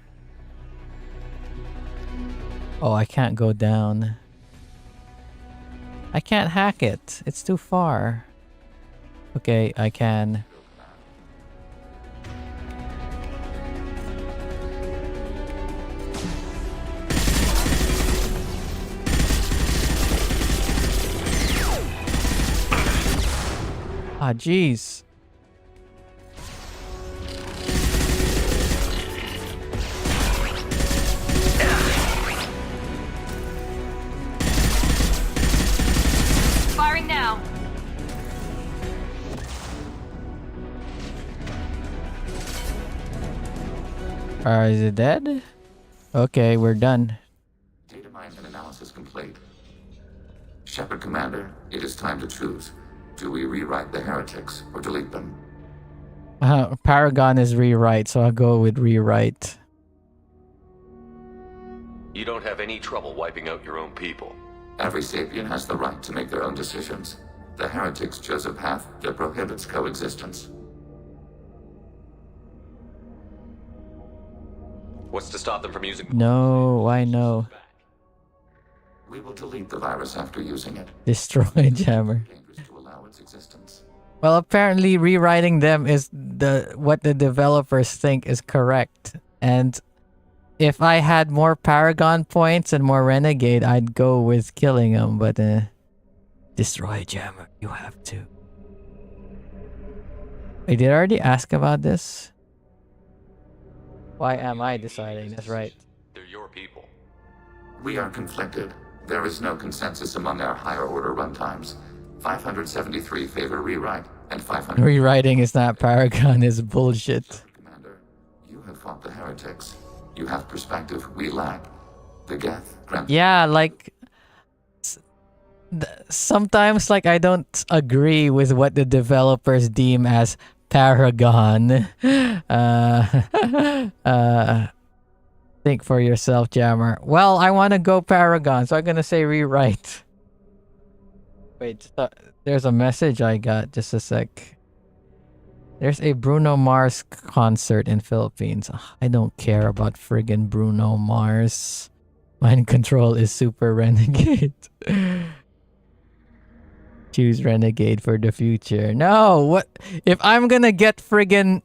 Oh, I can't go down. I can't hack it. It's too far. Okay, I can. Ah, jeez. Firing now. Is it dead? Okay, we're done. Data mine and analysis complete. Shepard Commander, it is time to choose. Do we rewrite the heretics or delete them? Paragon is rewrite, so I'll go with rewrite. You don't have any trouble wiping out your own people. Every sapient has the right to make their own decisions. The heretics chose a path that prohibits coexistence. What's to stop them from using... No, why no? We will delete the virus after using it. Destroy Jammer. Dangerous to allow its existence. Well, apparently rewriting them is what the developers think is correct. And if I had more Paragon points and more Renegade, I'd go with killing him, but destroy Jammer, you have to. Wait, did I already ask about this? Why am I deciding? That's right. They're your people. We are conflicted. There is no consensus among our higher order runtimes. 573 favor rewrite, and 500... Rewriting is not Paragon, is bullshit. Commander, you have fought the heretics. You have perspective we lack. The Geth grant... Yeah, like... Sometimes, like, I don't agree with what the developers deem as Paragon. Think for yourself, Jammer. Well, I want to go Paragon, so I'm gonna say rewrite. Wait, there's a message I got. Just a sec. There's a Bruno Mars concert in Philippines. I don't care about friggin' Bruno Mars. Mind control is super renegade. Choose renegade for the future. No, what if I'm gonna get friggin'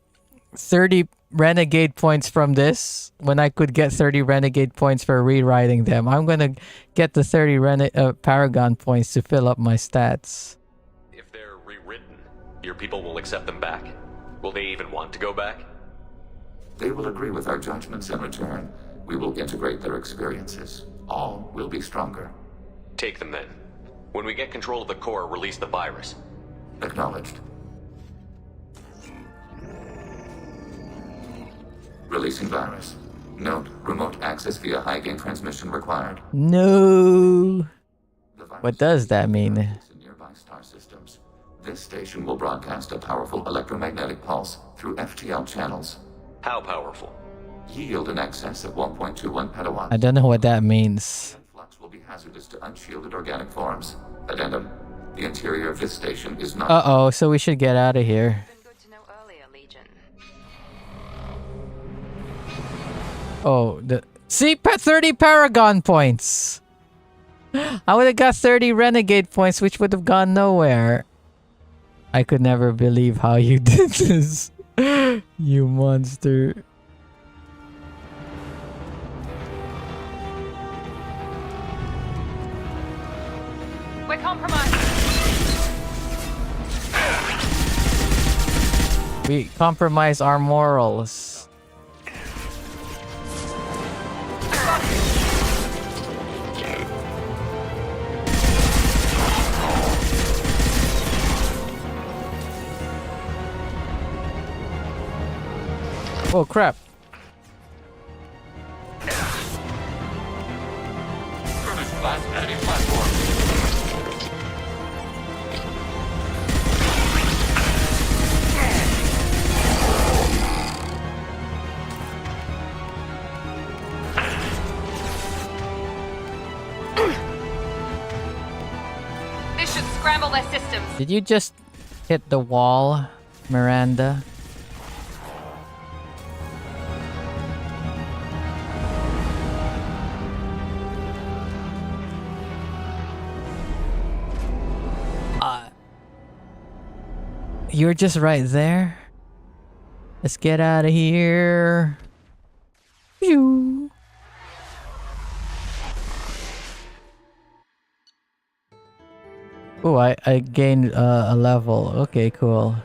30 renegade points from this when I could get 30 renegade points for rewriting them? I'm gonna get the 30 Paragon points to fill up my stats. If they're rewritten, your people will accept them back? Will they even want to go back? They will agree with our judgments in return. We will integrate their experiences. All will be stronger. Take them then. When we get control of the core, release the virus. Acknowledged. Releasing virus. Note, remote access via high-gain transmission required. No. What does that mean? Nearby star systems. This station will broadcast a powerful electromagnetic pulse through FTL channels. How powerful? Yield in excess of 1.21 petawatts. I don't know what that means. Flux will be hazardous to unshielded organic forms. Addendum. The interior of this station is not... Uh-oh, so we should get out of here. Oh, see, 30 Paragon points. I would have got 30 Renegade points, which would have gone nowhere. I could never believe how you did this. You monster. We're compromised. We compromise our morals. Oh crap. This should scramble their systems. Did you just hit the wall, Miranda? You're just right there. Let's get out of here. Phew. Oh, I gained a level. Okay, cool.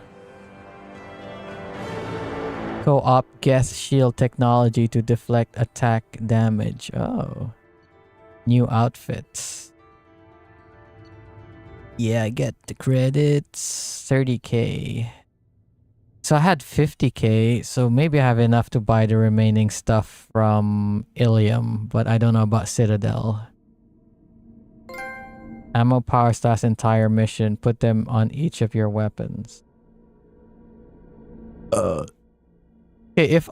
Co-op Geth shield technology to deflect attack damage. Oh. New outfits. Yeah, I get the credits. 30k. So I had 50k, so maybe I have enough to buy the remaining stuff from Ilium, but I don't know about Citadel. Ammo power stats entire mission. Put them on each of your weapons. Okay, if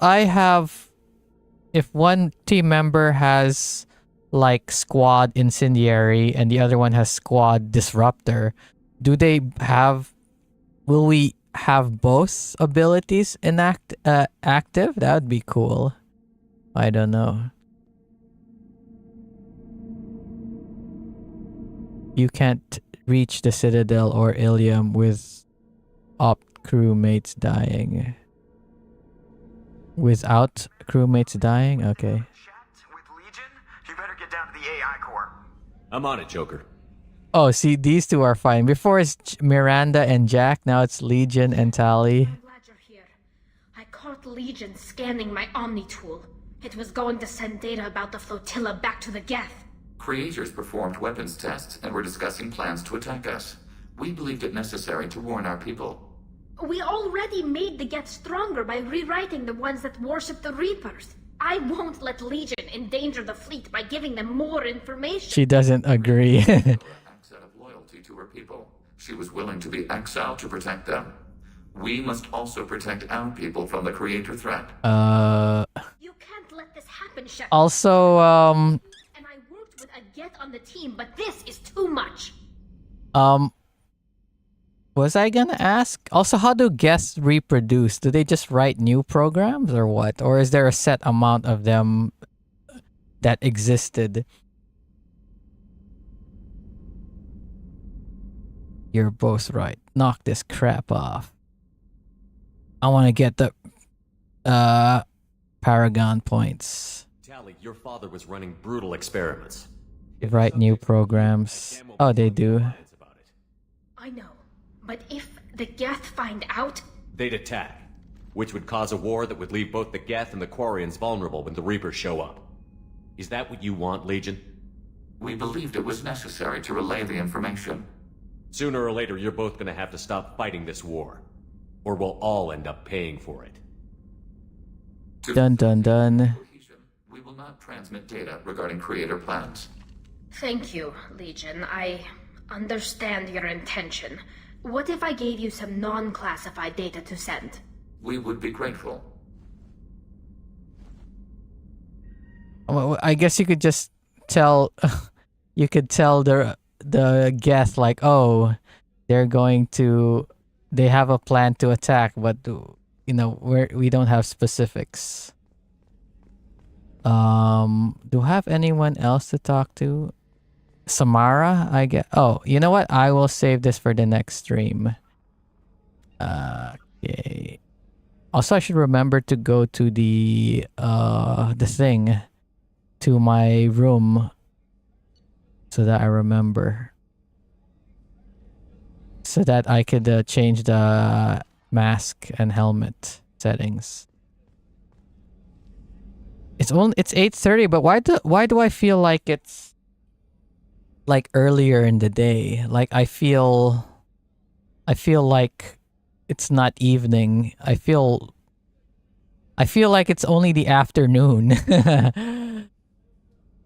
one team member has like squad incendiary and the other one has squad disruptor, will we have both abilities active? That would be cool. I don't know. You can't reach the Citadel or Ilium with opt crewmates dying. Without crewmates dying? Okay. You better get down to the AI core. I'm on it, Joker. Oh, see, these two are fine. Before it's Miranda and Jack, now it's Legion and Tally. I caught Legion scanning my Omni tool. It was going to send data about the flotilla back to the Geth. Creators performed weapons tests and were discussing plans to attack us. We believed it necessary to warn our people. We already made the Geth stronger by rewriting the ones that worship the Reapers. I won't let Legion endanger the fleet by giving them more information. She doesn't agree. Acts out of loyalty to her people. She was willing to be exiled to protect them. We must also protect our people from the creator threat. You can't let this happen, Shepard. Also, And I worked with a Geth on the team, but this is too much. Was I gonna ask? Also, how do guests reproduce? Do they just write new programs or what? Or is there a set amount of them that existed? You're both right. Knock this crap off. I want to get the Paragon points. Tally, your father was running brutal experiments. Write new programs. Oh, they do. I know. But if the Geth find out... They'd attack, which would cause a war that would leave both the Geth and the Quarians vulnerable when the Reapers show up. Is that what you want, Legion? We believed it was necessary to relay the information. Sooner or later, you're both gonna have to stop fighting this war. Or we'll all end up paying for it. Dun dun dun. We will not transmit data regarding creator plans. Thank you, Legion. I understand your intention. What if I gave you some non-classified data to send? We would be grateful. Well, I guess you could just tell. You could tell the Geth like, oh, they're going to. They have a plan to attack, but you know we don't have specifics. Do I have anyone else to talk to? Samara, I get. Oh, you know what? I will save this for the next stream. Okay. Also, I should remember to go to the thing, to my room, so that I remember, so that I could change the mask and helmet settings. It's 8:30, but why do I feel like it's like earlier in the day? Like I feel like it's not evening. I feel like it's only the afternoon.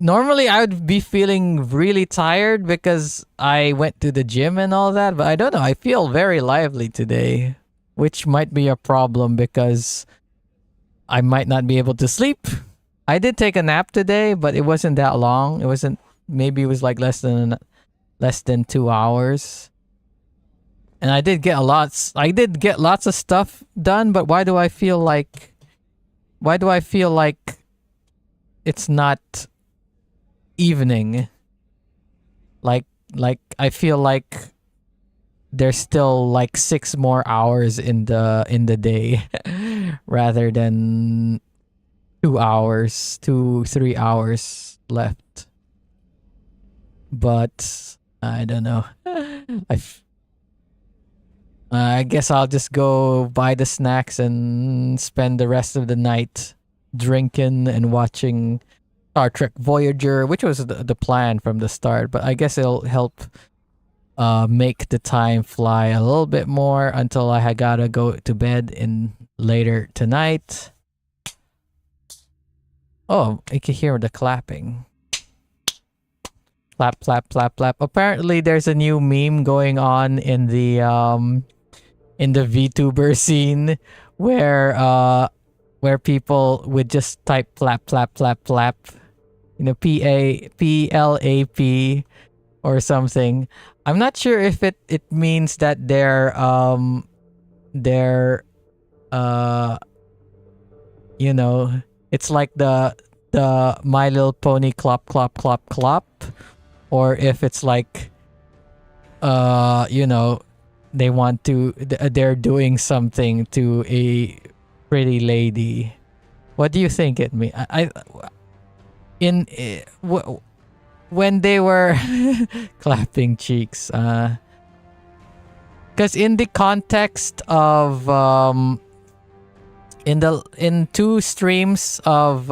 Normally I would be feeling really tired because I went to the gym and all that, but I don't know. I feel very lively today, which might be a problem because I might not be able to sleep. I did take a nap today, but it wasn't that long. Maybe it was like less than 2 hours. And I did get lots of stuff done, but why do I feel like it's not evening? Like I feel like there's still like 6 more hours in the day rather than 3 hours left. But I don't know. I guess I'll just go buy the snacks and spend the rest of the night drinking and watching Star Trek Voyager, which was the plan from the start. But I guess it'll help make the time fly a little bit more until I gotta go to bed later tonight. Oh, you can hear the clapping. Clap, clap, clap, clap. Apparently, there's a new meme going on in the VTuber scene where people would just type flap, flap, flap, flap. You know, PLAP or something. I'm not sure if it means that they're you know, it's like the My Little Pony clop, clop, clop, clop. Or if it's like, you know, they want to they're doing something to a pretty lady. What do you think it mean? When they were clapping cheeks, because in the context of in two streams of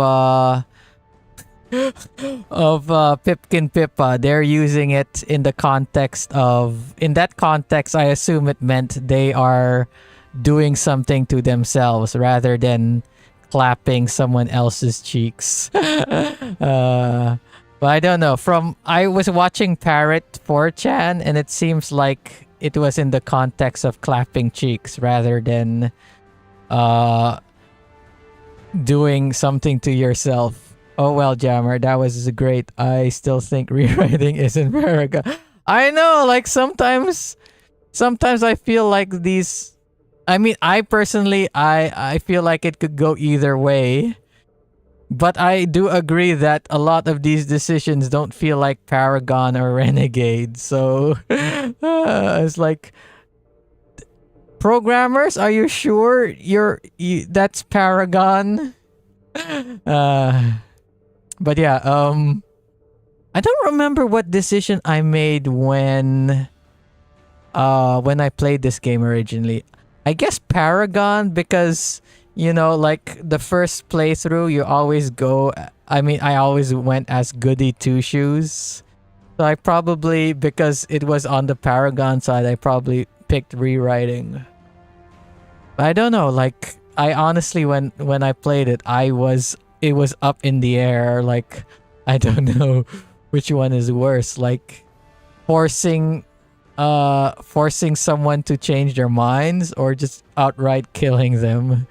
Pipkin Pippa, they're using it in the context of, in that context, I assume it meant they are doing something to themselves rather than clapping someone else's cheeks. But I don't know. I was watching Parrot 4chan, and it seems like it was in the context of clapping cheeks rather than doing something to yourself. Oh well, Jammer, that was great. I still think rewriting isn't Paragon. I know, like sometimes I feel like these. I mean, I personally, I feel like it could go either way. But I do agree that a lot of these decisions don't feel like Paragon or Renegade. So it's like, programmers, are you sure that's Paragon? But yeah, I don't remember what decision I made when I played this game originally. I guess Paragon, because like the first playthrough, you always go. I mean, I always went as Goody Two Shoes. So I probably, because it was on the Paragon side, I probably picked rewriting. But I don't know. Like, I honestly, when I played it, it was up in the air. Like, I don't know which one is worse. Like, forcing someone to change their minds, or just outright killing them.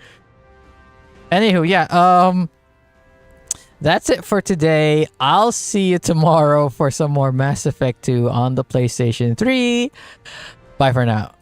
Anywho, yeah. That's it for today. I'll see you tomorrow for some more Mass Effect 2 on the PlayStation 3. Bye for now.